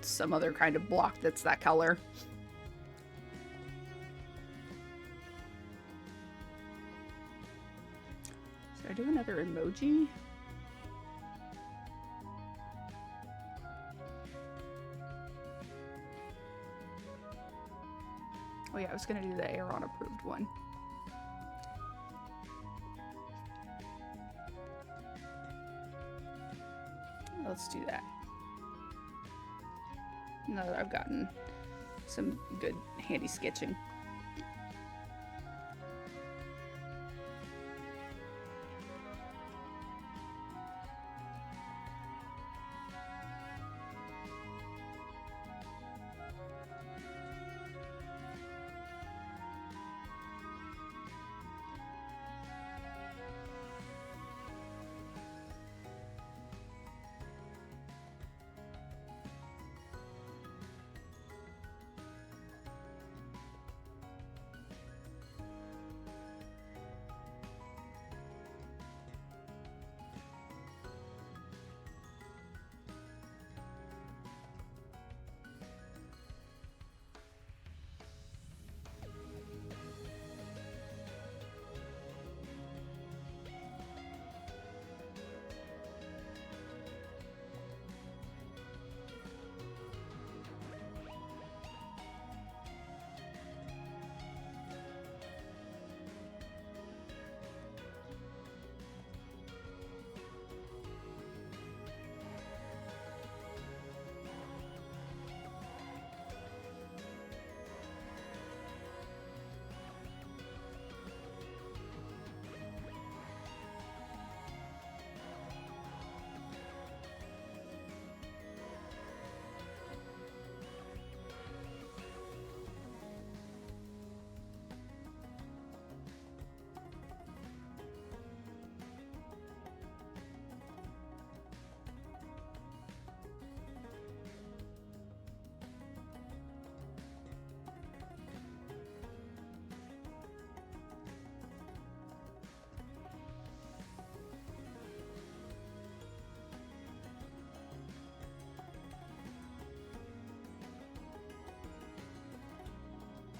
some other kind of block that's that color. Should I do another emoji? Oh yeah, I was gonna do the Aaron approved one. Let's do that. Now that I've gotten some good handy sketching.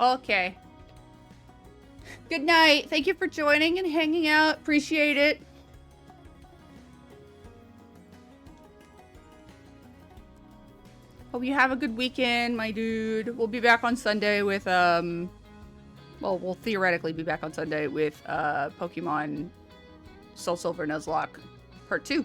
Okay. Good night. Thank you for joining and hanging out. Appreciate it. Hope you have a good weekend, my dude. We'll be back on Sunday with, well, we'll theoretically be back on Sunday with, Pokemon Soul Silver Nuzlocke Part 2.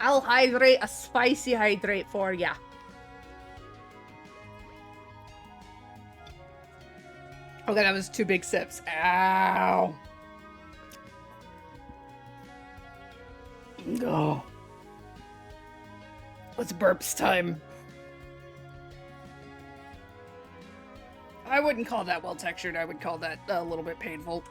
I'll hydrate a spicy hydrate for ya. Okay, that was 2 big sips. Ow. Go. It's burps time. I wouldn't call that well textured. I would call that a little bit painful.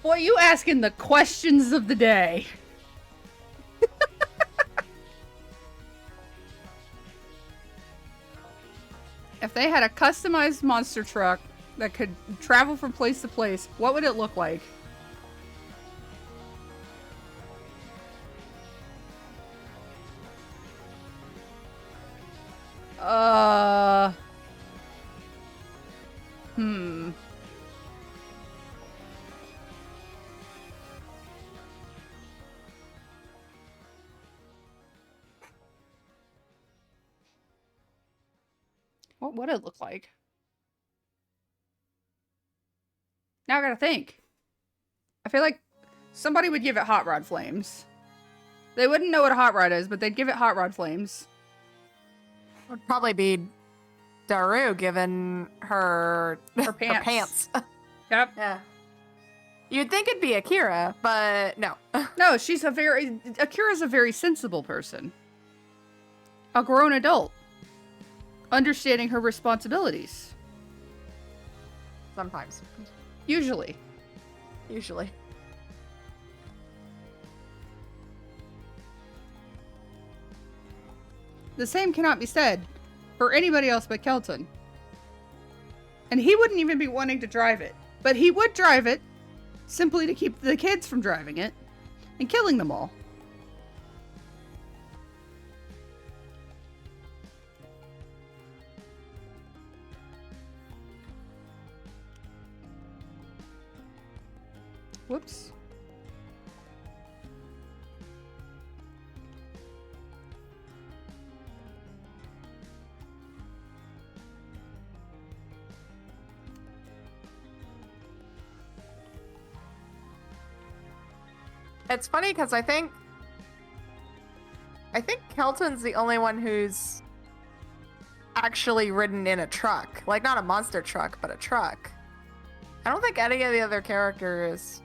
Boy, you asking the questions of the day. If they had a customized monster truck that could travel from place to place, what would it look like? Uh. Hmm. What would it look like? Now I gotta think. I feel like somebody would give it hot rod flames. They wouldn't know what a hot rod is, but they'd give it hot rod flames. Would probably be Daru, given her Her pants. her pants. Yep. Yeah. You'd think it'd be Akira, but no. No, Akira's a very sensible person. A grown adult. Understanding her responsibilities. Sometimes. Usually. Usually. The same cannot be said for anybody else but Kelton. And he wouldn't even be wanting to drive it. But he would drive it simply to keep the kids from driving it and killing them all. Whoops. It's funny because I think Kelton's the only one who's actually ridden in a truck. Like, not a monster truck, but a truck. I don't think any of the other characters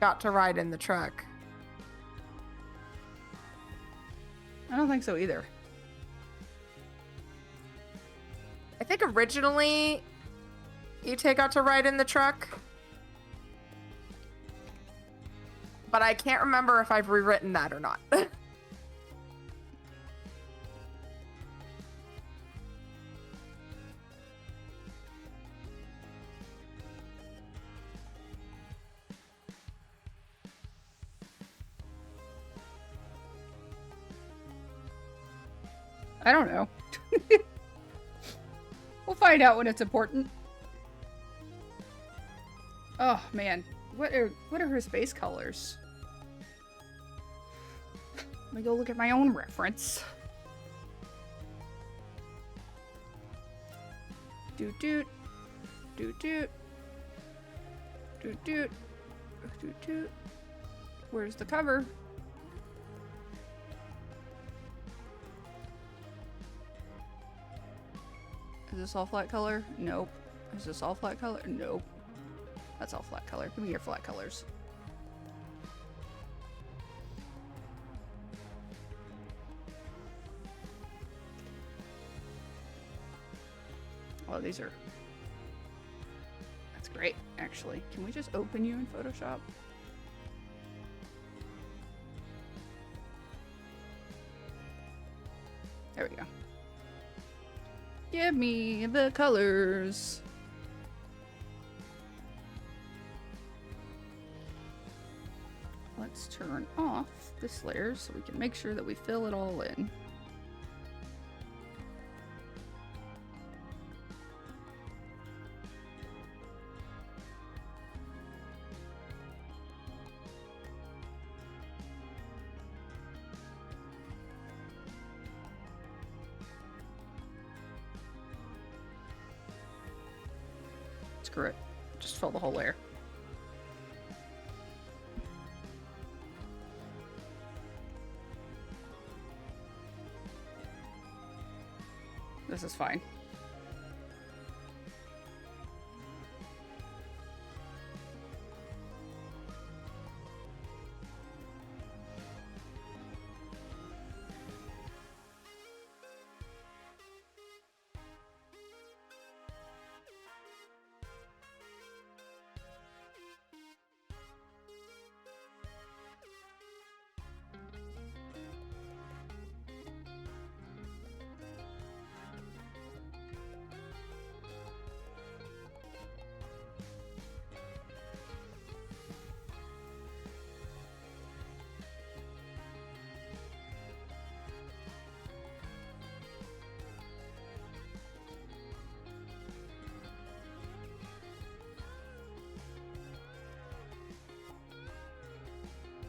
got to ride in the truck. I don't think so either. I think originally Ite got to ride in the truck. But I can't remember if I've rewritten that or not. I don't know. We'll find out when it's important. Oh man, what are her space colors? Let me go look at my own reference. Doot doot, doot doot, doot doot, doot doot. Where's the cover? Is this all flat color? Nope. Is this all flat color? Nope. That's all flat color. Give me your flat colors. Oh, these are... That's great, actually. Can we just open you in Photoshop? There we go. Give me the colors. Let's turn off this layer so we can make sure that we fill it all in. Screw it. Just fill the whole layer. This is fine.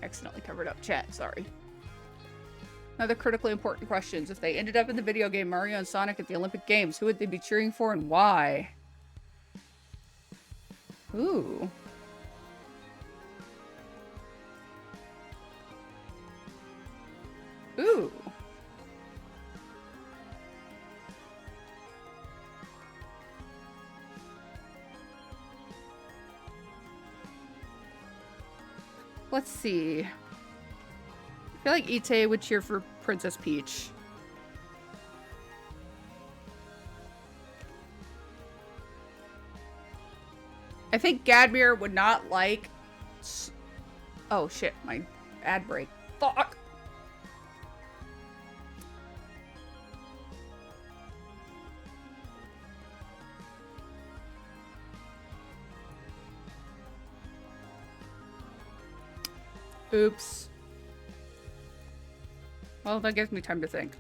accidentally covered up chat, sorry. Another critically important questions. If they ended up in the video game Mario and Sonic at the Olympic Games, who would they be cheering for and why? Ooh. Ooh. Let's see. I feel like Ite would cheer for Princess Peach. I think Gadmir would not like... Oh shit, my ad break. Fuck! Oops. Well, that gives me time to think.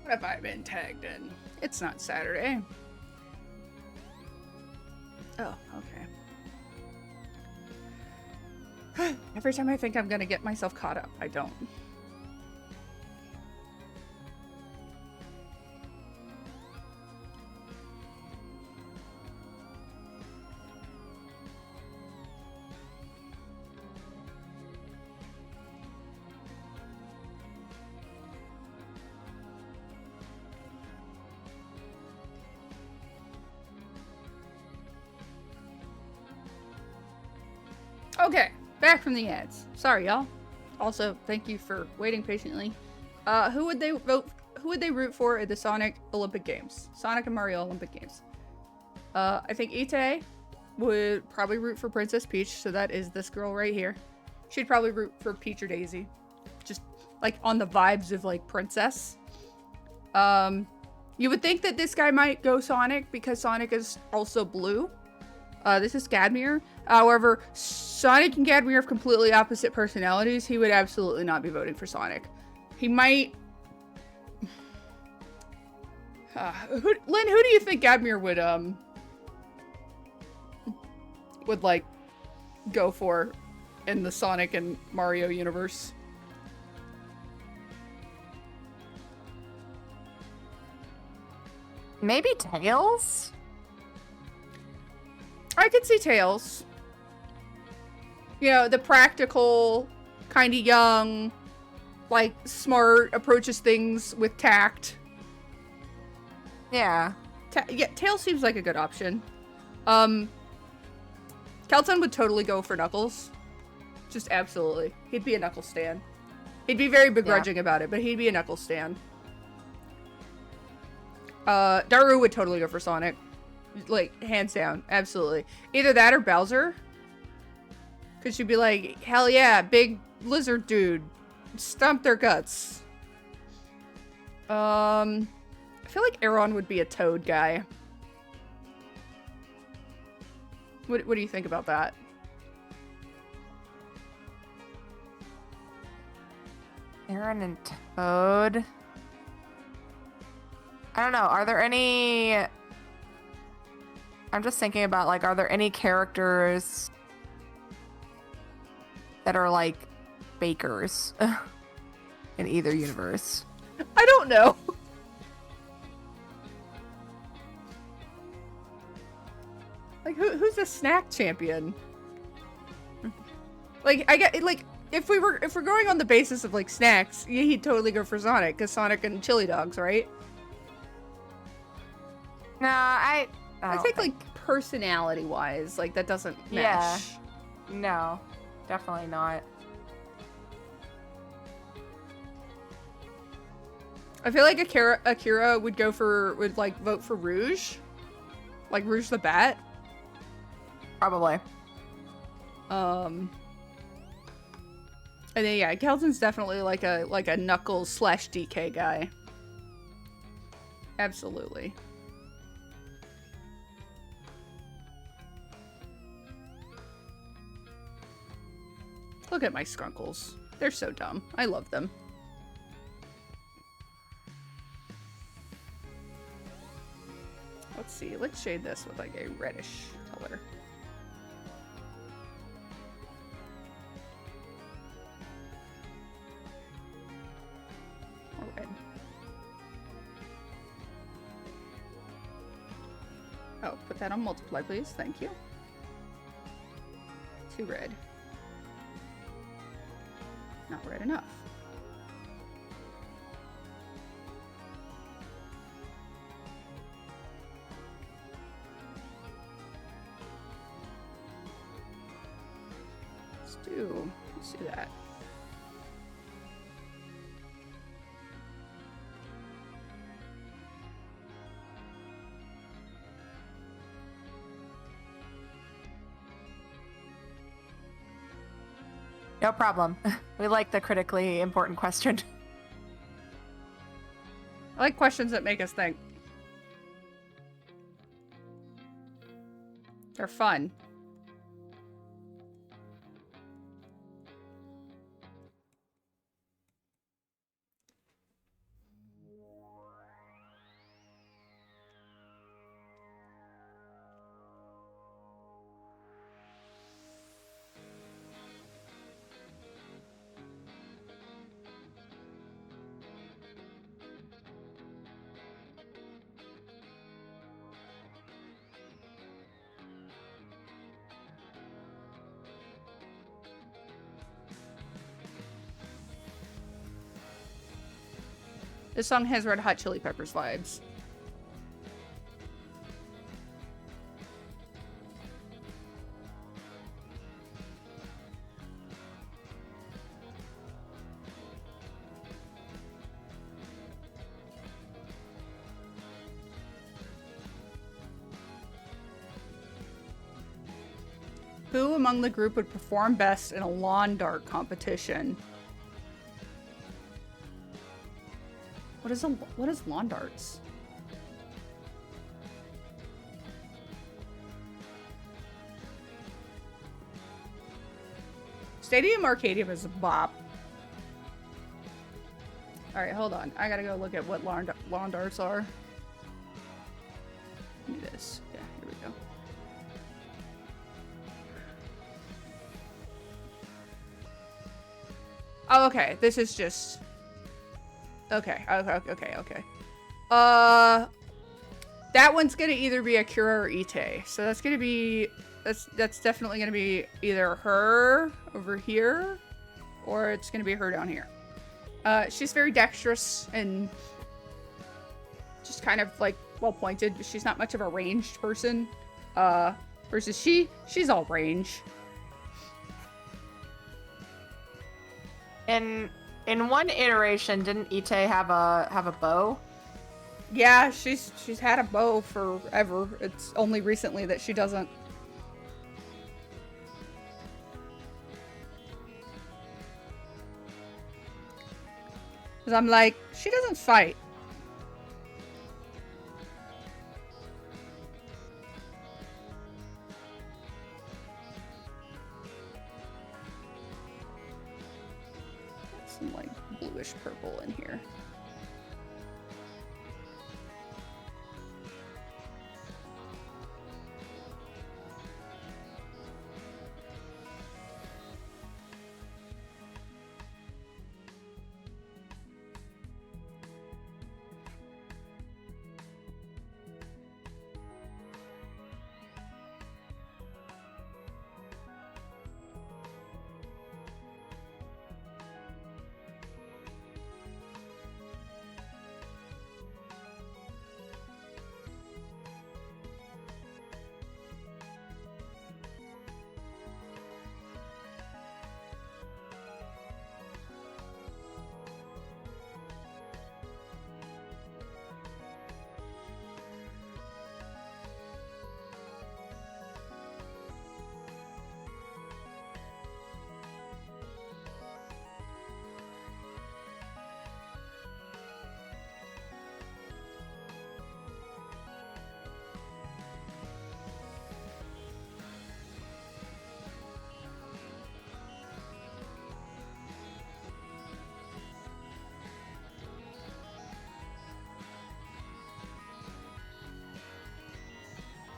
What have I been tagged in? It's not Saturday. Oh, okay. Every time I think I'm gonna get myself caught up, I don't. Okay, back from the ads. Sorry, y'all. Also, thank you for waiting patiently. Who would they vote? Who would they root for at the Sonic Olympic Games? Sonic and Mario Olympic Games. I think Ite would probably root for Princess Peach, so that is this girl right here. She'd probably root for Peach or Daisy, just like on the vibes of like princess. You would think that this guy might go Sonic because Sonic is also blue. This is Gadmir. However, Sonic and Gadmir have completely opposite personalities. He would absolutely not be voting for Sonic. He might... Lynn, who do you think Gadmir would like, go for in the Sonic and Mario universe? Maybe Tails? I could see Tails. You know, the practical, kind of young, like, smart, approaches things with tact. Yeah. Yeah, Tails seems like a good option. Kelton would totally go for Knuckles. Just absolutely. He'd be a Knuckles stan. He'd be very begrudging about it, but he'd be a Knuckles stan. Daru would totally go for Sonic. Like, hands down. Absolutely. Either that or Bowser. Because she'd be like, hell yeah, big lizard dude. Stomp their guts. I feel like Aron would be a Toad guy. What do you think about that? Aron and Toad. I don't know. Are there any... I'm just thinking about, like, are there any characters that are, like, bakers in either universe? I don't know. Like, who's a snack champion? Like, I get, like, if we're going on the basis of, like, snacks, yeah, he'd totally go for Sonic, because Sonic and chili dogs, right? No, I think, like, personality-wise, like, that doesn't match. Yeah. No, definitely not. I feel like Akira would vote for Rouge. Like, Rouge the Bat. Probably. And then, yeah, Kelton's definitely like a Knuckles / DK guy. Absolutely. Look at my skunkles. They're so dumb. I love them. Let's see. Let's shade this with like a reddish color. Or red. Oh, put that on multiply, please. Thank you. Too red. Not red enough. Let's do that. No problem. We like the critically important question. I like questions that make us think. They're fun. This song has Red Hot Chili Peppers vibes. Who among the group would perform best in a lawn dart competition? What is lawn darts? Stadium Arcadium is a bop. Alright, hold on. I gotta go look at what lawn darts are. Give me this. Yeah, here we go. Oh, okay. This is just... Okay. That one's gonna either be Akira or Ite. So that's gonna be... That's definitely gonna be either her over here, or it's gonna be her down here. She's very dexterous and just kind of, like, well-pointed. She's not much of a ranged person. Versus she's all range. In one iteration, didn't Ite have a bow? Yeah, she's had a bow forever. It's only recently that she doesn't. Because I'm like, she doesn't fight. Some like bluish purple in here.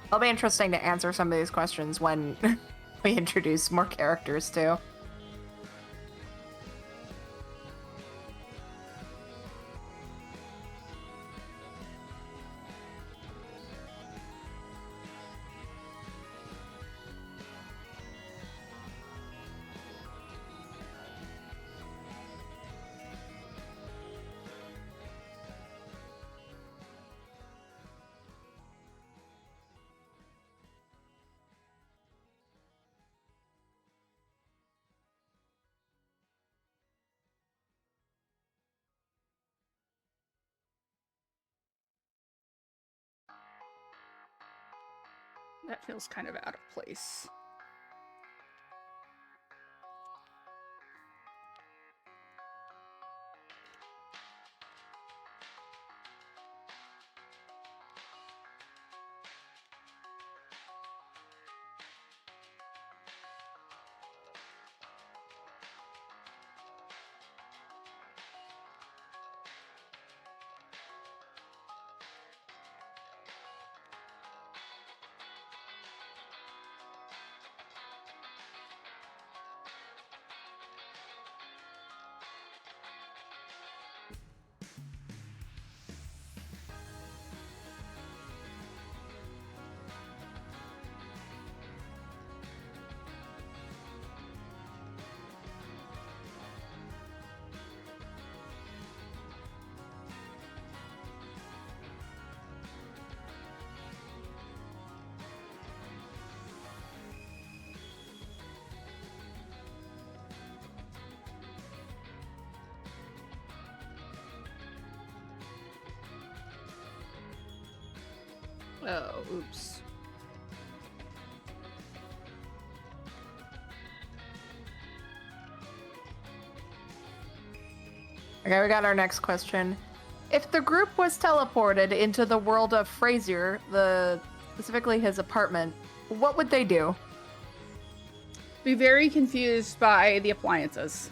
It'll be interesting to answer some of these questions when we introduce more characters too. That feels kind of out of place. Oh, oops. Okay, we got our next question. If the group was teleported into the world of Frazier, specifically his apartment, what would they do? Be very confused by the appliances.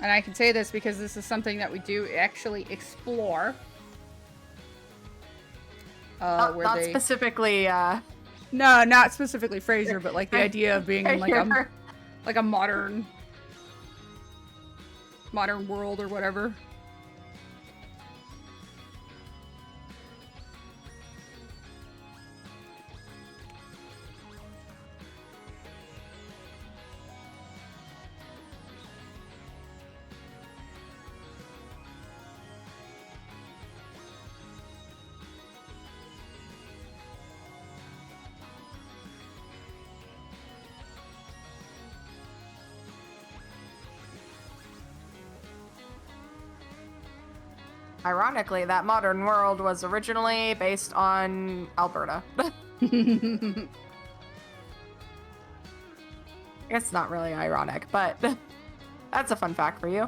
And I can say this because this is something that we do actually explore. Not specifically. No, not specifically Frazier, but like the idea of being in like a modern world or whatever. Ironically, that modern world was originally based on Alberta. It's not really ironic, but that's a fun fact for you.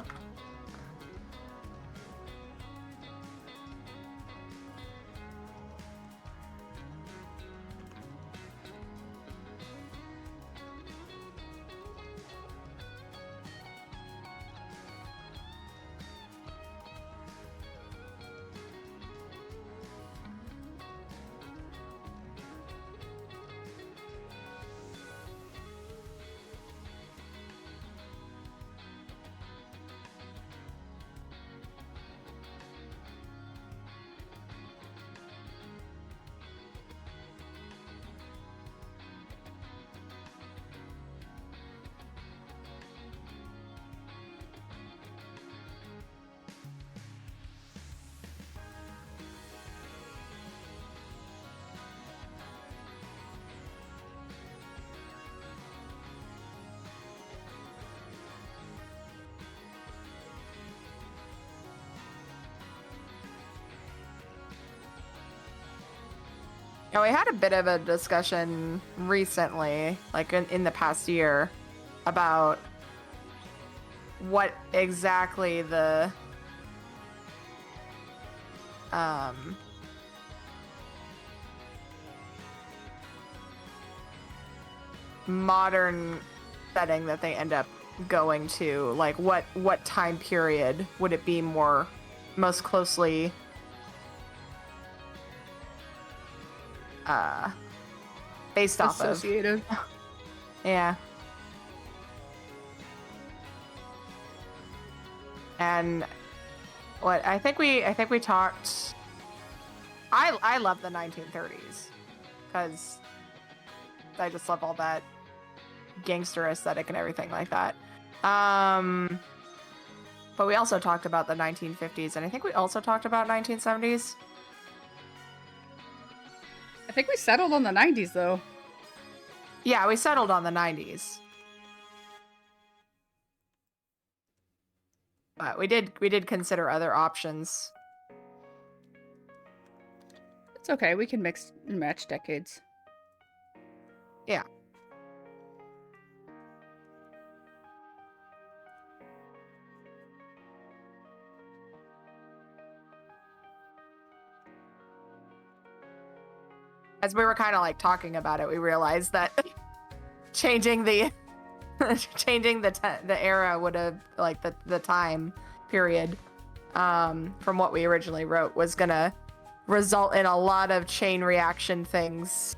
Yeah, we had a bit of a discussion recently, like in the past year, about what exactly the modern setting that they end up going to, like what time period would it be most closely based off of. Associated. Yeah. And what I think we talked, I love the 1930s because I just love all that gangster aesthetic and everything like that. But we also talked about the 1950s, and I think we also talked about 1970s. I think we settled on the 90s, though. Yeah, we settled on the 90s. But we did consider other options. It's okay. We can mix and match decades. Yeah. As we were kind of like talking about it, we realized that changing the era would have, like, the time period from what we originally wrote was gonna result in a lot of chain reaction things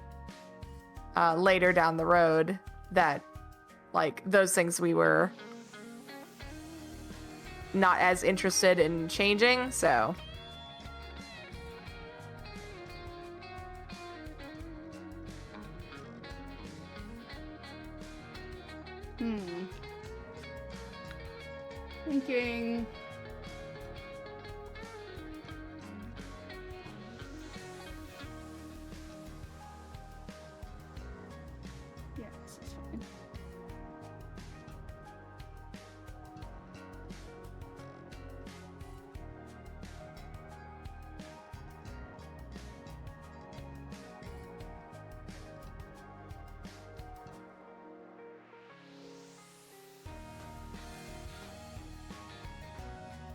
later down the road, that, like, those things we were not as interested in changing, so Thinking. Yeah, this is fine.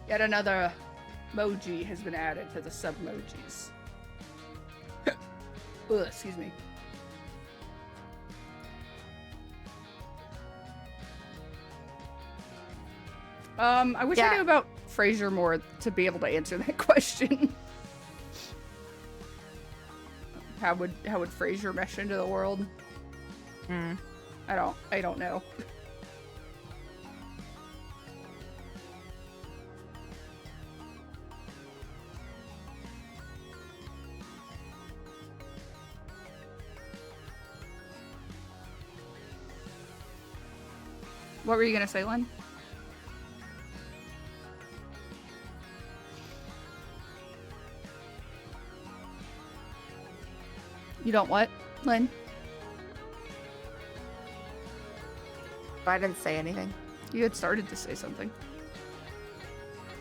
Yet another emoji has been added to the submojis. Ugh, excuse me. I wish I knew about Frasier more to be able to answer that question. How would Frasier mesh into the world? I don't know. What were you gonna say, Lynn? You don't what, Lynn? I didn't say anything. You had started to say something.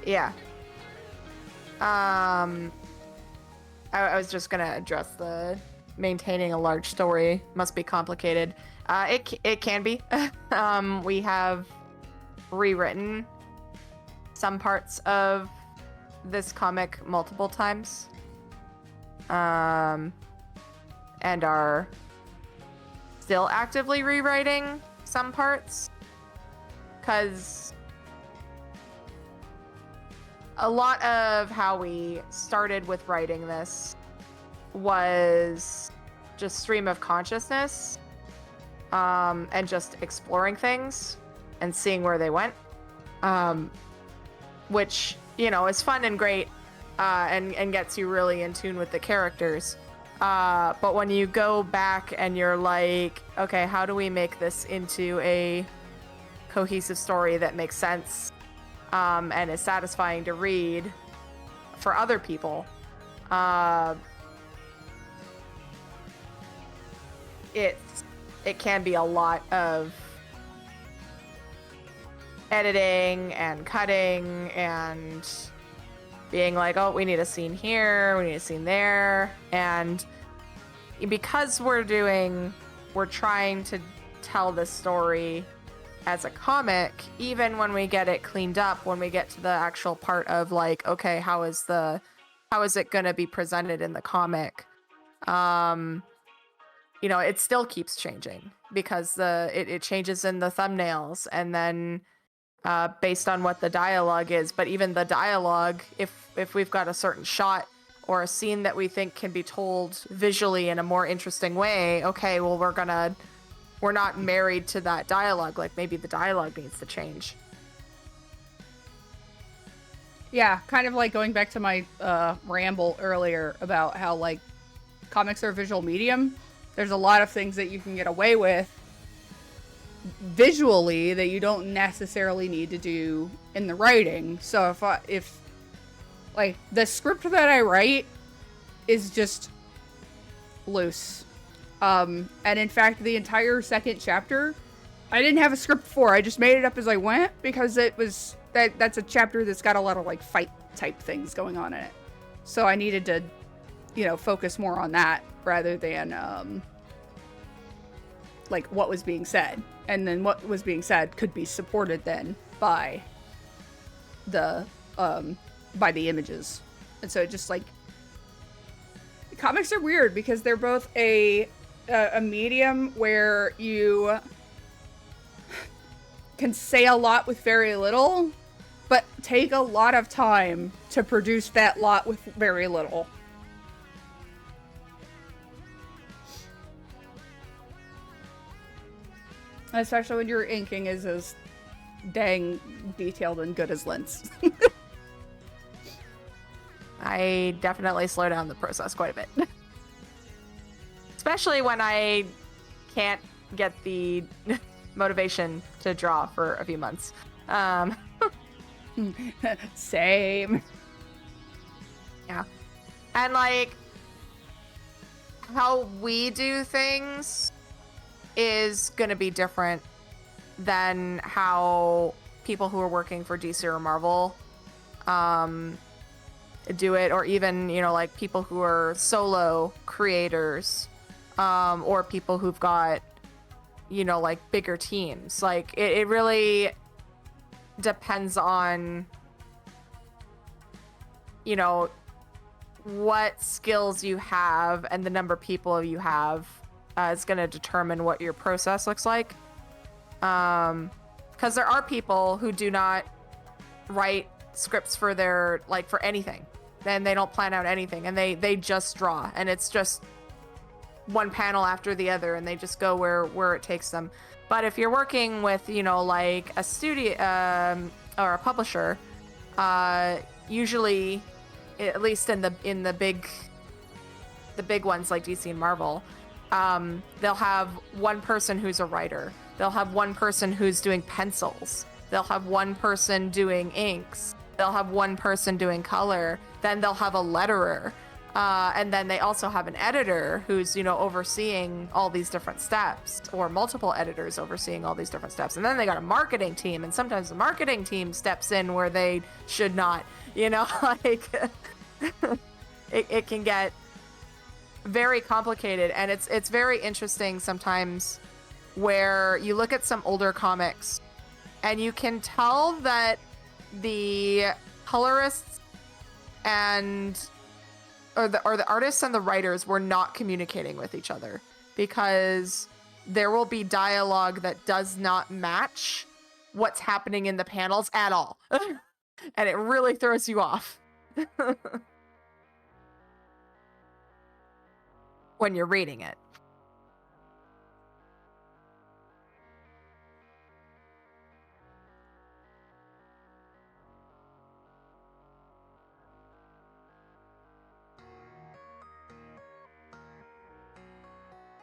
Yeah. I was just gonna address the maintaining a large story must be complicated. It can be. We have rewritten some parts of this comic multiple times, and are still actively rewriting some parts, because a lot of how we started with writing this was just stream of consciousness, and just exploring things and seeing where they went, which, you know, is fun and great, and gets you really in tune with the characters. But when you go back and you're like, okay, how do we make this into a cohesive story that makes sense, and is satisfying to read for other people, it can be a lot of editing and cutting and being like, oh, we need a scene here, we need a scene there. And because we're trying to tell this story as a comic, even when we get it cleaned up, when we get to the actual part of like, okay, how is it going to be presented in the comic? You know, it still keeps changing because it changes in the thumbnails, and then based on what the dialogue is. But even the dialogue, if we've got a certain shot or a scene that we think can be told visually in a more interesting way, okay, well, we're not married to that dialogue. Like, maybe the dialogue needs to change. Yeah, kind of like going back to my ramble earlier about how, like, comics are a visual medium. There's a lot of things that you can get away with visually that you don't necessarily need to do in the writing. So if like the script that I write is just loose, and in fact the entire second chapter I didn't have a script for. I just made it up as I went because it was that's a chapter that's got a lot of like fight type things going on in it, so I needed to, you know, focus more on that rather than like what was being said. And then what was being said could be supported then by the images. And so it just like, comics are weird because they're both a medium where you can say a lot with very little, but take a lot of time to produce that lot with very little. Especially when your inking is as dang detailed and good as Lynn's. I definitely slow down the process quite a bit. Especially when I can't get the motivation to draw for a few months. Same. Yeah. And like, how we do things is going to be different than how people who are working for DC or Marvel do it, or even, you know, like people who are solo creators, or people who've got, you know, like bigger teams. Like it really depends on, you know, what skills you have and the number of people you have. Is going to determine what your process looks like. Because there are people who do not write scripts for their, like, for anything. Then they don't plan out anything, and they just draw, and it's just one panel after the other, and they just go where it takes them. But if you're working with, you know, like a studio or a publisher, usually, at least in the big ones like DC and Marvel, they'll have one person who's a writer. They'll have one person who's doing pencils. They'll have one person doing inks. They'll have one person doing color. Then they'll have a letterer. And then they also have an editor who's, you know, overseeing all these different steps, or multiple editors overseeing all these different steps. And then they got a marketing team, and sometimes the marketing team steps in where they should not, you know, like, it can get very complicated, and it's very interesting sometimes where you look at some older comics and you can tell that the colorists and or the artists and the writers were not communicating with each other, because there will be dialogue that does not match what's happening in the panels at all. And it really throws you off when you're reading it.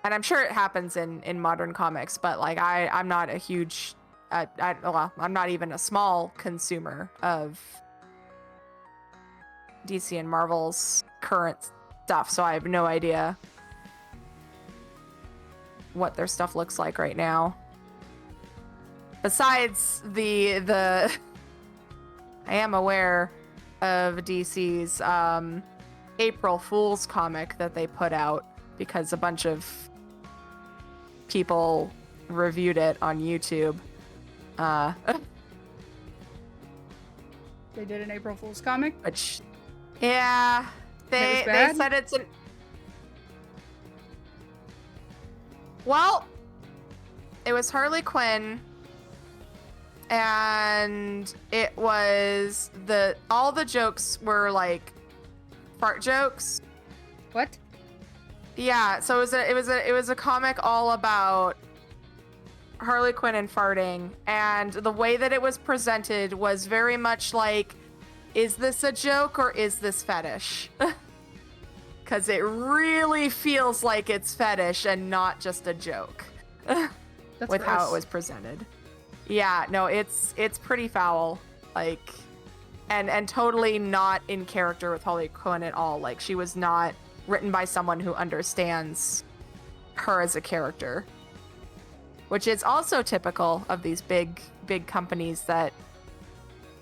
And I'm sure it happens in modern comics, but like I'm not a huge, I'm not even a small consumer of DC and Marvel's current stuff, so I have no idea what their stuff looks like right now. Besides the I am aware of DC's April Fool's comic that they put out because a bunch of people reviewed it on YouTube. They did an April Fool's comic? Which, yeah, they said it's an... Well, it was Harley Quinn, and it was all the jokes were like fart jokes. What? Yeah, so it was a comic all about Harley Quinn and farting, and the way that it was presented was very much like, is this a joke or is this fetish? Because it really feels like it's fetish and not just a joke. With how it was presented. Yeah, no, it's pretty foul, like, and totally not in character with Harley Quinn at all. Like, she was not written by someone who understands her as a character, which is also typical of these big companies that,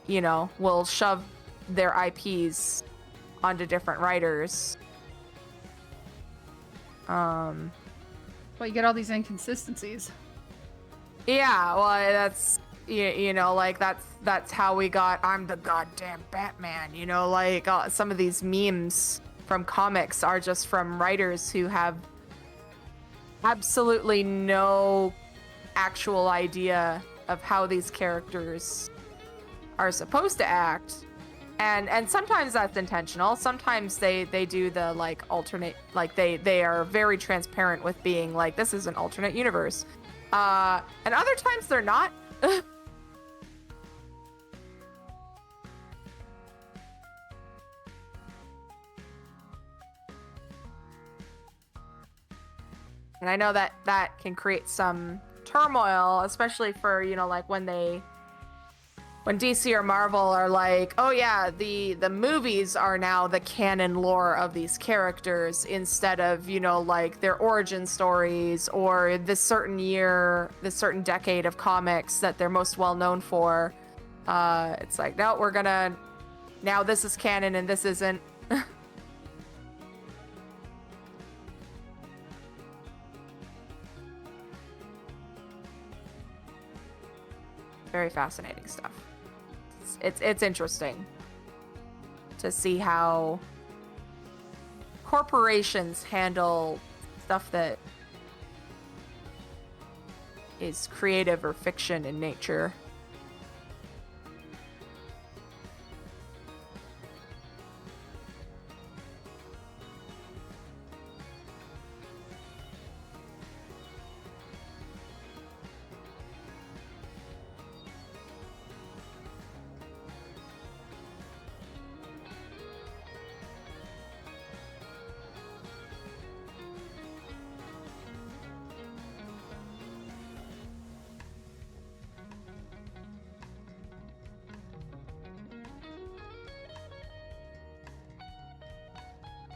you know, will shove their IPs onto different writers. Well, you get all these inconsistencies. Yeah, well, that's you know, like that's how we got I'm the goddamn Batman, you know, like some of these memes from comics are just from writers who have absolutely no actual idea of how these characters are supposed to act, and sometimes that's intentional. Sometimes they do the like alternate, like they are very transparent with being like, this is an alternate universe, and other times they're not. And I know that can create some turmoil, especially for, you know, like when DC or Marvel are like, oh yeah, the movies are now the canon lore of these characters instead of, you know, like their origin stories or this certain year, this certain decade of comics that they're most well known for. It's like, no, now this is canon and this isn't. Very fascinating stuff. It's interesting to see how corporations handle stuff that is creative or fiction in nature.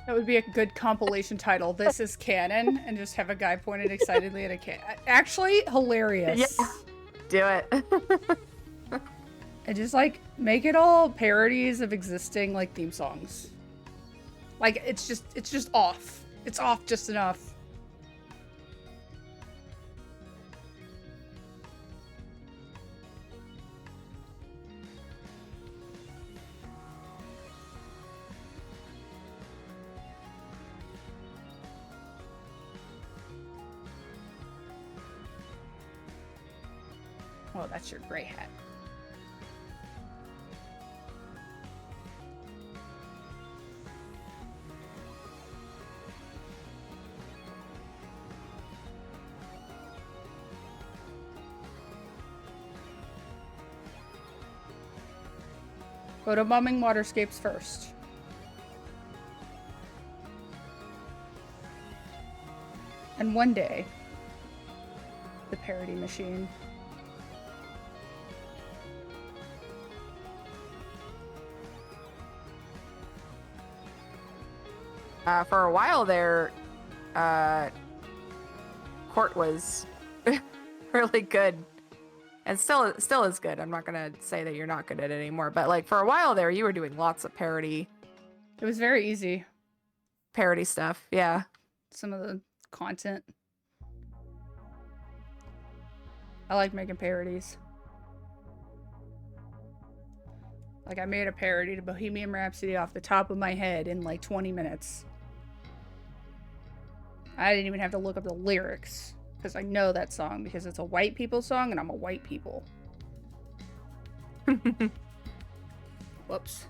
That would be a good compilation title. This is canon, and just have a guy pointed excitedly at a can. Actually, hilarious. Yeah, do it. And just like make it all parodies of existing like theme songs. Like, it's just off. It's off just enough. Oh, that's your gray hat. Photobombing waterscapes first. And one day, the parody machine. For a while there, Court was really good. And still is good. I'm not gonna say that you're not good at it anymore, but like for a while there, you were doing lots of parody. It was very easy. Parody stuff, yeah. Some of the content. I like making parodies. Like I made a parody to Bohemian Rhapsody off the top of my head in like 20 minutes. I didn't even have to look up the lyrics. Because I know that song because it's a white people song and I'm a white people. Whoops.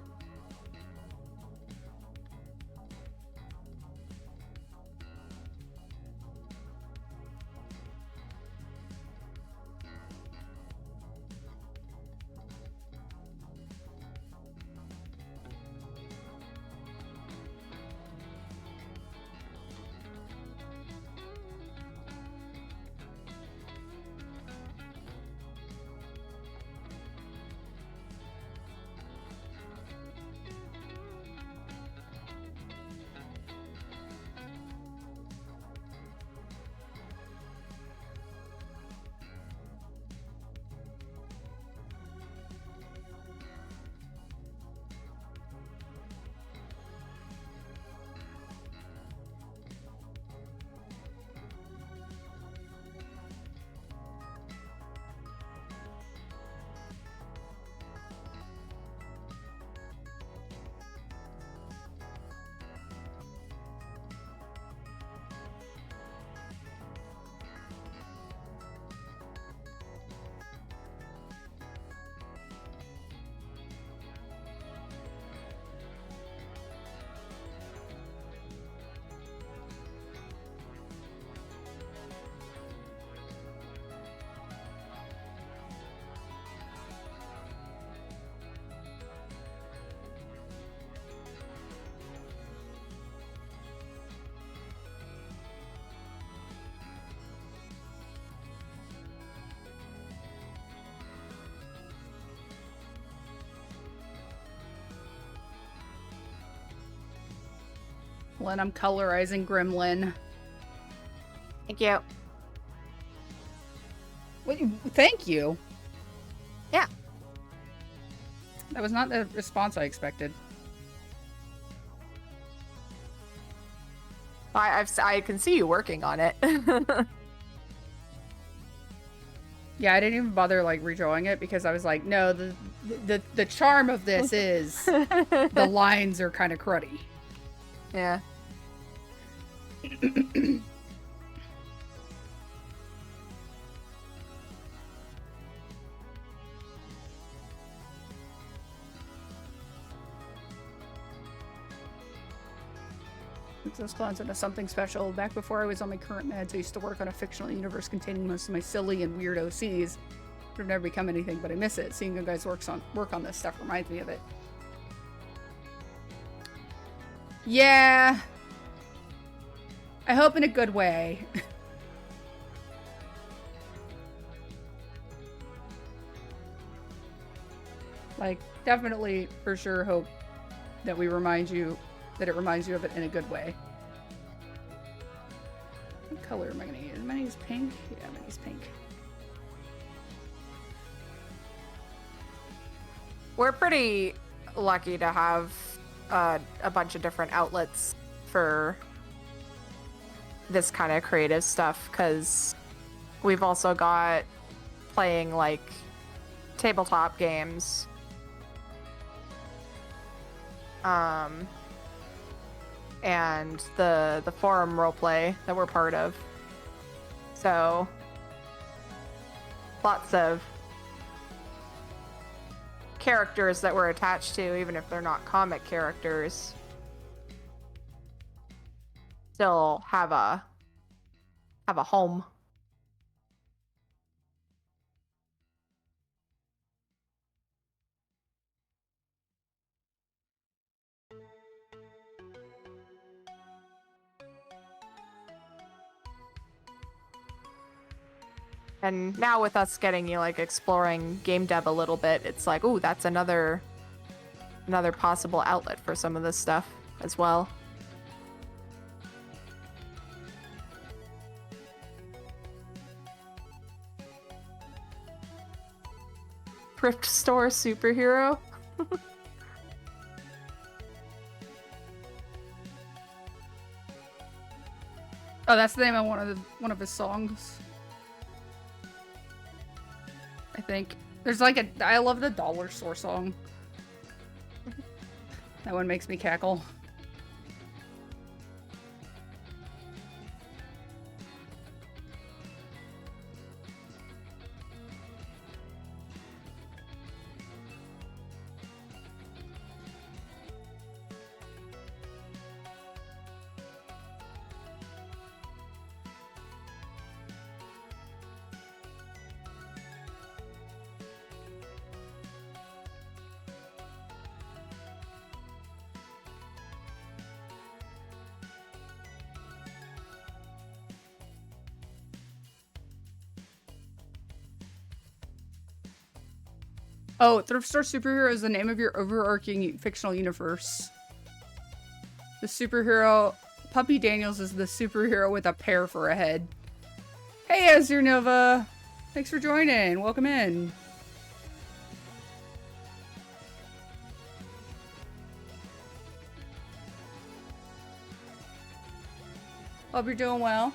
When I'm colorizing Gremlin. Thank you. What, thank you. Yeah. That was not the response I expected. I can see you working on it. Yeah, I didn't even bother like redrawing it because I was like, no, the charm of this is the lines are kind of cruddy. Yeah. Those clones into something special. Back before I was on my current meds, I used to work on a fictional universe containing most of my silly and weird OCs. I've never become anything, but I miss it. Seeing you guys work on this stuff reminds me of it. Yeah. I hope in a good way. Like, definitely, for sure, hope that we remind you, that it reminds you of it in a good way. What color am I going to use? Am I going to use pink? Yeah, I'm going to use pink. We're pretty lucky to have a bunch of different outlets for this kind of creative stuff, because we've also got playing like tabletop games, and the forum roleplay that we're part of. So lots of characters that we're attached to, even if they're not comic characters, still have a home. And now with us getting like exploring game dev a little bit, it's like, ooh, that's another possible outlet for some of this stuff as well. Thrift store superhero. Oh, that's the name of one of his songs. I think there's like I love the dollar store song. That one makes me cackle. Oh, Thrift Store Superhero is the name of your overarching fictional universe. The superhero... Puppy Daniels is the superhero with a pear for a head. Hey, Azure Nova! Thanks for joining. Welcome in. Hope you're doing well.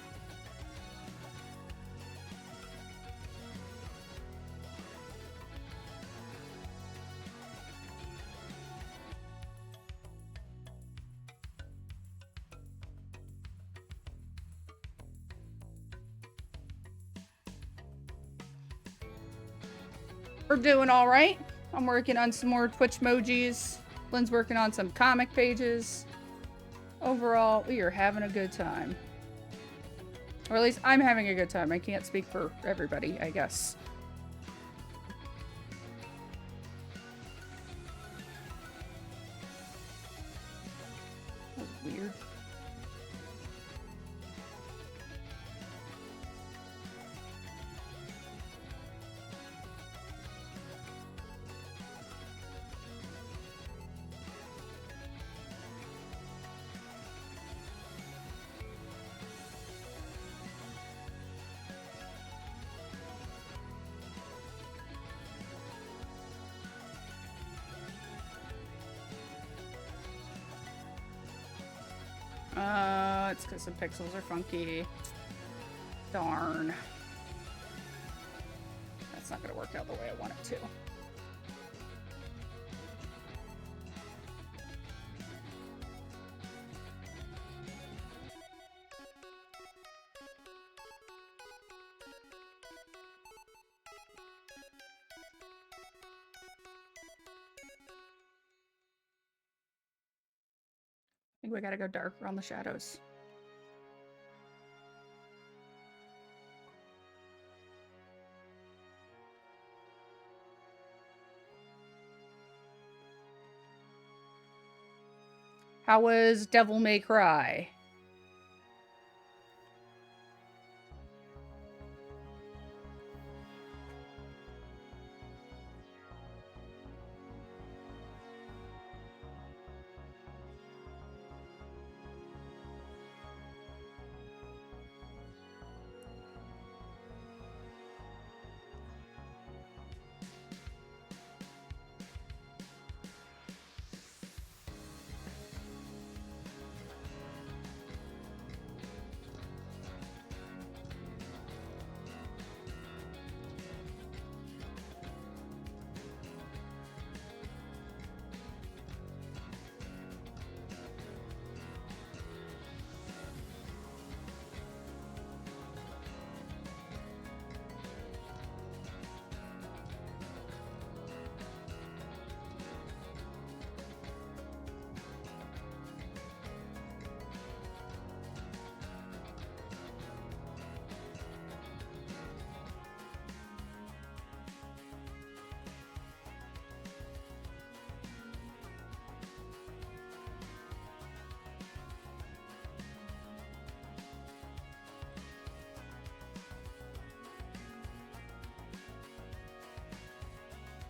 We're doing all right. I'm working on some more Twitch emojis. Lynn's working on some comic pages. Overall, we are having a good time. Or at least I'm having a good time. I can't speak for everybody, I guess. That was weird. It's because the pixels are funky. Darn. That's not going to work out the way I want it to. I think we gotta go dark around the shadows. How was Devil May Cry?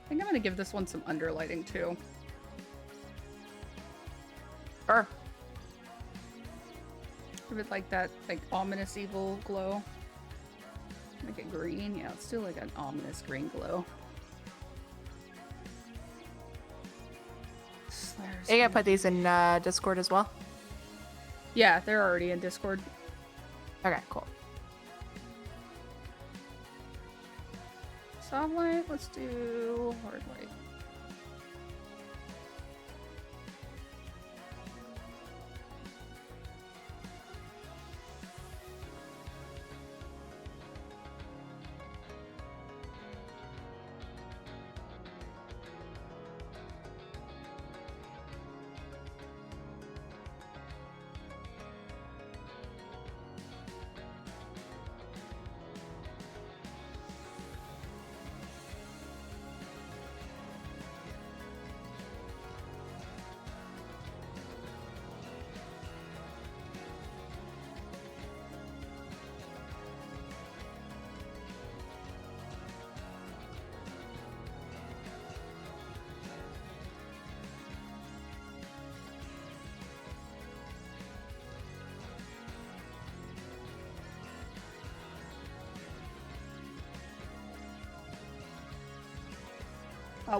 I think I'm gonna give this one some underlighting too. Sure. Give it like that, like ominous evil glow. Make it green. Yeah, let's do like an ominous green glow. Are you gonna put these in Discord as well? Yeah, they're already in Discord. Okay, cool. Soft light, let's do hard light.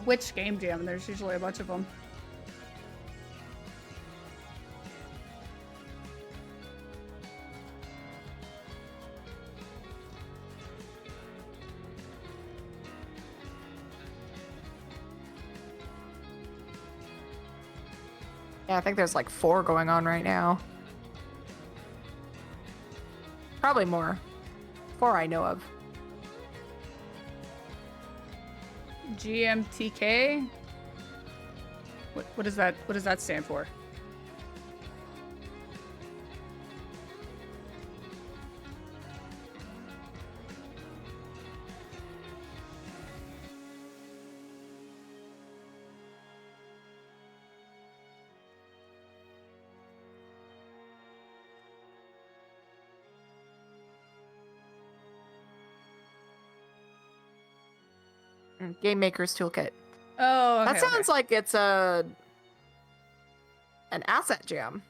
Which game jam? There's usually a bunch of them. Yeah, I think there's like 4 going on right now. Probably more. 4 I know of. GMTK? What does that stand for? Game Maker's Toolkit. Oh, okay, That sounds like it's an asset jam.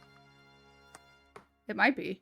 It might be.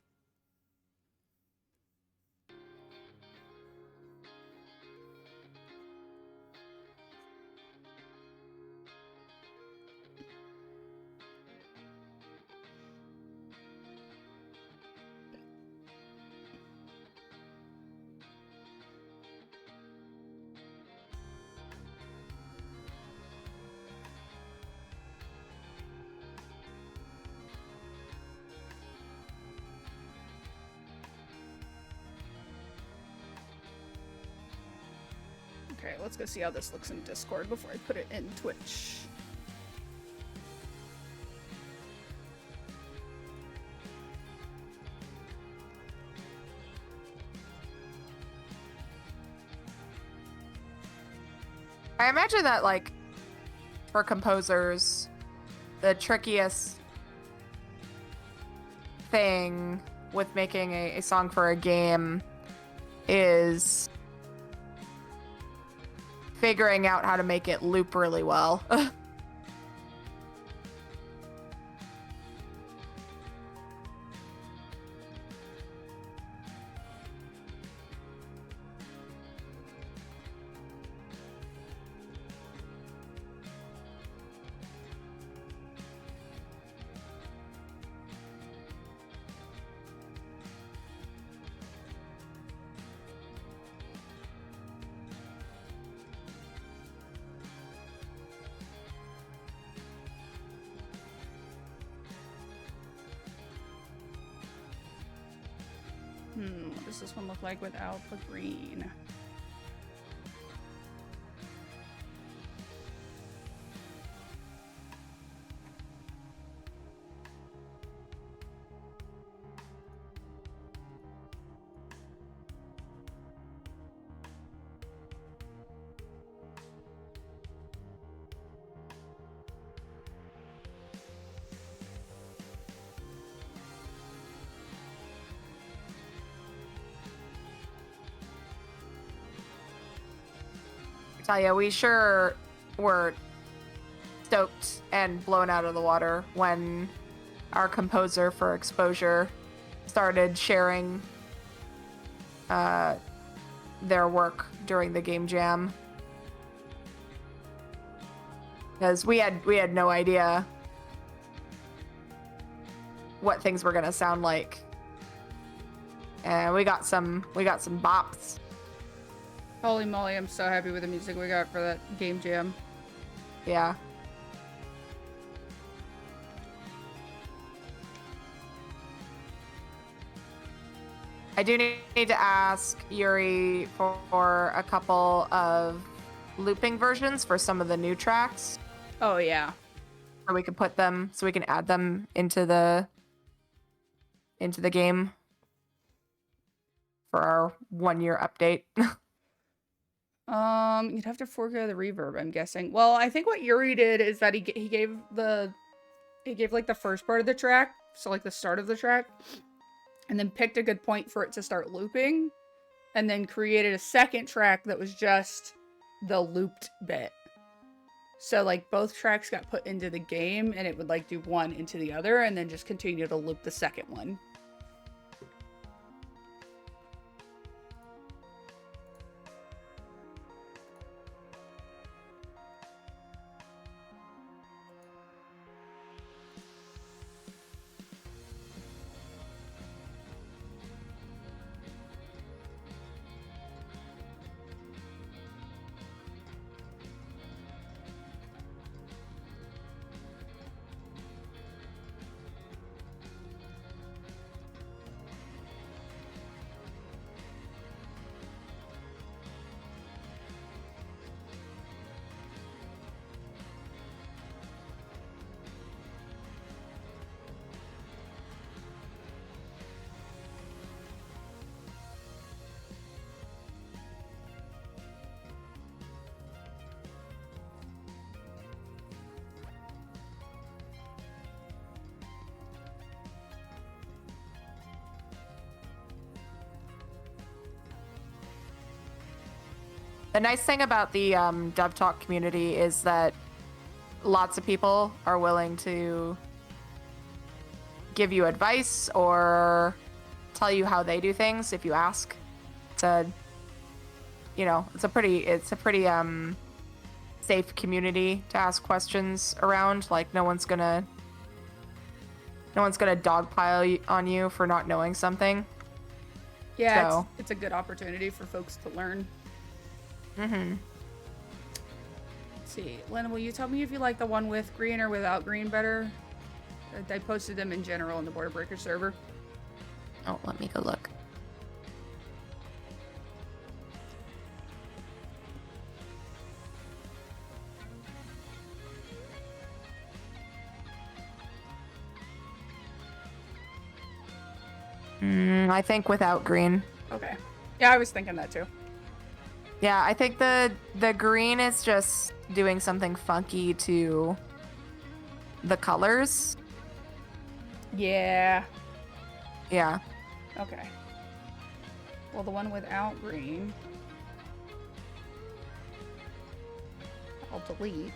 Okay, let's go see how this looks in Discord before I put it in Twitch. I imagine that, like, for composers, the trickiest thing with making a song for a game is figuring out how to make it loop really well. What does this one look like without the green? Tell ya, we sure were stoked and blown out of the water when our composer for Exposure started sharing their work during the game jam, because we had no idea what things were gonna sound like, and we got some bops. Holy moly, I'm so happy with the music we got for that game jam. Yeah. I do need to ask Yuri for a couple of looping versions for some of the new tracks, Oh yeah. so we can put them, so we can add them into the game for our 1-year update. You'd have to forego the reverb, I'm guessing. Well, I think what Yuri did is that he gave like the first part of the track, so like the start of the track, and then picked a good point for it to start looping, and then created a second track that was just the looped bit. So like both tracks got put into the game, and it would like do one into the other, and then just continue to loop the second one. The nice thing about the Dev Talk community is that lots of people are willing to give you advice or tell you how they do things if you ask. It's a pretty safe community to ask questions around. Like no one's gonna dogpile on you for not knowing something. Yeah, So. it's a good opportunity for folks to learn. Mm-hmm. Let's see. Lena, will you tell me if you like the one with green or without green better? I posted them in general in the Border Breaker server. Oh, let me go look. I think without green. Okay. Yeah, I was thinking that too. Yeah, I think the green is just doing something funky to the colors. Yeah. Yeah. Okay. Well, the one without green, I'll delete.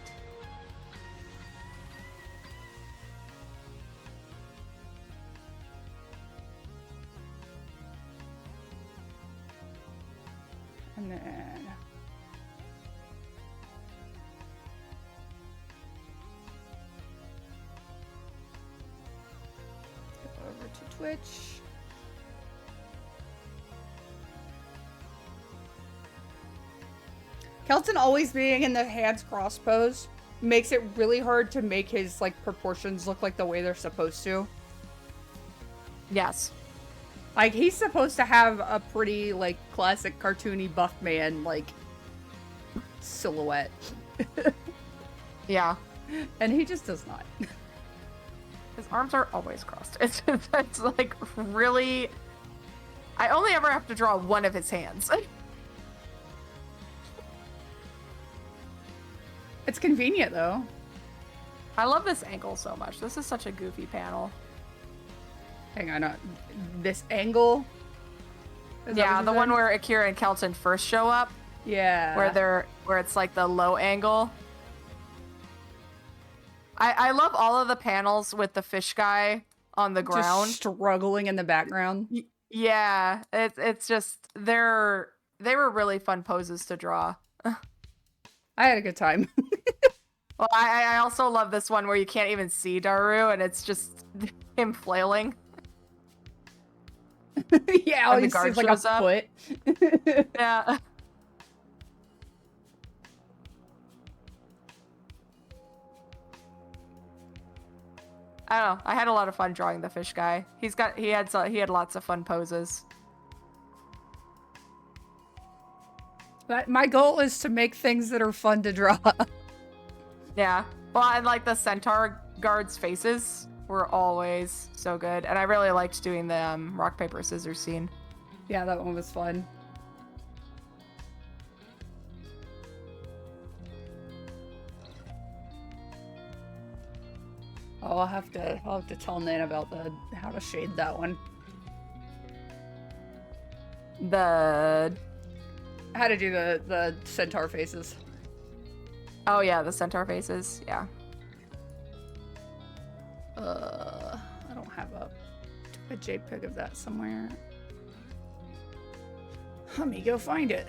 And then go over to Twitch. Kelton always being in the hands cross pose makes it really hard to make his like proportions look like the way they're supposed to. Yes. Like he's supposed to have a pretty like classic cartoony buff man like silhouette. Yeah. And he just does not. His arms are always crossed. It's like really. I only ever have to draw one of his hands. It's convenient though. I love this angle so much. This is such a goofy panel. Hang on, this angle? Yeah, the one where Akira and Kelton first show up. Yeah. Where it's like the low angle. I love all of the panels with the fish guy on the ground. Just struggling in the background. Yeah, it's just they were really fun poses to draw. I had a good time. Well, I also love this one where you can't even see Daru and it's just him flailing. Yeah, all And the you see guard is like shows a up. foot. Yeah. I don't know. I had a lot of fun drawing the fish guy. He had lots of fun poses. But my goal is to make things that are fun to draw. Yeah. Well, and like the centaur guards' faces were always so good, and I really liked doing the rock paper scissors scene. Yeah, that one was fun. Oh, I'll have to tell Nan about how to shade that one. How to do the centaur faces. Oh yeah, the centaur faces. Yeah. I don't have a JPEG of that somewhere. Let me go find it.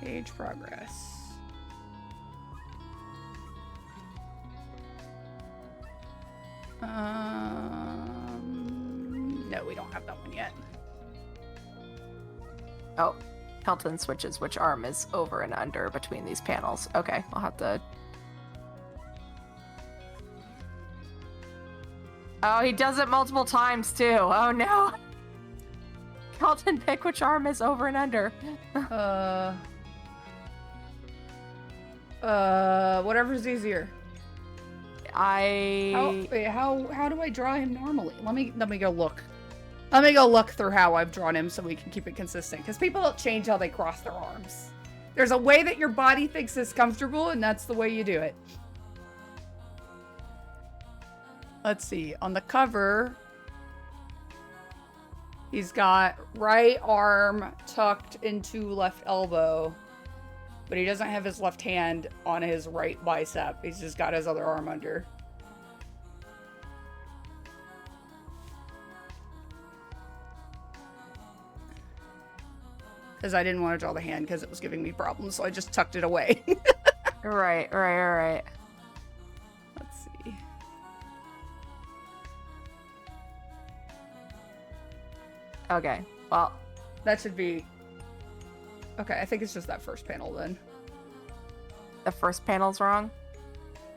Page progress. No, we don't have that one yet. Oh, Kelton switches which arm is over and under between these panels. Okay, I'll have to. Oh, he does it multiple times too. Oh no. Kelton, pick which arm is over and under. Whatever's easier. How do I draw him normally? Let me go look. Let me go look through how I've drawn him so we can keep it consistent. Because people don't change how they cross their arms. There's a way that your body thinks is comfortable, and that's the way you do it. Let's see. On the cover, he's got right arm tucked into left elbow. But he doesn't have his left hand on his right bicep. He's just got his other arm under. Because I didn't want to draw the hand because it was giving me problems, so I just tucked it away. Right. Let's see. Okay, well. That should be... Okay, I think it's just that first panel then. The first panel's wrong?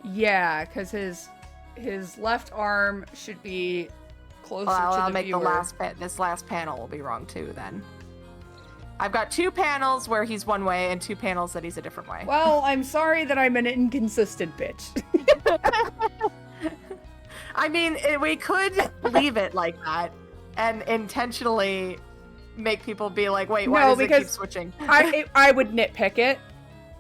Yeah, because his left arm should be closer to I'll the make viewer. this last panel will be wrong too then. I've got 2 panels where he's one way and 2 panels that he's a different way. Well, I'm sorry that I'm an inconsistent bitch. I mean, we could leave it like that and intentionally make people be like, wait, why does it keep switching? I would nitpick it.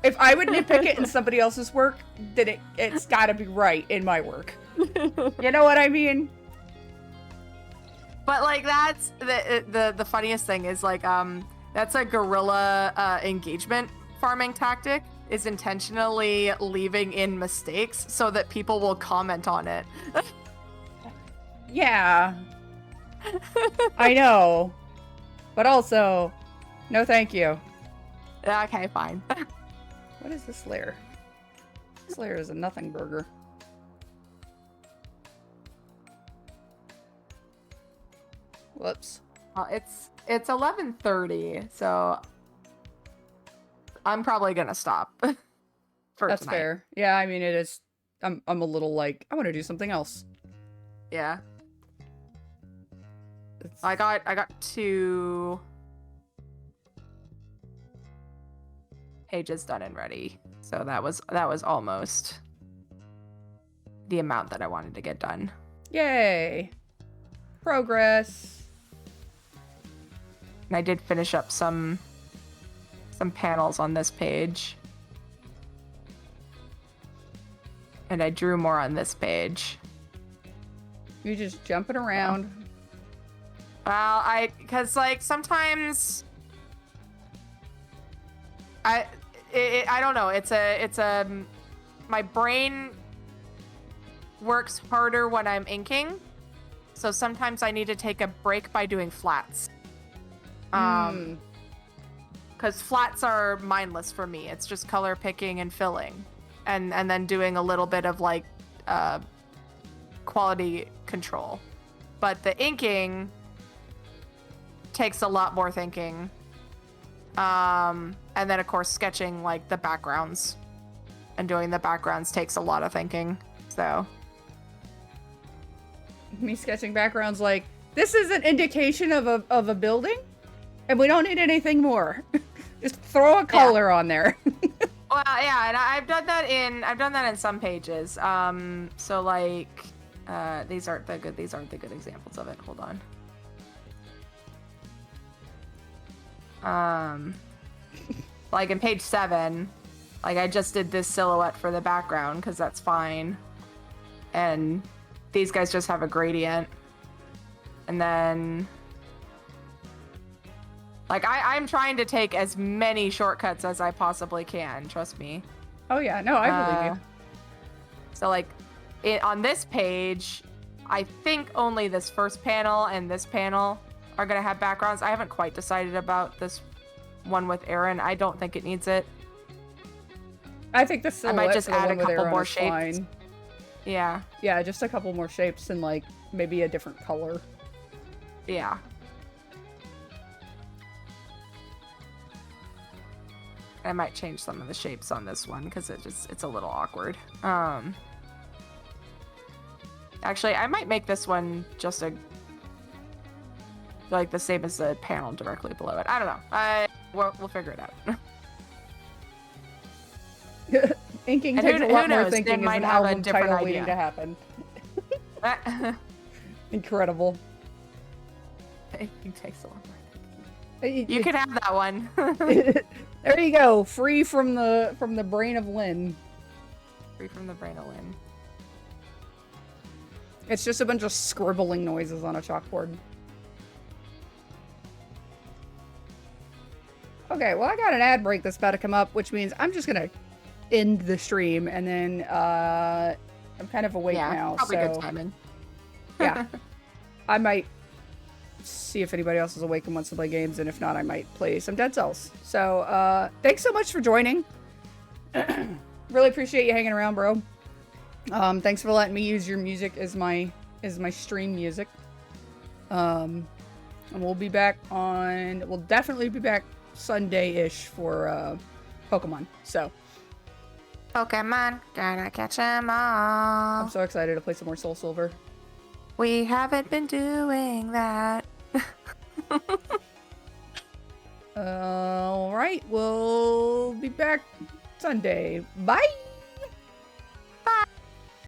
If I would nitpick it in somebody else's work, then it's gotta be right in my work. You know what I mean? But like that's the funniest thing is like that's a guerrilla engagement farming tactic, is intentionally leaving in mistakes so that people will comment on it. Yeah. I know. But also, no thank you. Okay, fine. What is this layer? This layer is a nothing burger. Whoops. Well, it's 11:30, so I'm probably gonna stop. That's tonight. fair. Yeah, I mean it is. I'm a little like I want to do something else. Yeah. I got 2 pages done and ready. So that was almost the amount that I wanted to get done. Yay. Progress. And I did finish up some panels on this page. And I drew more on this page. You're just jumping around. Well, because like sometimes I don't know. It's a my brain works harder when I'm inking. So sometimes I need to take a break by doing flats. Because flats are mindless for me. It's just color picking and filling. And then doing a little bit of like quality control. But the inking takes a lot more thinking. And then of course sketching like the backgrounds and doing the backgrounds takes a lot of thinking. So me sketching backgrounds like this is an indication of a building and we don't need anything more. Just throw a color on there. Well, yeah, and I've done that in some pages. So like these aren't the good examples of it. Hold on. Like in page 7, like I just did this silhouette for the background because that's fine. And these guys just have a gradient. And then like I'm trying to take as many shortcuts as I possibly can, trust me. Oh yeah, no, I believe you. So like on this page, I think only this first panel and this panel are gonna have backgrounds. I haven't quite decided about this one with Aaron. I don't think it needs it. I think the silhouette I might just for the add a one with couple Aaron more is shapes. fine. Yeah. Yeah, just a couple more shapes and like maybe a different color. Yeah. I might change some of the shapes on this one because it's a little awkward. Actually, I might make this one just like the same as the panel directly below it. I don't know. We'll figure it out. Inking And takes who a lot more knows, thinking they as might an have a album different title waiting idea. to happen. Incredible. It takes a lot more thinking. You can have that one. There you go. Free from the brain of Lynn. Free from the brain of Lynn. It's just a bunch of scribbling noises on a chalkboard. Okay, well I got an ad break that's about to come up, which means I'm just gonna end the stream, and then I'm kind of awake now. Probably so good timing. yeah, I might see if anybody else is awake and wants to play games, and if not, I might play some Dead Cells. So thanks so much for joining. Really appreciate you hanging around, bro. Thanks for letting me use your music as my stream music. And we'll be back we'll definitely be back Sunday-ish for Pokemon. So Pokemon, gotta catch 'em all. I'm so excited to play some more Soul Silver. We haven't been doing that. All right, we'll be back Sunday. Bye.